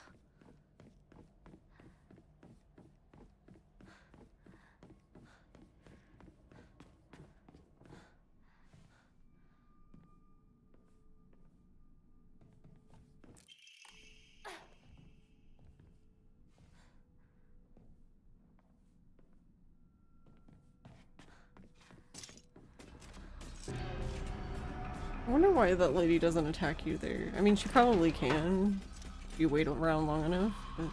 I wonder why that lady doesn't attack you there. I mean, she probably can if you wait around long enough, but...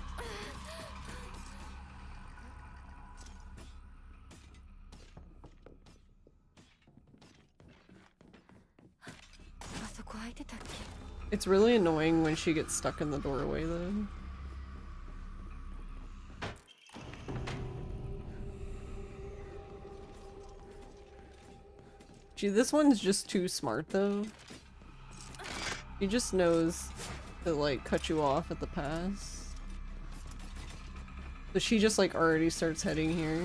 It's really annoying when she gets stuck in the doorway, though. Gee, this one's just too smart, though. He just knows to, like, cut you off at the pass. So she just, like, already starts heading here.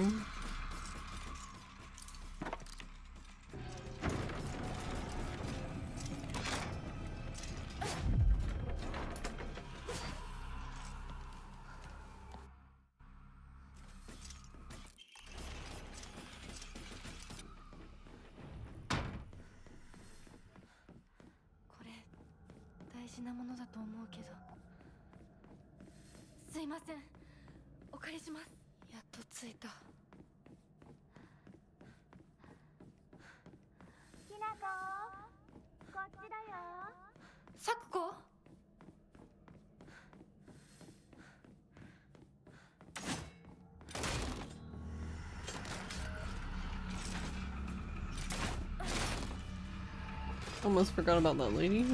事なものだと思うけど。すいません、お借りします。やっと着いた。きなこ、こっちだよ。さくこ。Almost forgot about that lady.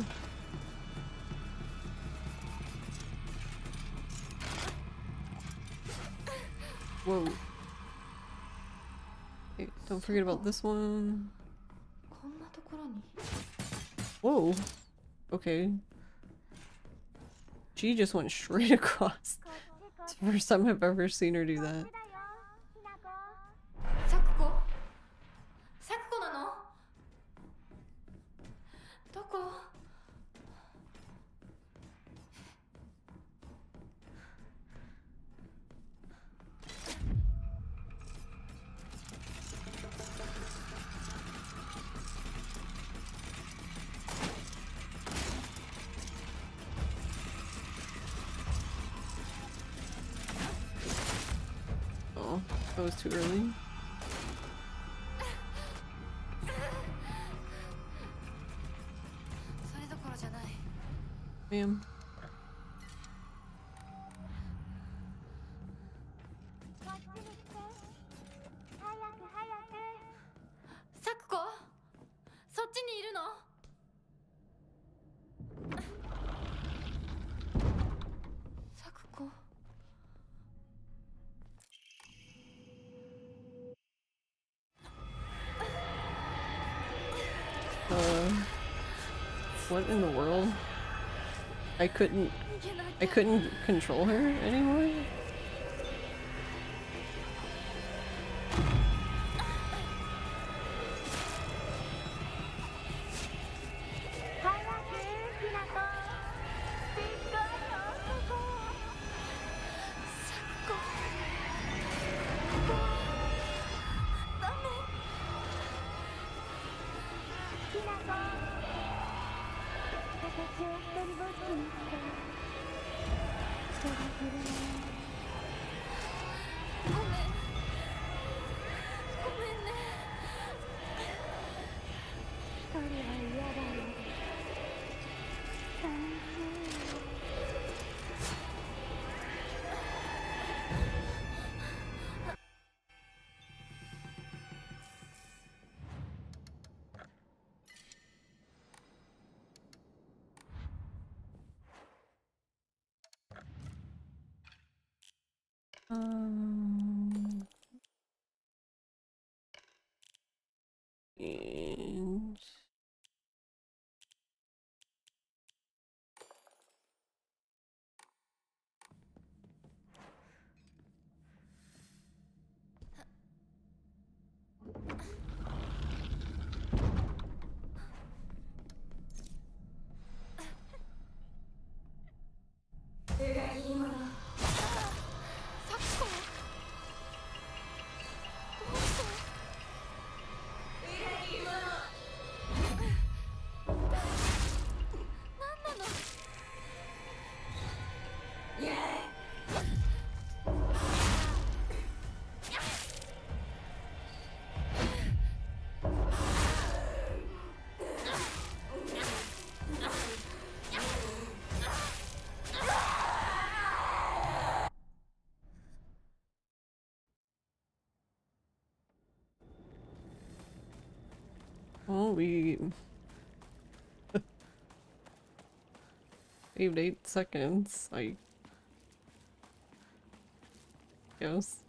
Whoa. Okay, don't forget about this one. こんなところに。 Whoa. Okay. She just went straight across. こっちこっ It's the first time I've ever seen her do ちだ that. よ。きなこ。さくこ。さくこなの？どこ？Oh, that was too early. それどころじゃない。 Ma'am. こっちに来て。早く早く。さくこ？そっちにいるの？さくこ。What in the world? I couldn't 逃げなきゃ。 I couldn't control her anymore? 早く、きなこ。すっごいよ、ここ。さくこ。ダメ。きなこ。私を一人ぼっちにして。人がいるね。ごめん。ごめんね。一人は嫌だよ。寂しい。And well, we saved 8 seconds, I guess.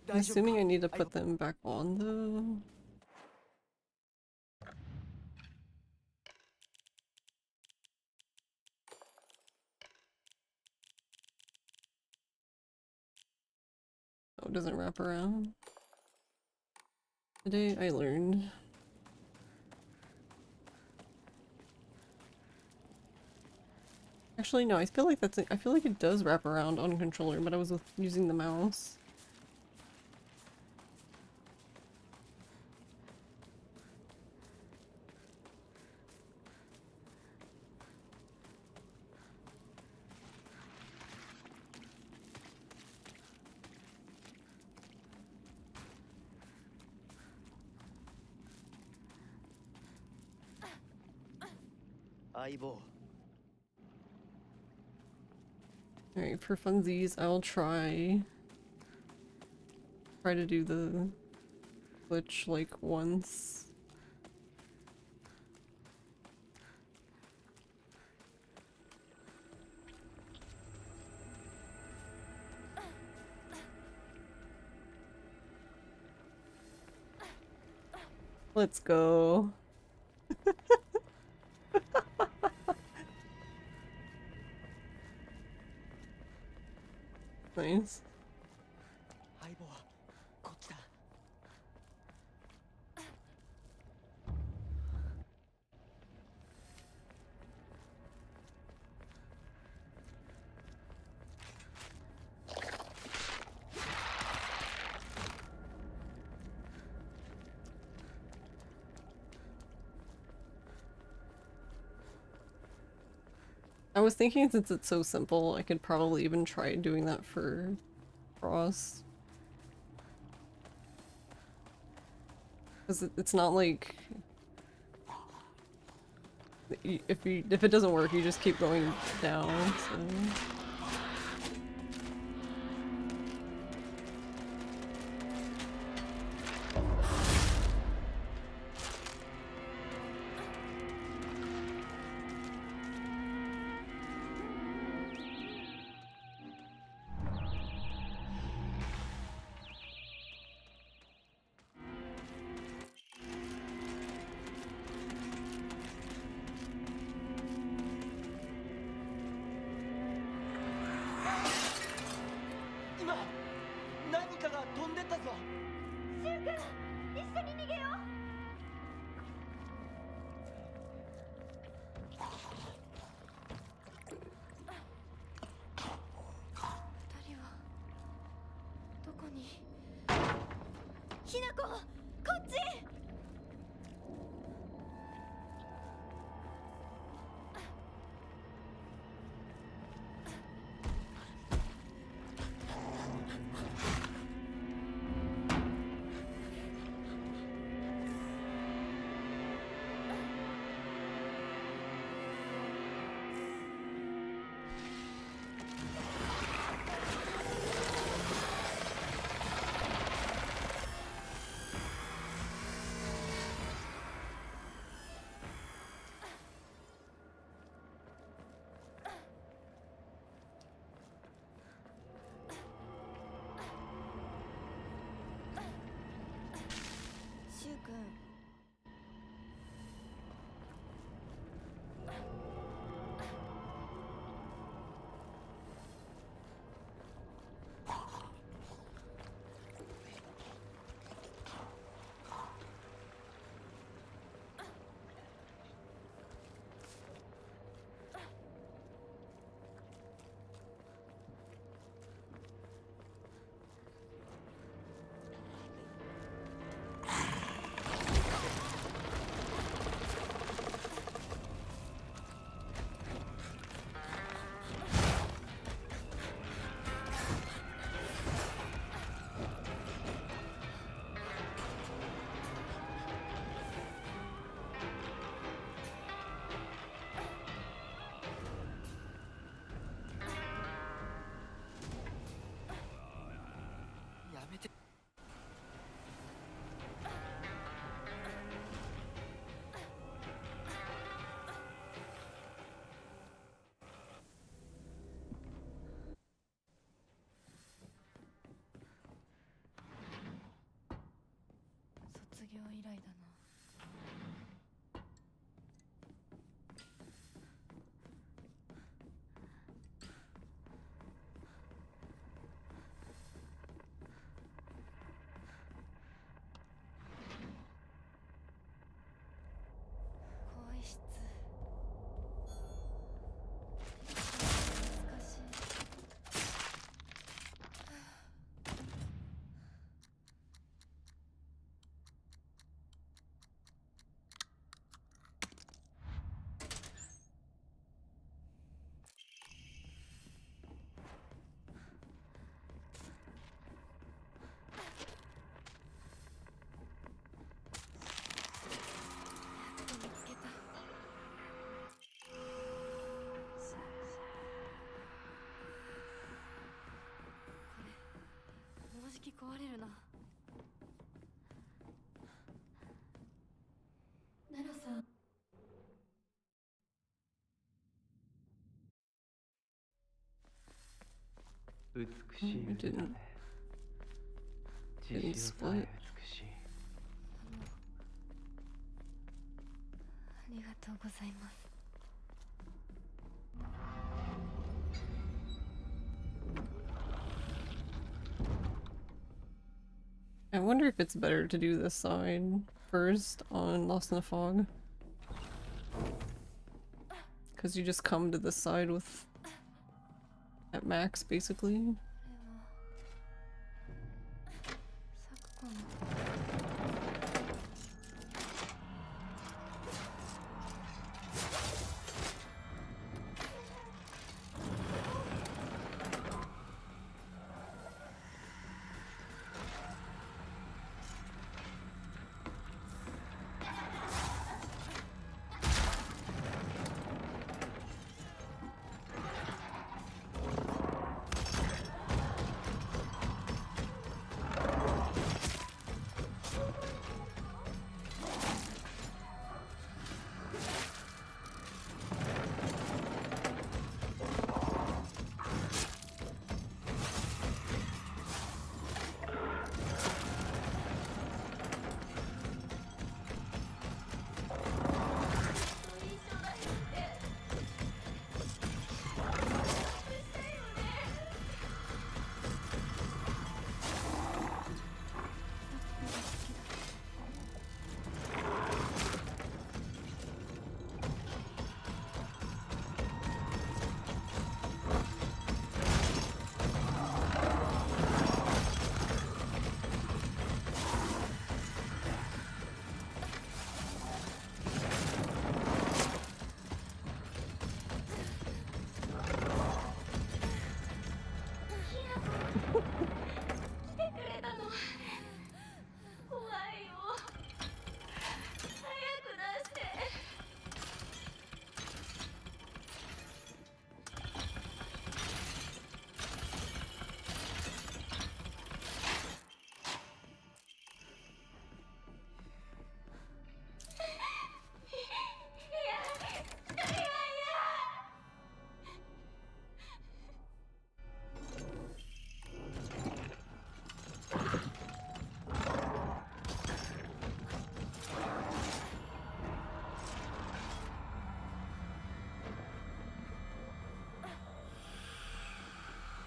I'm assuming I need to put them back on though. it doesn't wrap around. Today I learned. Actually, no, I feel like I feel like it does wrap around on controller, but I was using the mouse. Alright, for funsies, I'll try to do the glitch like once. Let's go. Nice. I was thinking since it's so simple, I could probably even try doing that for Cross. Because it's not like... If it doesn't work, you just keep going down, so... 美しい腕だね。didn't 血潮さえ split. 美しい。ありがとうございます。 I wonder if it's better to do this side first on Lost in the Fog. Because you just come to this side with at max basically. これは咲子の。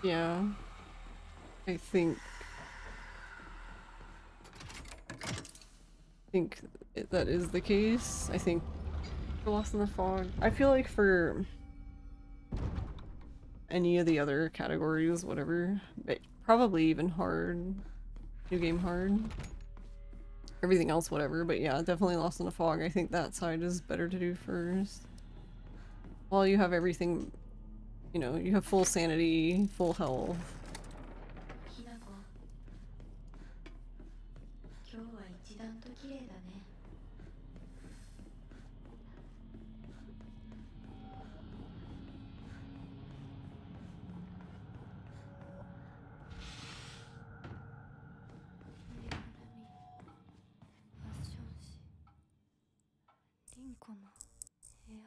Yeah. I think that is the case. I think for Lost in the Fog. I feel like for any of the other categories, whatever, but probably even hard, new game hard. Everything else, whatever, but yeah, definitely Lost in the Fog. I think that side is better to do first. While you have everything, you know, you have full sanity, full health. ひなこ、今日は一段と綺麗だね。ぬいぐるみ、ファッション誌、リンコの部屋。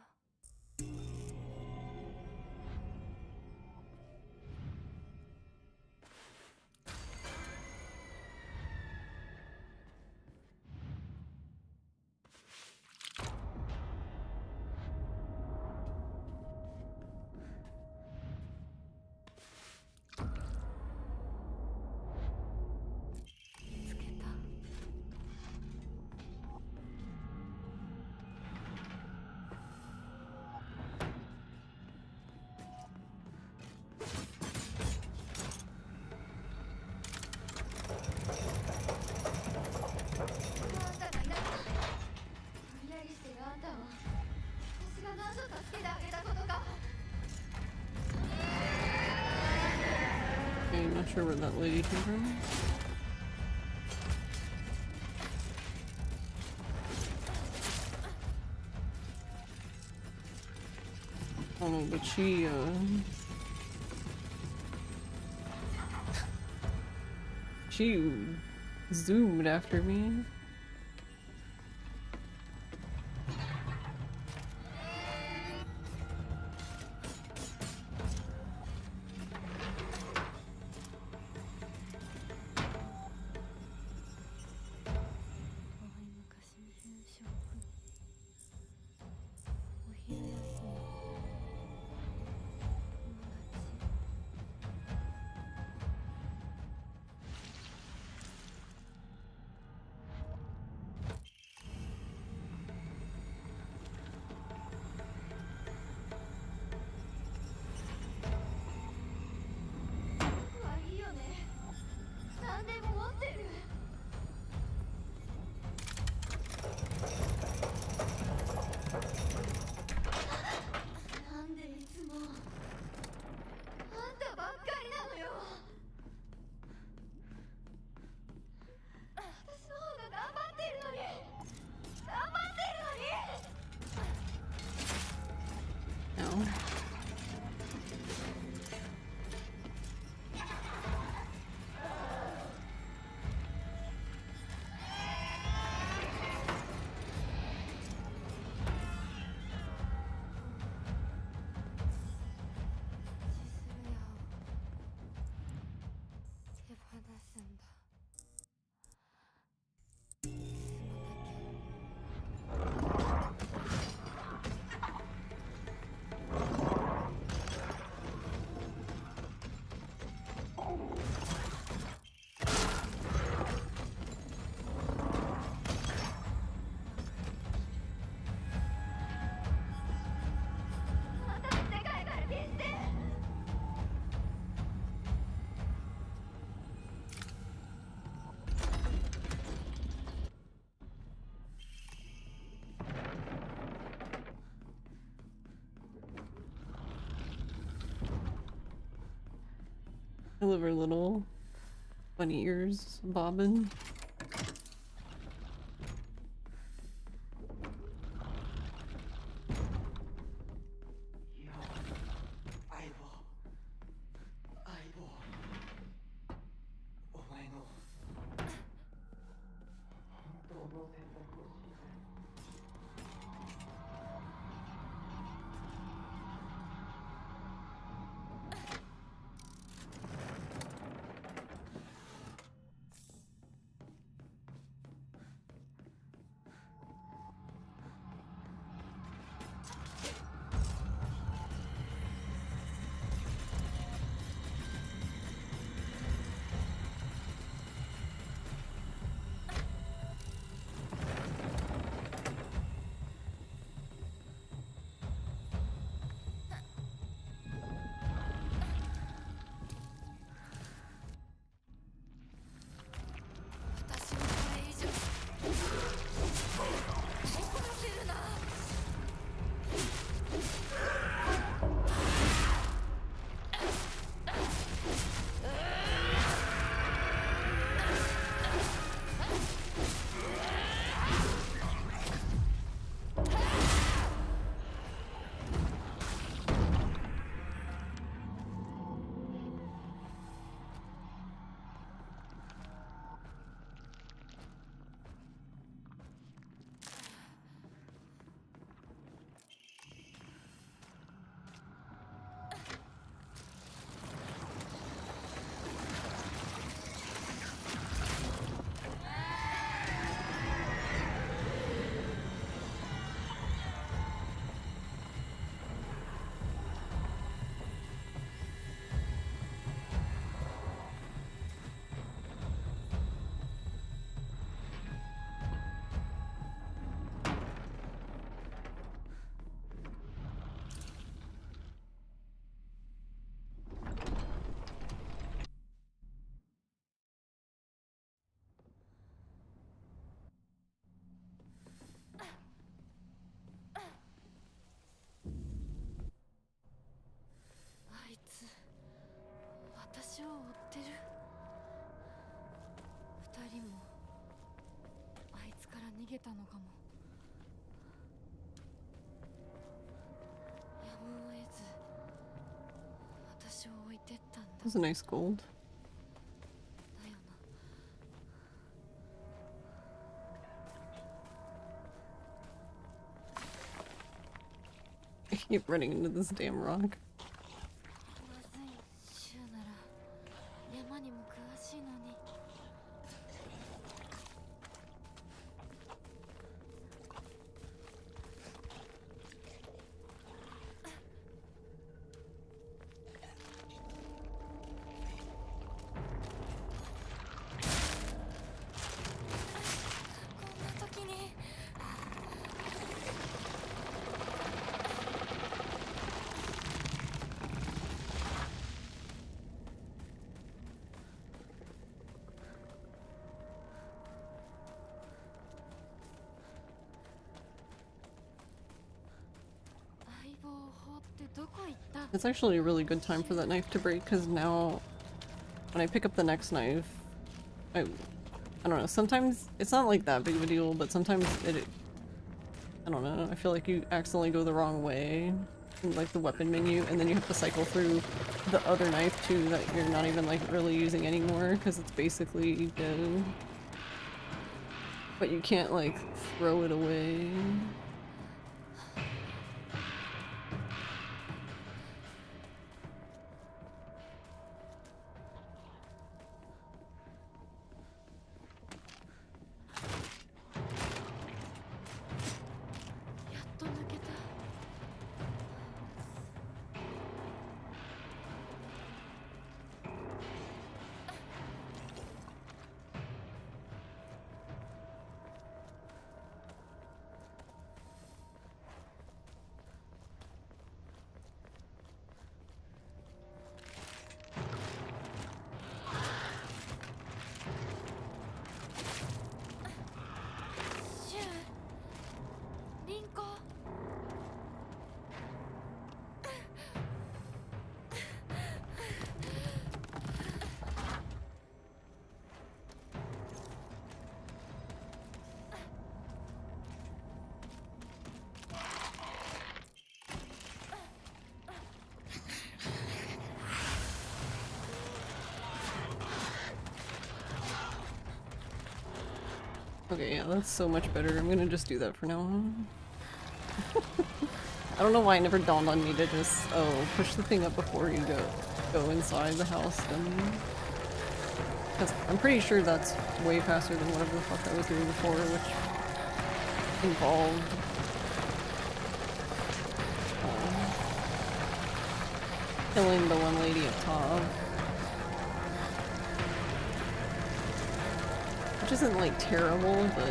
つけた。 あんたがいなくて無理やりしてるあんたを私が何度助けてあげたことか。 Okay, I'm not sure where that lady came from. I don't know, but she zoomed after me. I love her little bunny ears bobbing. That's a nice gold. I keep running into this damn rock. It's actually a really good time for that knife to break, because now when I pick up the next knife, I don't know, sometimes it's not like that big of a deal, but sometimes I don't know, I feel like you accidentally go the wrong way in like the weapon menu, and then you have to cycle through the other knife too that you're not even like really using anymore because it's basically dead. But you can't like throw it away. Okay, yeah, that's so much better. I'm gonna just do that for now on. I don't know why it never dawned on me to just, oh, push the thing up before you go inside the house then. Because I'm pretty sure that's way faster than whatever the fuck I was doing before, which involved killing the one lady up top. Which isn't like terrible, but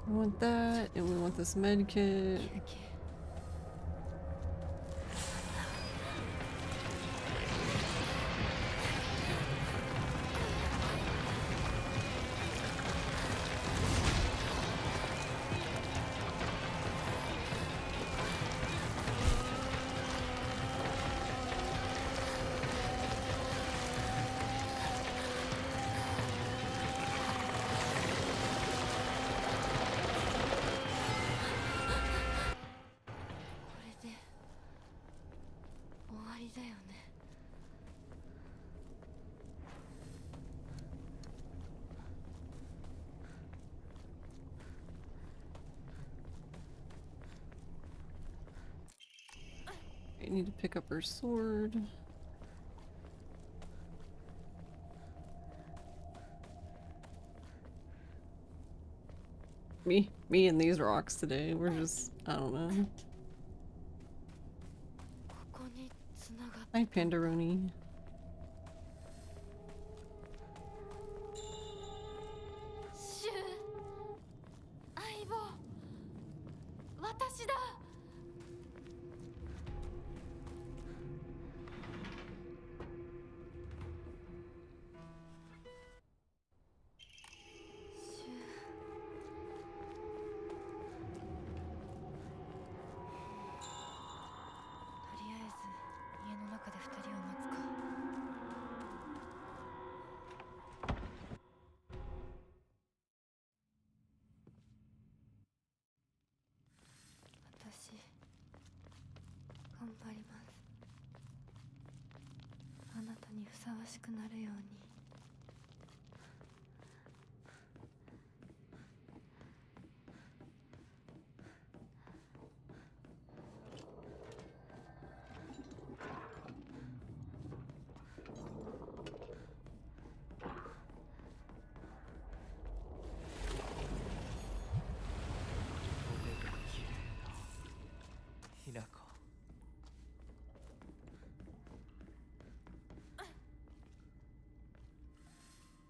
I want that, and we want this med kit. I need to pick up her sword. Me and these rocks today, we're just, I don't know. Hi, Pandaroni.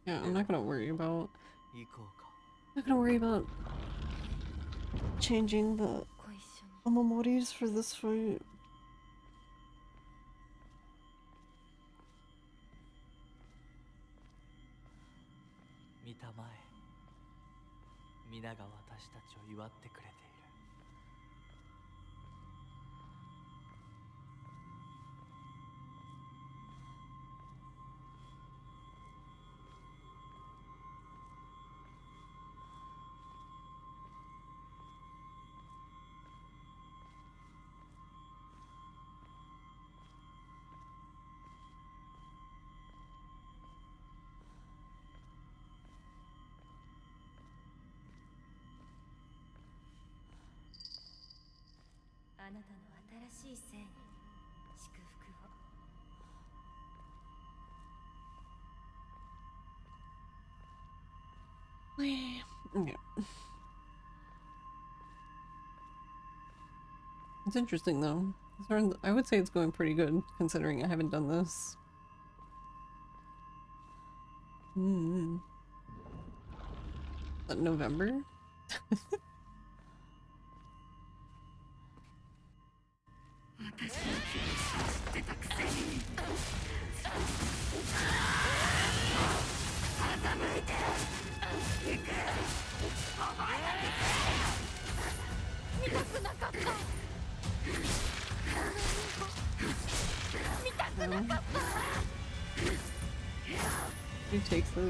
Yeah, I'm not gonna worry about changing the Omomoris for this fight. Okay. It's interesting though. I would say it's going pretty good considering I haven't done this. November? now. He takes the...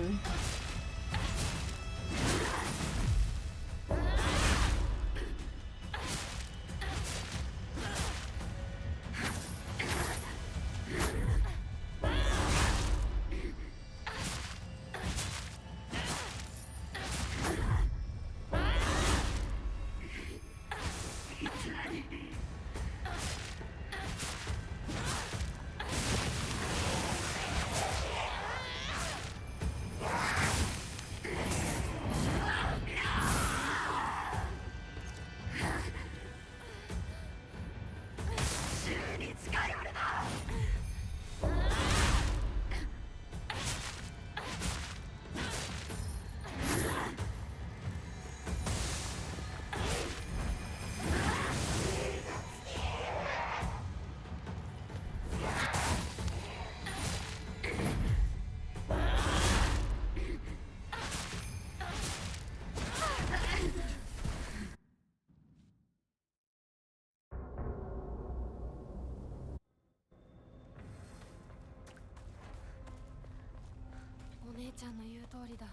お姉ちゃんの言う通りだ。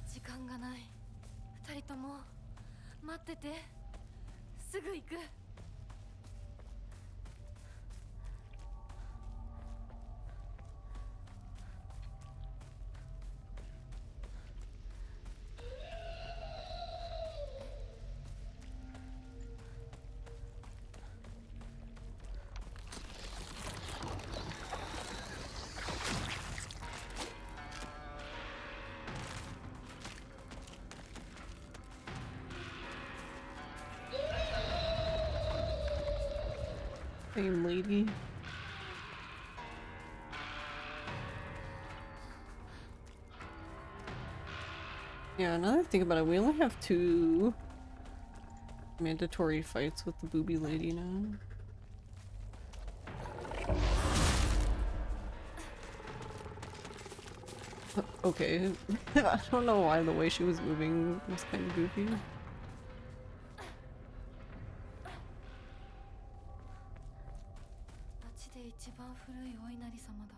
時間がない。二人とも待ってて。すぐ行く。Same lady. Yeah, another thing about it, we only have 2 mandatory fights with the booby lady now. Okay. I don't know why the way she was moving was kind of goofy. 町で一番古いお稲荷様だ。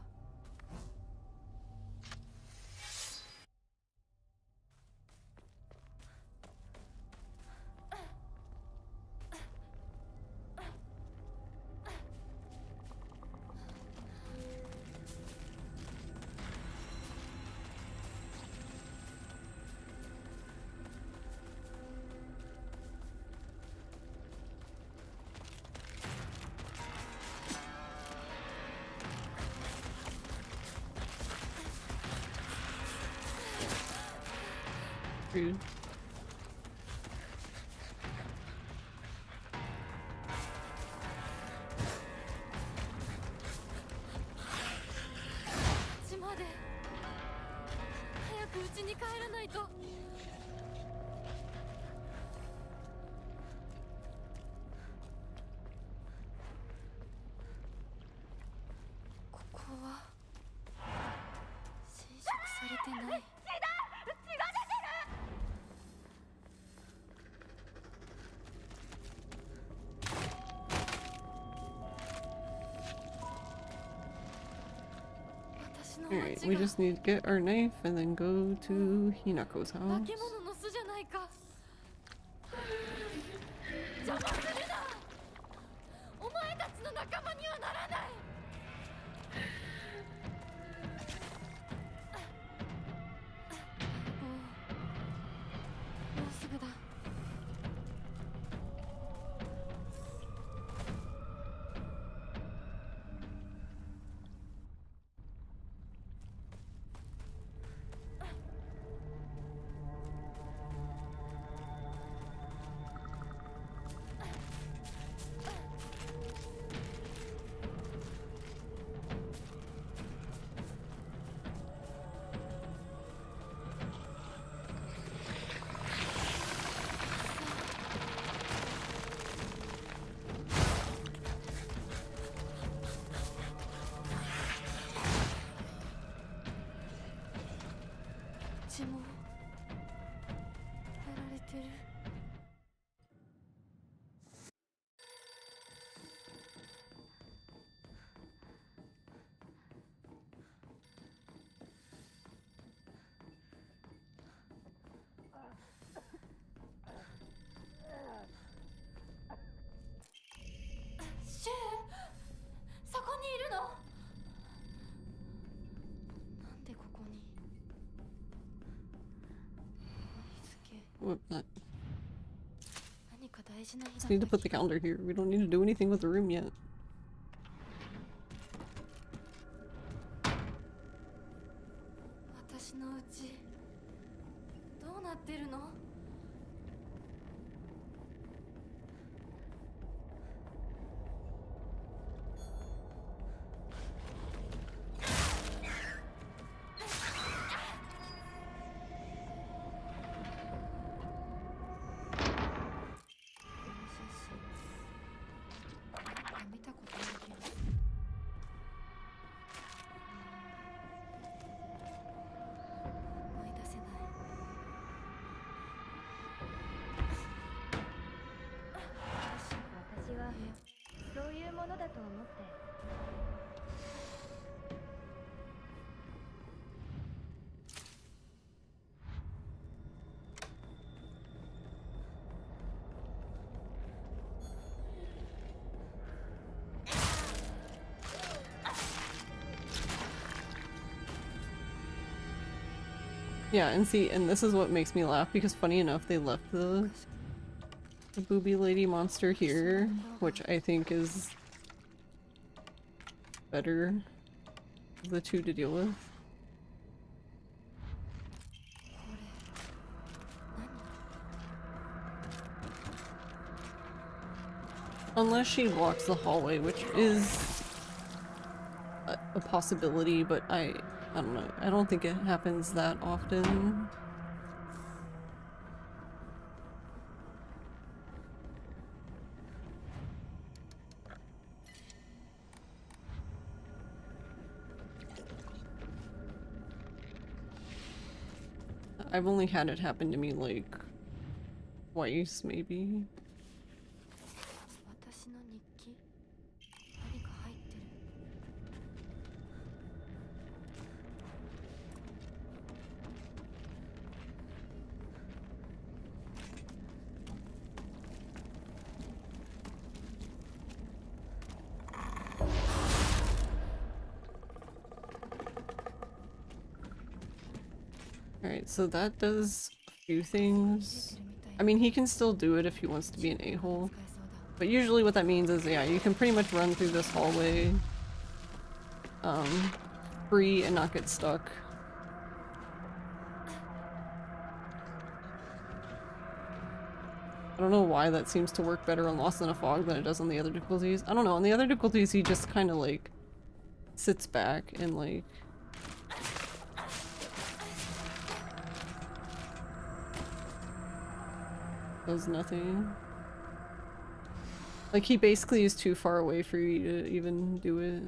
Rude. Alright, we just need to get our knife and then go to Hinako's house. not. 何か大事な日だった Just need to put the calendar here. We don't need to do anything with the room yet. 私のうちどうなってるの？見たことある気がする。思い出せない。私はそういうものだと思って。Yeah, and see, and this is what makes me laugh because funny enough, they left the booby lady monster here, which I think is better of the two to deal with. これ何？ Unless she blocks the hallway, which is a possibility, but I don't know. I don't think it happens that often. I've only had it happen to me like twice, maybe. 私の日記？何か入ってる。Alright, so that does a few things. I mean, he can still do it if he wants to be an a-hole. 使えそうだ。 But usually what that means is, yeah, you can pretty much run through this hallway free and not get stuck. I don't know why that seems to work better on Lost in a Fog than it does on the other difficulties. I don't know, on the other difficulties he just kind of like sits back and like does nothing. Like he basically is too far away for you to even do it.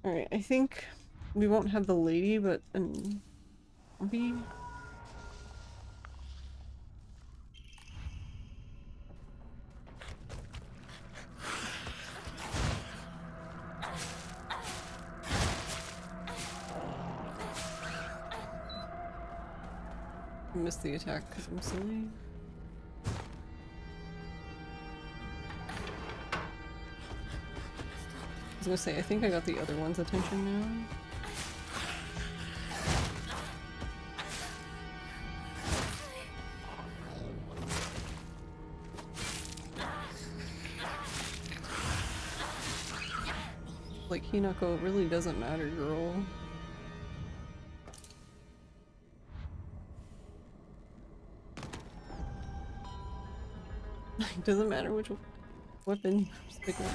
Alright, I think we won't have the lady, but maybe. I missed the attack because I'm silly. I was gonna say, I think I got the other one's attention now. Like, Hinako, it really doesn't matter, girl. It doesn't matter which weapon, just pick one.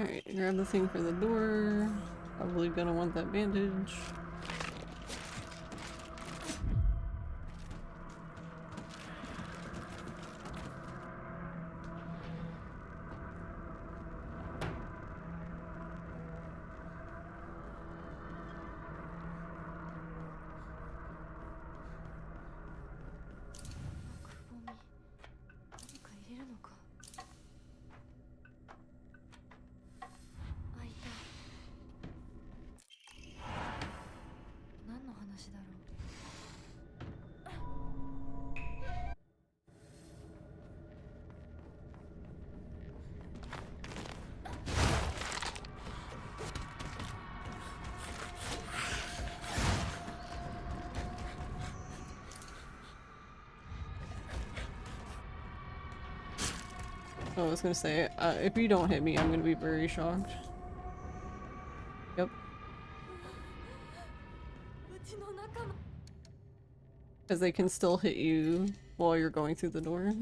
Alright, grab the thing for the door. Probably gonna want that bandage. Oh, I was gonna say, if you don't hit me, I'm gonna be very shocked. Yep. Because they can still hit you while you're going through the door.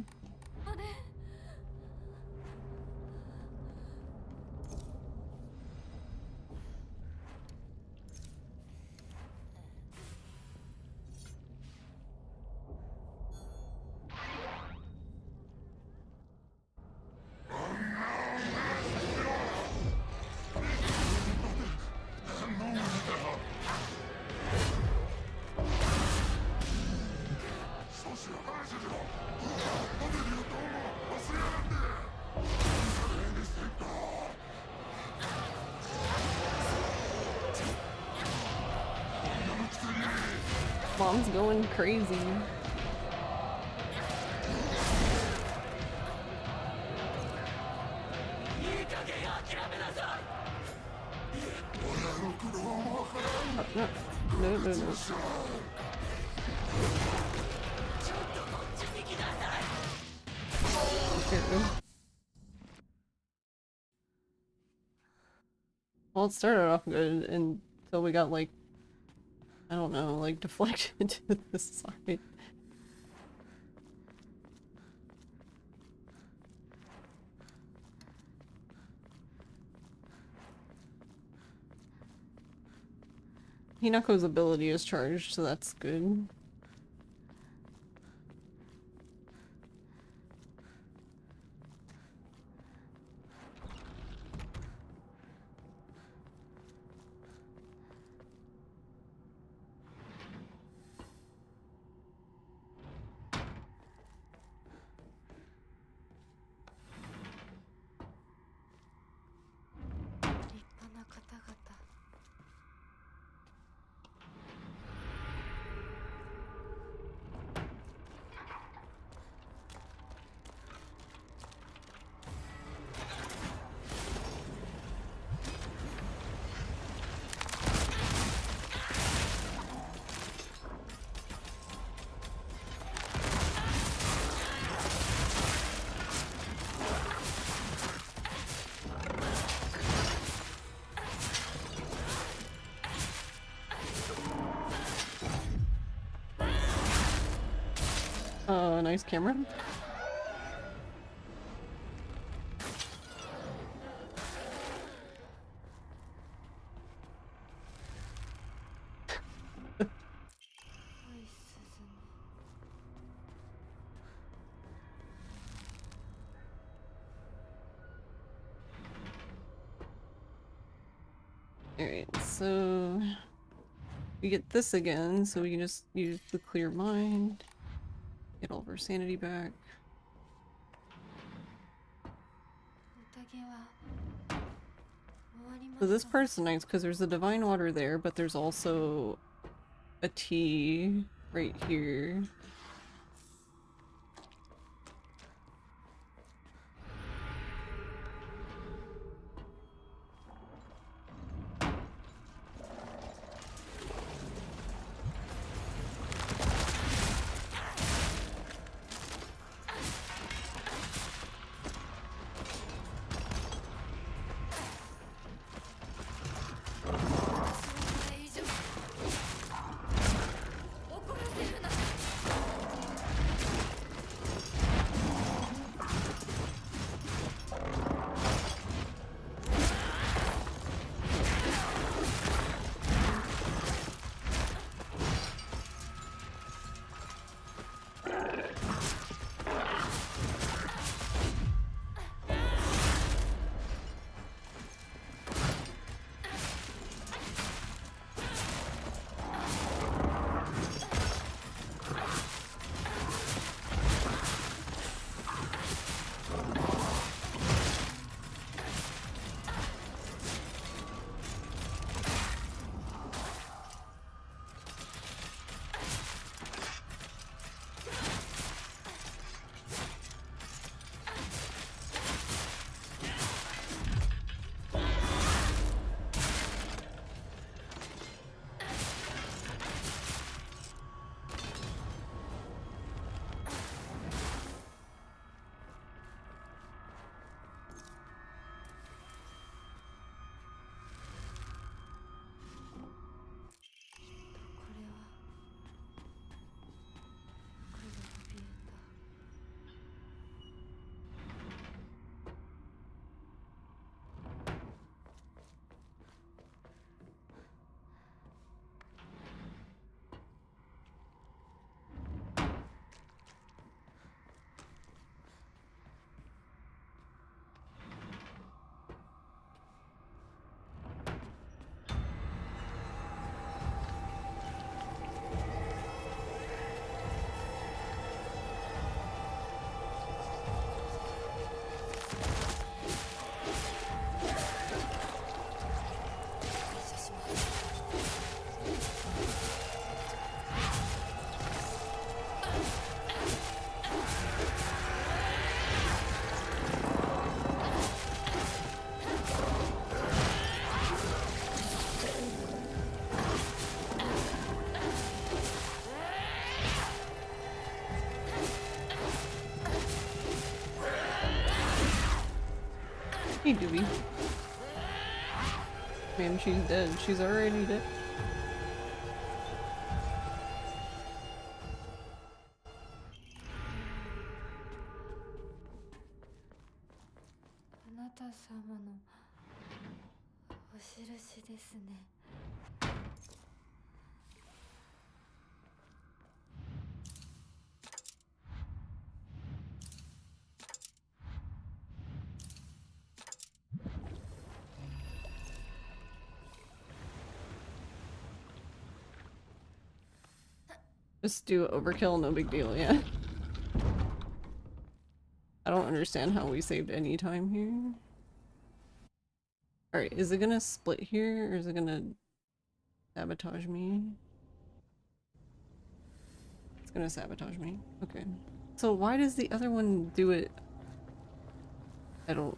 Mom's going crazy. No, no, no. Okay. Well, it started off good until we got like, I don't know, like deflected to the side. Hinako's ability is charged, so that's good. Nice camera. Alright, so we get this again, so we can just use the clear mind. Get all of our sanity back. So this part's nice because there's the divine water there, but there's also a tea right here. Hey, Doobie. Man, she's dead. She's already dead. Just do overkill, no big deal, yeah. I don't understand how we saved any time here. Alright, is it gonna split here, or is it gonna sabotage me? It's gonna sabotage me. Okay. So why does the other one do it? I don't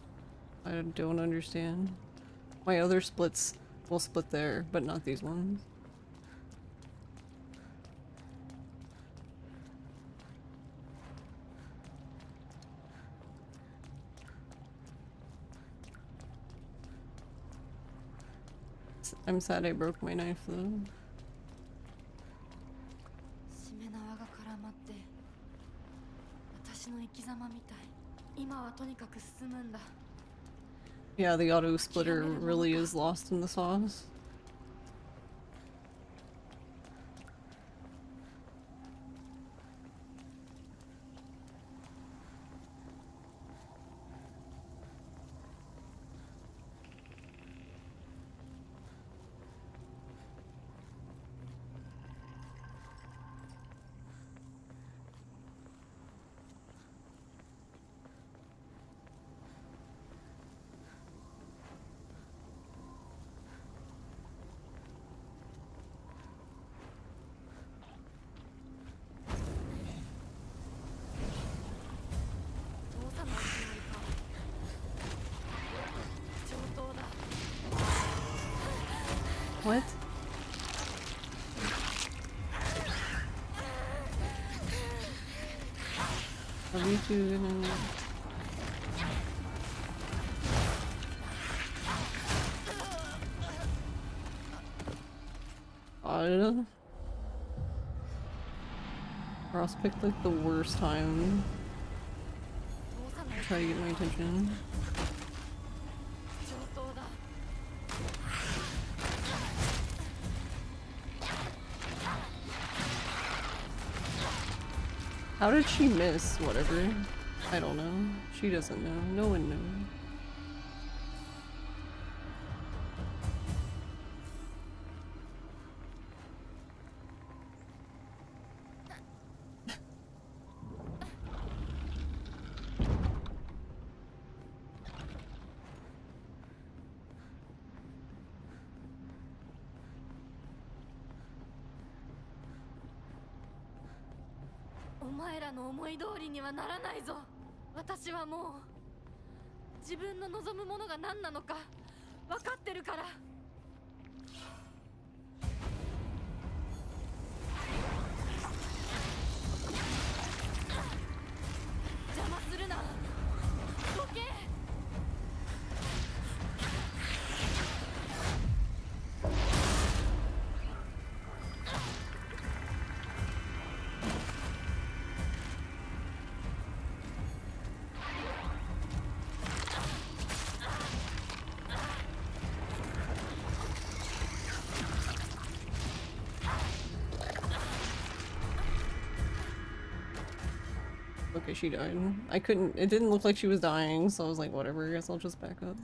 understand. My other splits will split there, but not these ones. I'm sad I broke my knife though. Yeah, the auto splitter really is lost in the sauce. What? Are we two gonna... Ross picked like the worst time to try to get my attention. How did she miss? Whatever. I don't know. She doesn't know. No one knows.私はもう自分の望むものが何なのか分かってるから。邪魔するな。どけ。Okay, she died. I couldn't- it didn't look like she was dying, so I was like, whatever, I guess I'll just back up.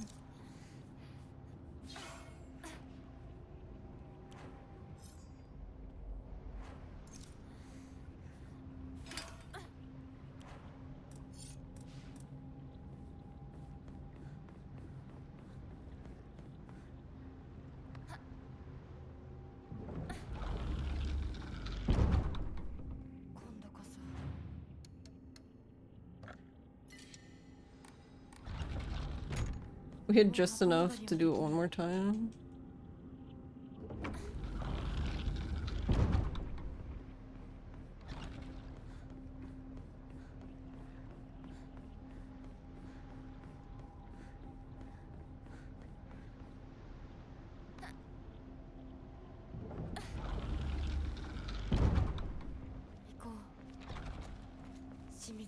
We had just enough to do it one more time.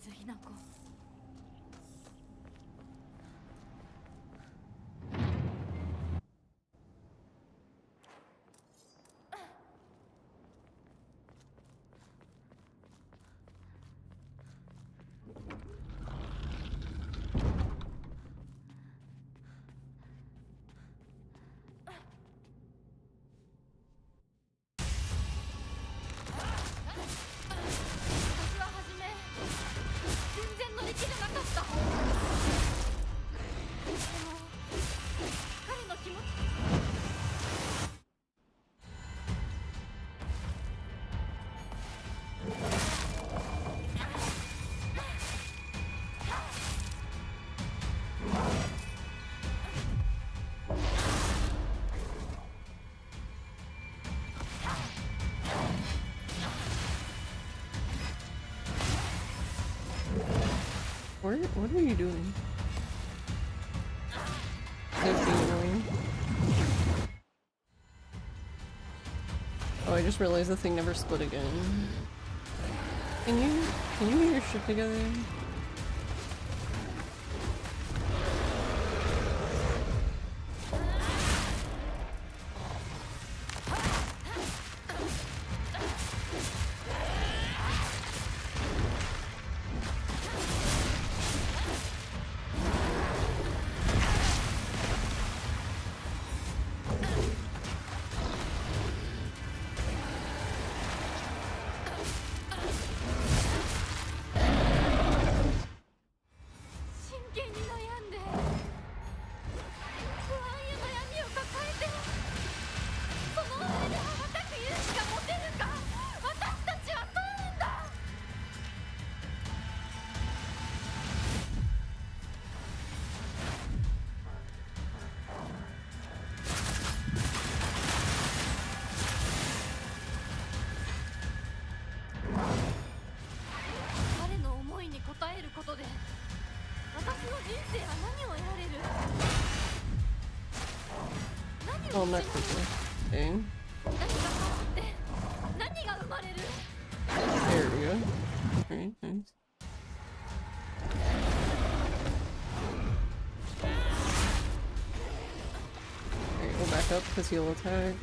ズひなこ。私は初め全然乗り気じゃなかった。でも彼の気持ち。What are you doing? They're being annoying. Oh, I just realized the thing never split again. Can you get your shit together? Oh, not quickly. Okay. There we go. Alright, nice. Alright, we'll back up because he'll attack.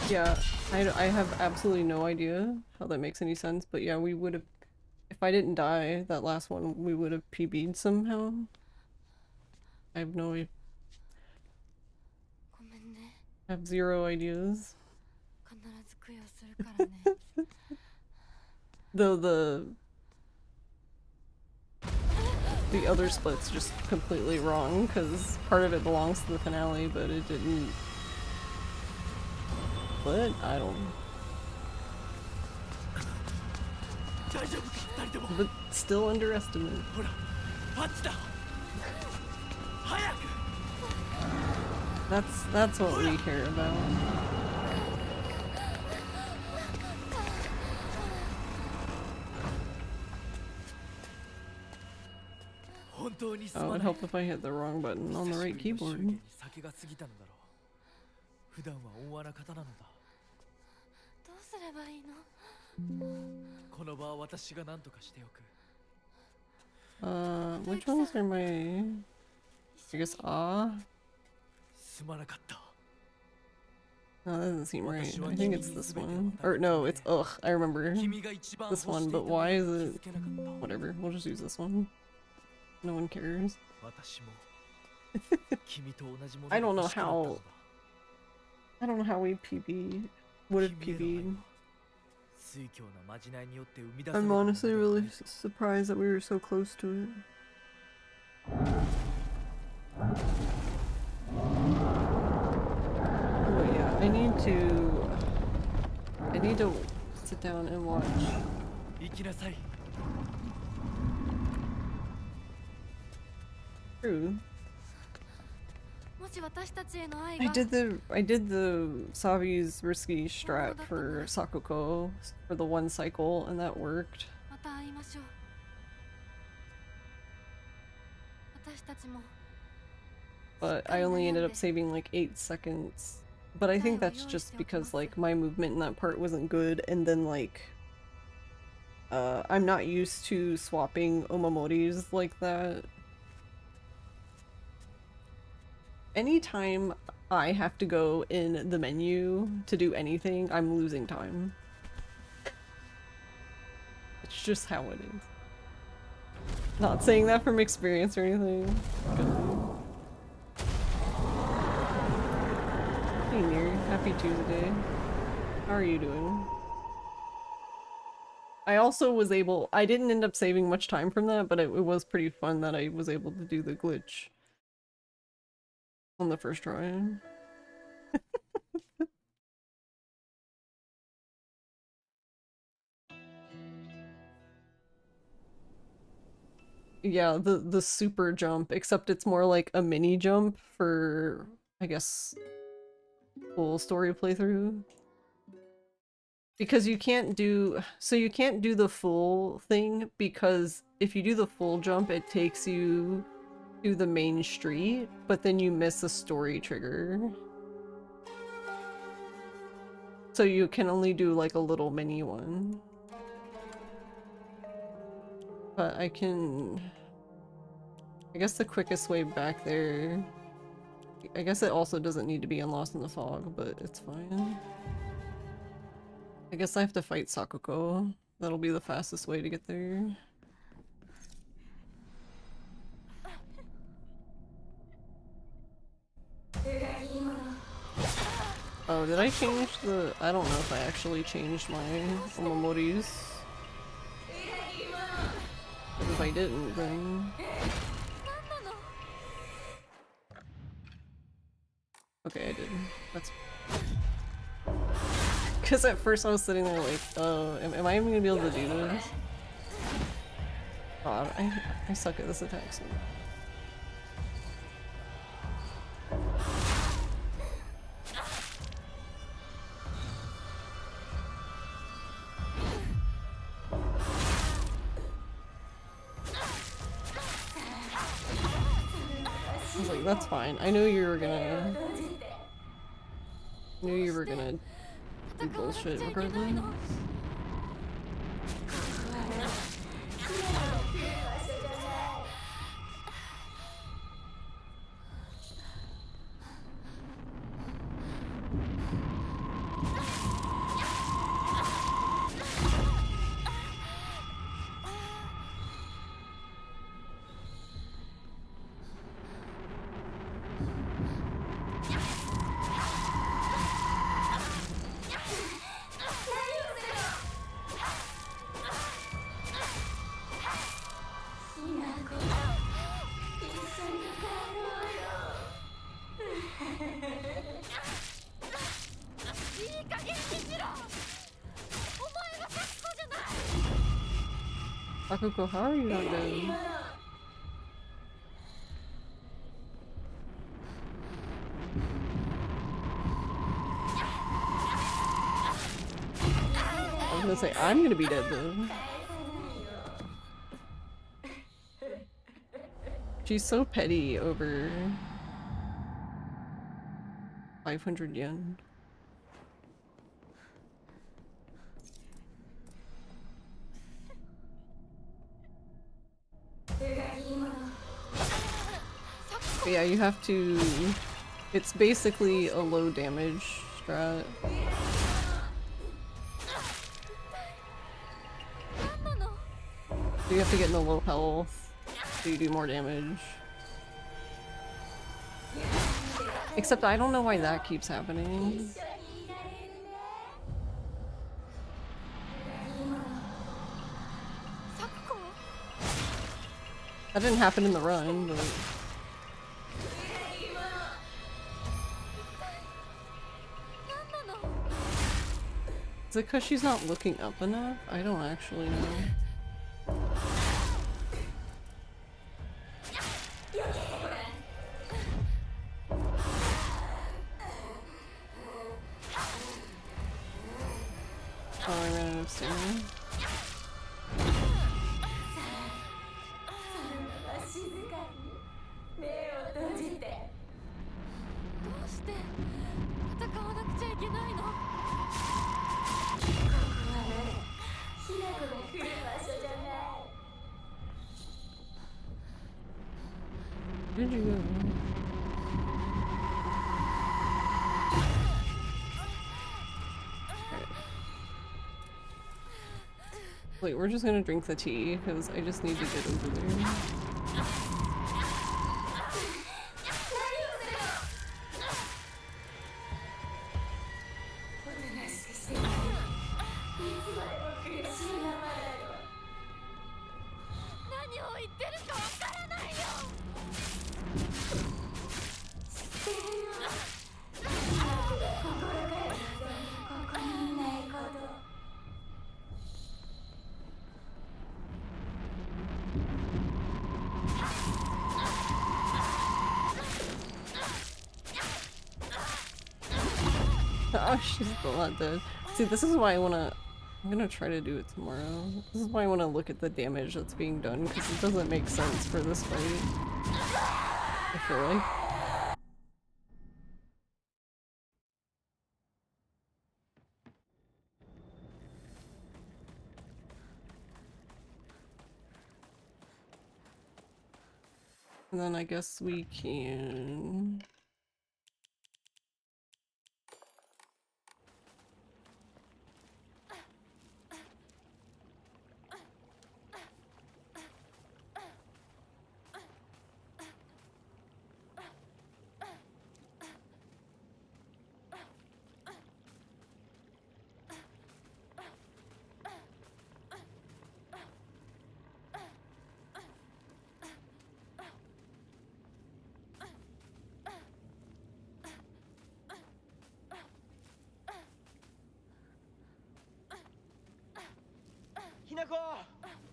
Yeah, I have absolutely no idea how that makes any sense, but yeah, we would have, if I didn't die that last one, we would have PB'd somehow. I have no, I ごめんね。 have zero ideas. 必ず供養するからね。 Though the other split's just completely wrong, because part of it belongs to the finale, but it didn't. What? I don't. But still underestimate. That's what we care about. Oh, it'd help if I hit the wrong button on the right keyboard. 普段は大穴方なのだ。どうすればいいの？この場は私が何とかしておく。Which ones are my... I guess ah? すまなかった。 No, that doesn't seem right. I think it's this one. Or no, it's ugh, I remember this one, but why is it... Whatever, we'll just use this one. No one cares. I don't know how... I don't know how we PB... would have PB'd. I'm honestly really surprised that we were so close to it. Oh yeah, I need to sit down and watch. True. I did the Savi's risky strat for Sakuko for the one cycle, and that worked. But I only ended up saving like 8 seconds. But I think that's just because like my movement in that part wasn't good, and then like I'm not used to swapping omamoris like that. Anytime I have to go in the menu to do anything, I'm losing time. It's just how it is. Not saying that from experience or anything. Hey Near, happy Tuesday. How are you doing? I also was able- I didn't end up saving much time from that, but it was pretty fun that I was able to do the glitch on the first try. Yeah, the super jump, except it's more like a mini jump for, I guess, full story playthrough. Because you can't do- so you can't do the full thing, because if you do the full jump, it takes you to the main street, but then you miss a story trigger. So you can only do like a little mini one. But I can... I guess the quickest way back there... I guess it also doesn't need to be in Lost in the Fog, but it's fine. I guess I have to fight Sakuko. That'll be the fastest way to get there. Oh, did I change the... I don't know if I actually changed my omamoris. But if I didn't, then... Okay, I did. That's... Because at first I was sitting there like, oh, am I even gonna be able to do this? God, I suck at this attack so much. I was like, that's fine. I knew you were gonna... do bullshit regardless. Bakugo, how are you not dead? I was gonna say, I'm gonna be dead though. She's so petty over 500 yen. But yeah, you have to... It's basically a low damage strat. So you have to get into low health so you do more damage. Except I don't know why that keeps happening. That didn't happen in the run, but... Is it because she's not looking up enough? I don't actually know. Oh, I ran out of stamina. Where'd you go? Wait, we're just gonna drink the tea, because I just need to get over there. Oh, she's still not dead. See, this is why I'm gonna try to do it tomorrow. This is why I want to look at the damage that's being done, because it doesn't make sense for this fight. I feel like. And then I guess we can...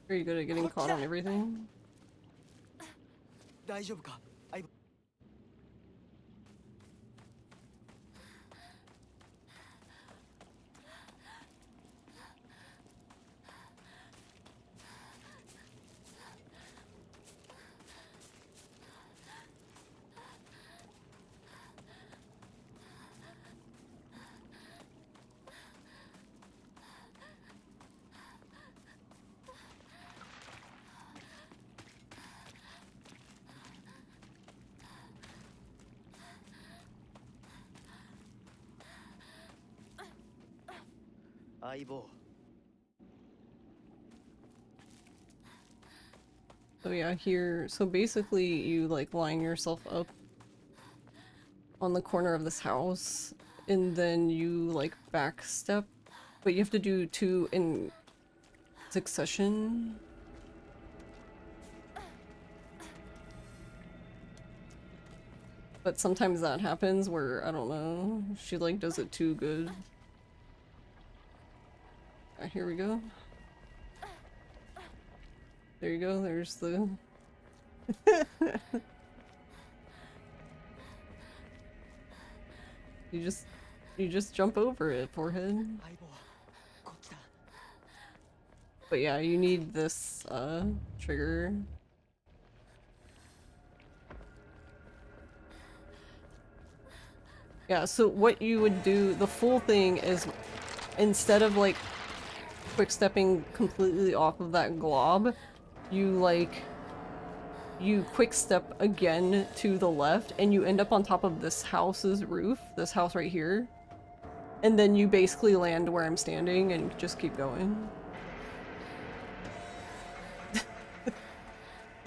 Are you good at getting caught on everything? 大丈夫か相棒。相棒。 So yeah, here, so basically you like line yourself up on the corner of this house, and then you like back step, but you have to do 2 in succession. But sometimes that happens where, I don't know, she like does it too good. Alright, here we go. There you go, there's the... You just jump over it, forehead. 相棒こっちだ But yeah, you need this, trigger. Yeah, so what you would do, the full thing is, instead of like quick stepping completely off of that glob, you quick step again to the left and you end up on top of this house's roof, this house right here. And then you basically land where I'm standing and just keep going.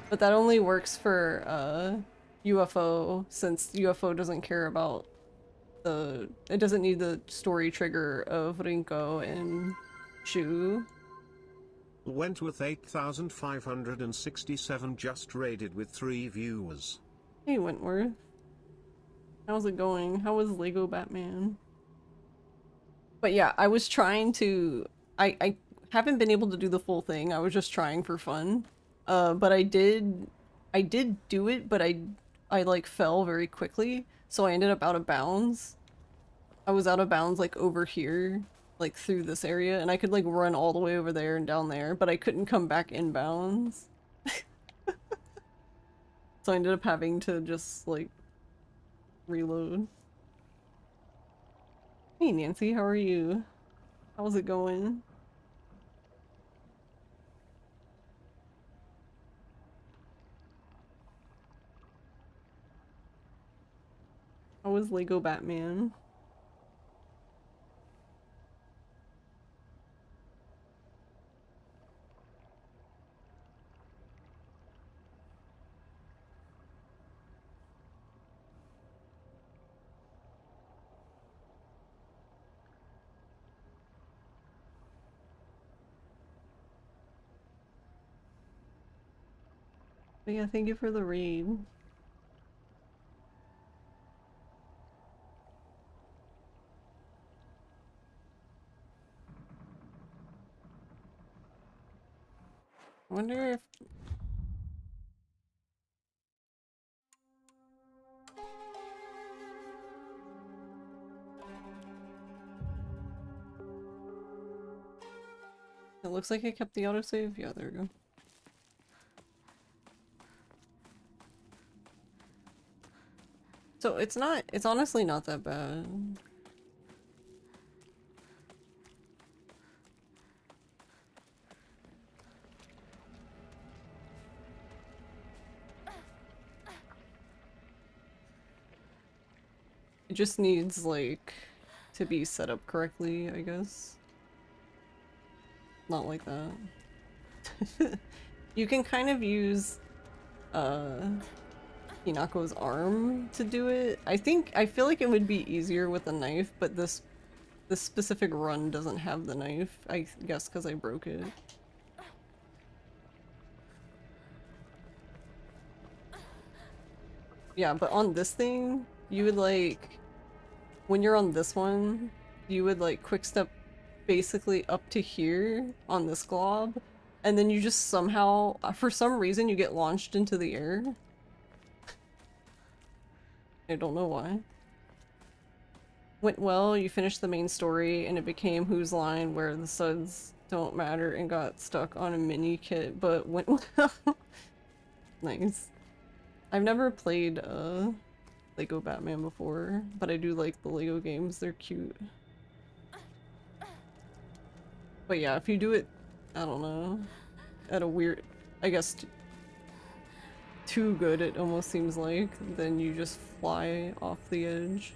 But that only works for UFO, since UFO doesn't care about it doesn't need the story trigger of Rinko and Shu. Wentworth 8567 just raided with 3 viewers. Hey Wentworth. How's it going? How was Lego Batman? But yeah, I was trying to... I haven't been able to do the full thing. I was just trying for fun. But I did do it, but I like fell very quickly. So I ended up out of bounds. I was out of bounds like over here, like through this area, and I could like run all the way over there and down there, but I couldn't come back in bounds. So I ended up having to just like reload. Hey Nancy, how are you? How's it going? How was Lego Batman? But yeah, thank you for the raid. I wonder if... It looks like I kept the autosave. Yeah, there we go. So it's honestly not that bad. It just needs, like, to be set up correctly, I guess. Not like that. You can kind of use, Hinako's arm to do it. I feel like it would be easier with a knife, but this specific run doesn't have the knife. I guess because I broke it. Yeah, but on this thing, you would like... When you're on this one, you would like quick step basically up to here on this glob, and then you just somehow, for some reason, you get launched into the air. I don't know why. Went well, you finished the main story, and it became Whose Line, where the suds don't matter and got stuck on a mini kit, but went well. Nice. I've never played, Lego Batman before, but I do like the Lego games, they're cute. But yeah, if you do it, I don't know, at a weird, I guess, too good it almost seems like, then you just fly off the edge.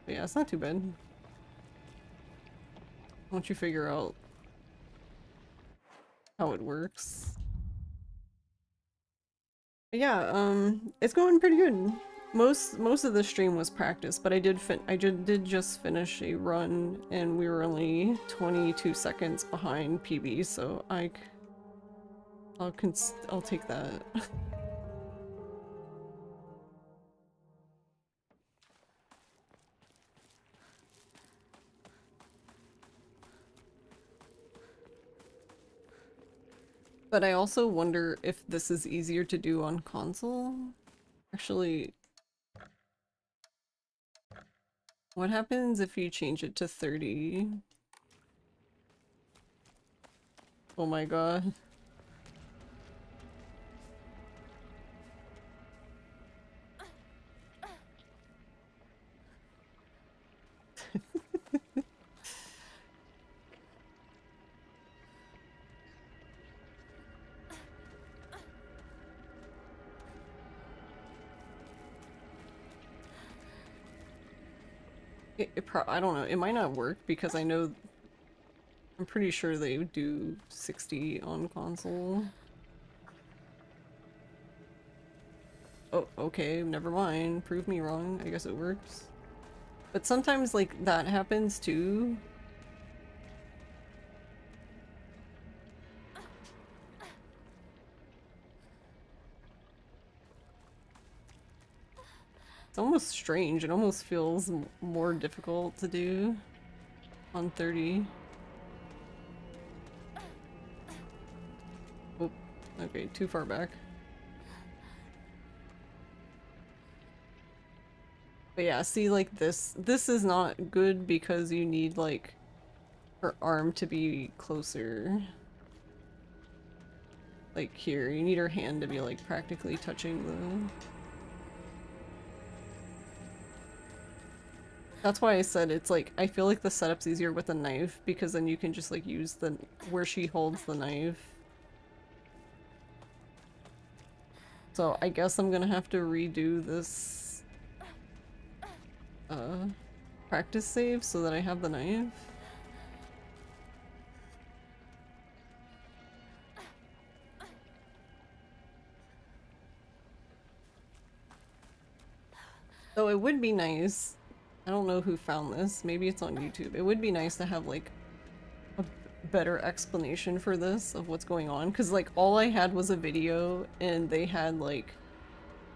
But yeah, it's not too bad. Once you figure out how it works. But yeah, it's going pretty good. Most of the stream was practice, but I did just finish a run, and we were only 22 seconds behind PB, so I'll take that. But I also wonder if this is easier to do on console. Actually, what happens if you change it to 30? Oh my god. I don't know, it might not work because I know I'm pretty sure they do 60 on console. Oh, okay, never mind. Prove me wrong. I guess it works. But sometimes, like, that happens too. It's almost strange. It almost feels more difficult to do on 30. Oh, okay, too far back. But yeah, see, like this is not good because you need, like, her arm to be closer. Like here, you need her hand to be, like, practically touching the... That's why I said it's like, I feel like the setup's easier with a knife because then you can just, like, use the where she holds the knife. So I guess I'm gonna have to redo this practice save so that I have the knife. Though it would be nice, I don't know who found this, maybe it's on YouTube. It would be nice to have, like, a better explanation for this, of what's going on, because, like, all I had was a video and they had, like,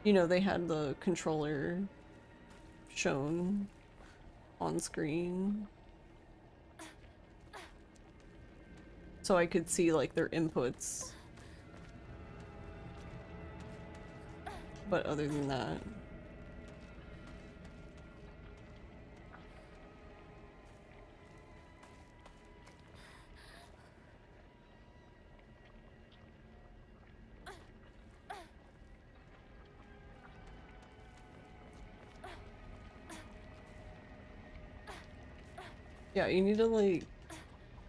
you know, they had the controller shown on screen. So I could see, like, their inputs. But other than that... Yeah, you need to, like...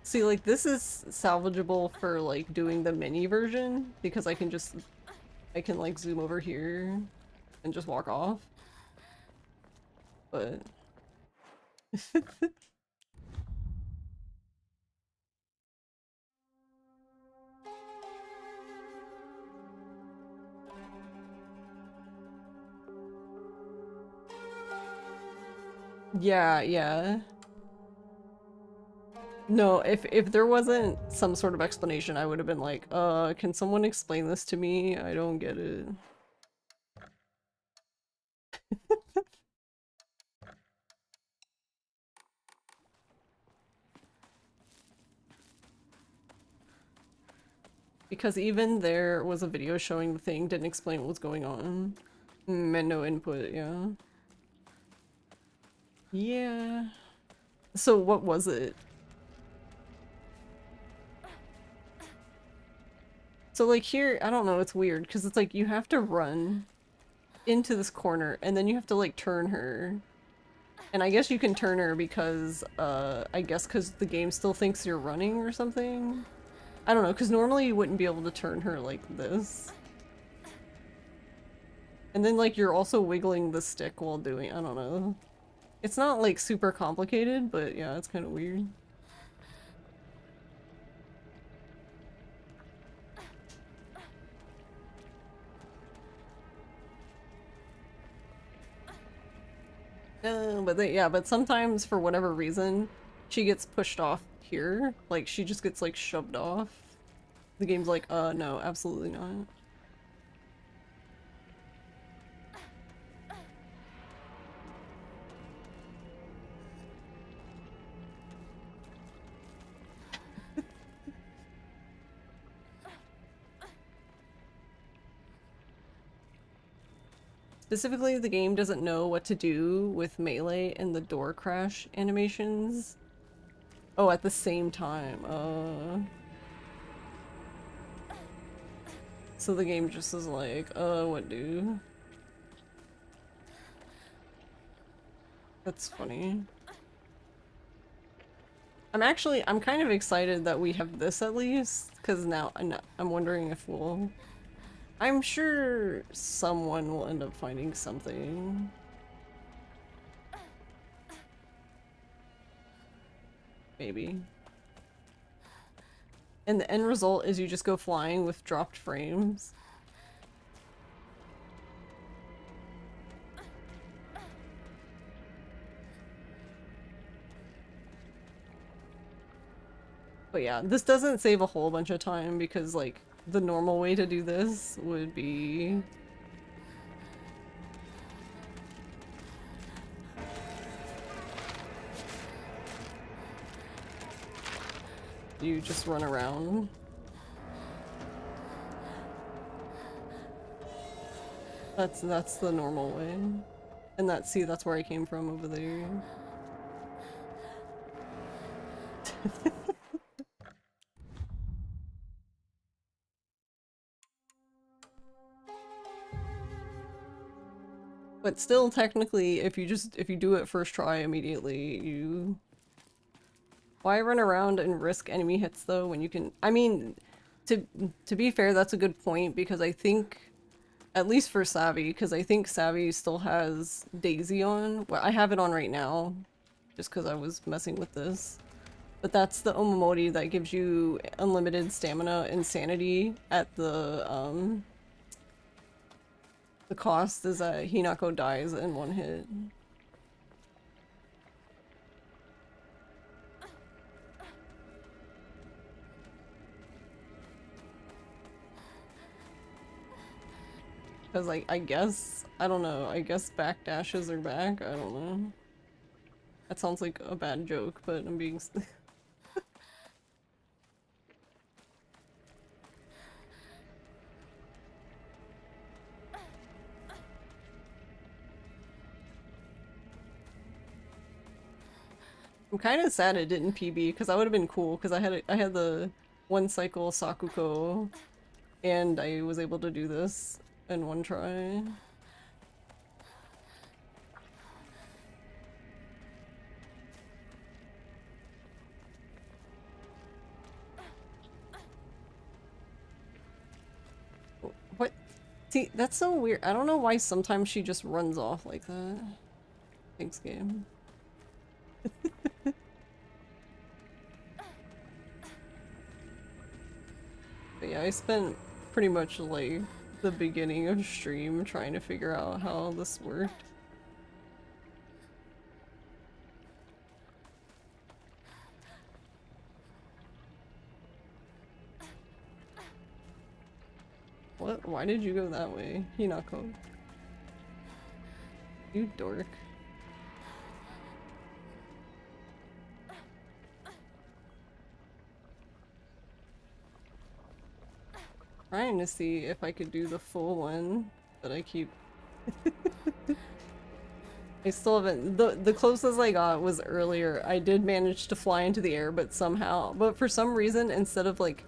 See, like, this is salvageable for, like, doing the mini version, because I can just... I can, like, zoom over here and just walk off. But... yeah. No, if there wasn't some sort of explanation, I would have been like, can someone explain this to me? I don't get it. Because even there was a video showing the thing, didn't explain what was going on. And no input, yeah. Yeah. So what was it? So like here, I don't know, it's weird because it's like you have to run into this corner and then you have to like turn her. And I guess you can turn her because, I guess because the game still thinks you're running or something. I don't know, because normally you wouldn't be able to turn her like this. And then like you're also wiggling the stick while doing, I don't know. It's not like super complicated, but yeah, it's kind of weird. But sometimes for whatever reason, she gets pushed off here. Like she just gets like shoved off. The game's like, no, absolutely not. specifically the game doesn't know what to do with melee and the door crash animations. Oh, at the same time. So the game just is like, what do? That's funny. I'm kind of excited that we have this at least, because now I'm wondering if I'm sure someone will end up finding something. Maybe. And the end result is you just go flying with dropped frames. But yeah, this doesn't save a whole bunch of time because, like, the normal way to do this would be... you just run around. That's the normal way. And that's where I came from over there. But still, technically, if you do it first try immediately, you... Why run around and risk enemy hits though when you can... I mean, to be fair, that's a good point because I think, at least for Savvy, because I think Savvy still has Daisy on. Well, I have it on right now, just because I was messing with this. But that's the Omamori that gives you unlimited stamina and sanity at the cost is that Hinako dies in one hit. Because, like, I guess, I don't know, I guess backdashes are back, I don't know. That sounds like a bad joke, but I'm being... I'm kind of sad it didn't PB, because that would have been cool, because I had the one cycle Sakuko, and I was able to do this in one try. What? See, that's so weird. I don't know why sometimes she just runs off like that. Thanks, game. But yeah, I spent pretty much like the beginning of stream trying to figure out how this worked. What? Why did you go that way? Hinako. You dork. Trying to see if I could do the full one, but I keep... I still haven't... The closest I got was earlier. I did manage to fly into the air, but for some reason, instead of like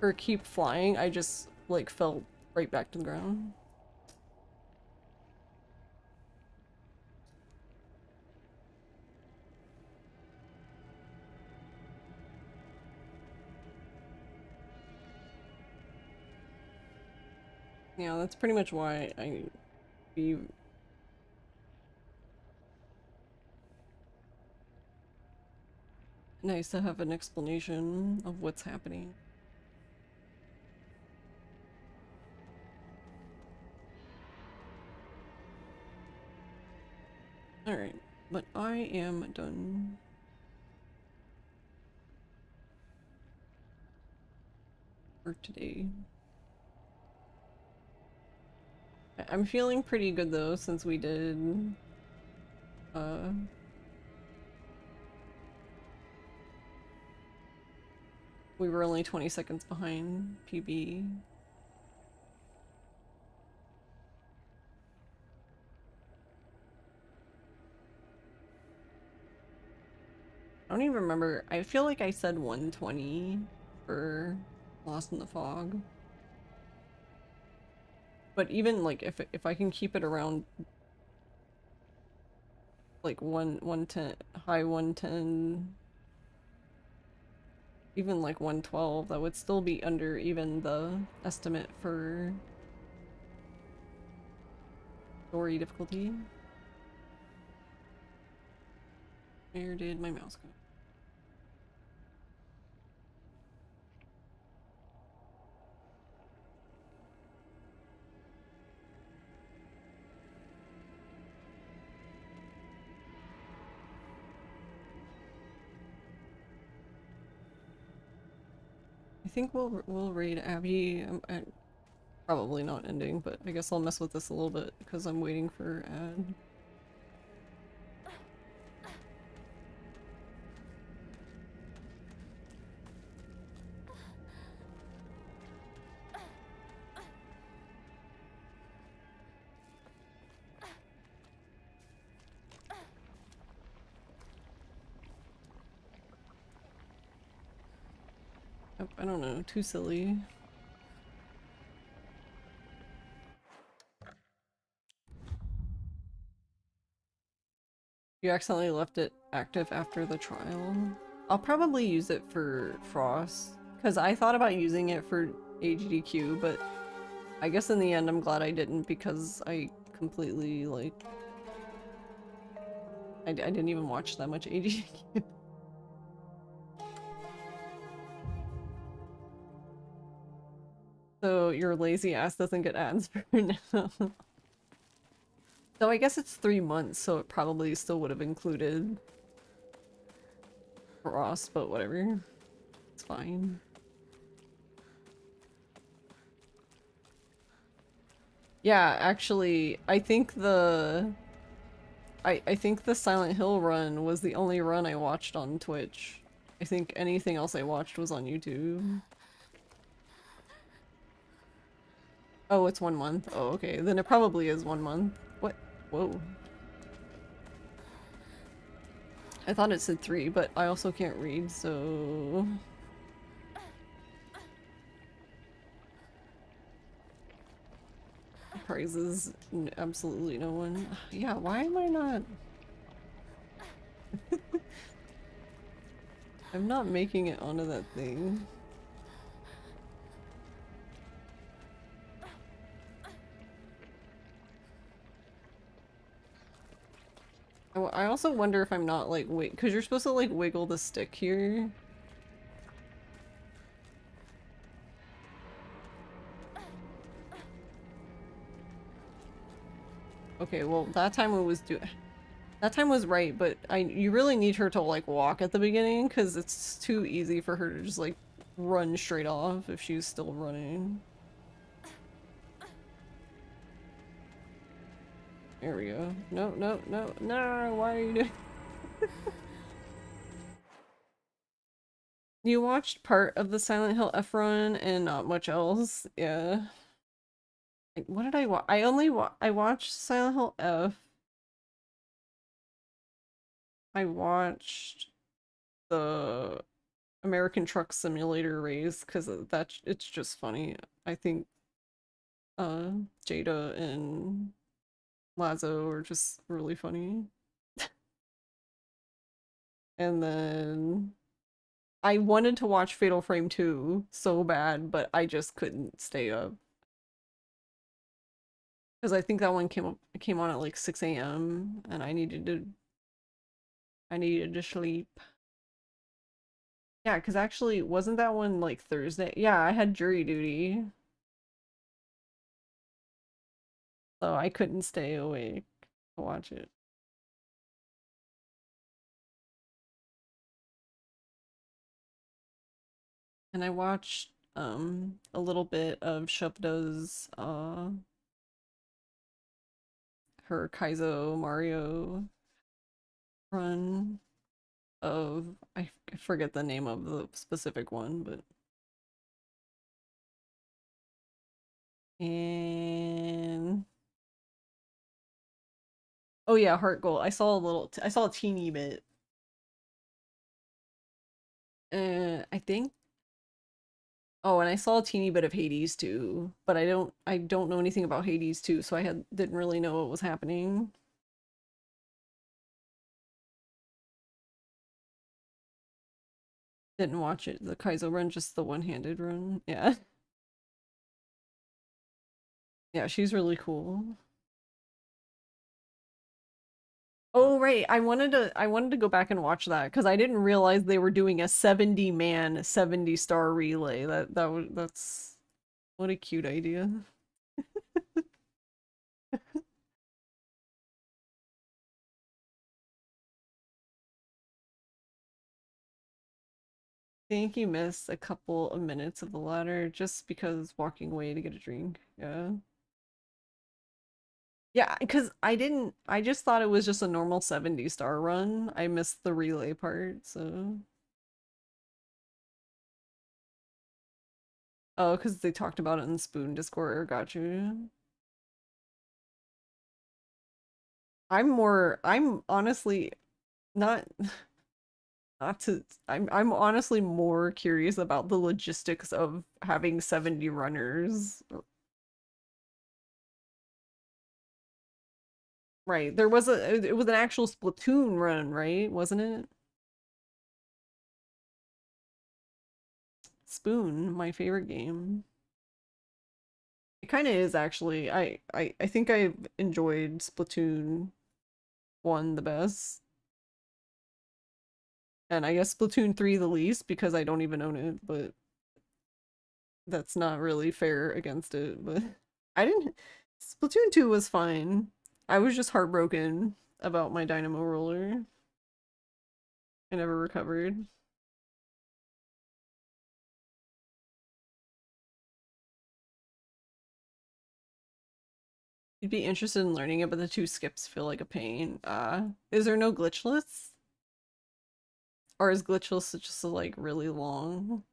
her keep flying, I just like fell right back to the ground. Yeah, that's pretty much why be nice to have an explanation of what's happening. Alright, but I am done. For today. I'm feeling pretty good though, since we did we were only 20 seconds behind PB. I don't even remember. I feel like I said 120 for Lost in the Fog. But even like if I can keep it around like 110, high 110, even like 112, that would still be under even the estimate for story difficulty. Where did my mouse go? I think we'll raid Abby. Probably not ending, but I guess I'll mess with this a little bit because I'm waiting for ad. Oh, I don't know, too silly. You accidentally left it active after the trial. I'll probably use it for Frost, because I thought about using it for AGDQ, but I guess in the end I'm glad I didn't because I completely, like... I didn't even watch that much AGDQ. So your lazy ass doesn't get ads for now. So I guess it's 3 months, so it probably still would have included Frost, but whatever. It's fine. Yeah, actually, I think the Silent Hill run was the only run I watched on Twitch. I think anything else I watched was on YouTube. Oh, it's 1 month? Oh, okay. Then it probably is 1 month. What? Whoa. I thought it said 3, but I also can't read, so... Prizes absolutely no one. Yeah, why am I not? I'm not making it onto that thing. I also wonder if I'm not like wait, because you're supposed to like wiggle the stick here. Okay, well that time it was that time was right, but you really need her to like walk at the beginning because it's too easy for her to just like run straight off if she's still running. There we go. No, no, no, no, why are you doing? You watched part of the Silent Hill F run and not much else. Yeah. Like, what did I watch? I watched Silent Hill F. I watched the American Truck Simulator race because it's just funny. I think Jada and Lazo are just really funny. And then I wanted to watch Fatal Frame 2 so bad, but I just couldn't stay up. Because I think that one came on at like 6 a.m. and I needed to sleep. Yeah, because actually, wasn't that one like Thursday? Yeah, I had jury duty. So I couldn't stay awake to watch it. And I watched a little bit of Shubdo's her Kaizo Mario run of I forget the name of the specific one, but and oh yeah, Heart Goal. I saw a teeny bit. I think. Oh, and I saw a teeny bit of Hades too, but I don't know anything about Hades too, so didn't really know what was happening. Didn't watch it, the Kaizo run, just the one-handed run. Yeah. Yeah, she's really cool. Oh, right. I wanted to go back and watch that because I didn't realize they were doing a 70-man, 70-star relay. That's what a cute idea. Think you missed a couple of minutes of the ladder just because walking away to get a drink. Yeah. Yeah, because I just thought it was just a normal 70-star run. I missed the relay part, so. Oh, because they talked about it in Spoon Discord. Got you. I'm honestly not not to I'm honestly more curious about the logistics of having 70 runners. Right. It was an actual Splatoon run, right? Wasn't it? Spoon, my favorite game. It kind of is actually. I think I've enjoyed Splatoon 1 the best. And I guess Splatoon 3 the least because I don't even own it, but that's not really fair against it, but I didn't Splatoon 2 was fine. I was just heartbroken about my dynamo roller. I never recovered. You'd be interested in learning it, but the two skips feel like a pain. Is there no glitchless? Or is glitchless just like really long?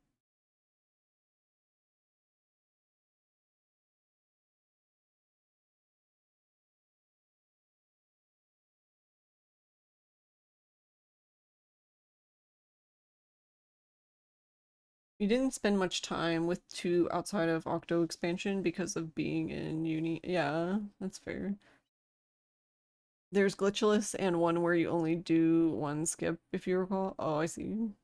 You didn't spend much time with 2 outside of Octo expansion because of being in uni. Yeah, that's fair. There's glitchless and one where you only do 1 skip, if you recall. Oh, I see.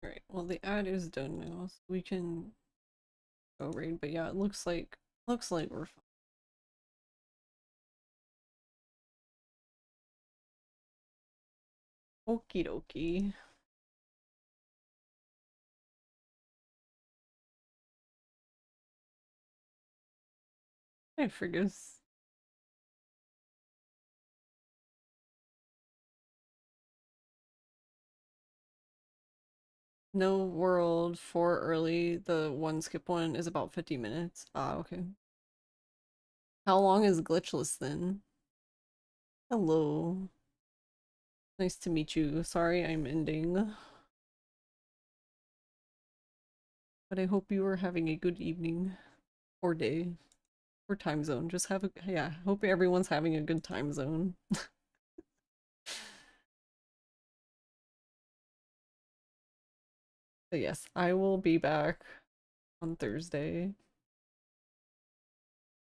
Alright, well the ad is done now, so we can go raid, but yeah, it looks like we're fine. Okie dokie. I forget. No world for early. The 1 skip one is about 50 minutes. Ah, okay. How long is glitchless then? Hello. Nice to meet you. Sorry I'm ending. But I hope you are having a good evening or day or time zone. Just have a, yeah, hope everyone's having a good time zone. But yes, I will be back on Thursday.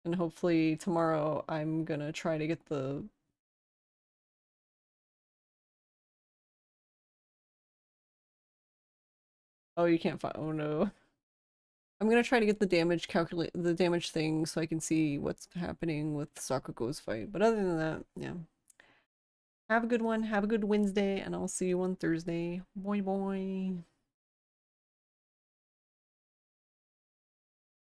And hopefully tomorrow I'm gonna try to get the Oh, you can't find, oh no. I'm gonna try to get the damage thing so I can see what's happening with Sakugo's fight. But other than that, yeah. Have a good one, have a good Wednesday, and I'll see you on Thursday. Boy boy.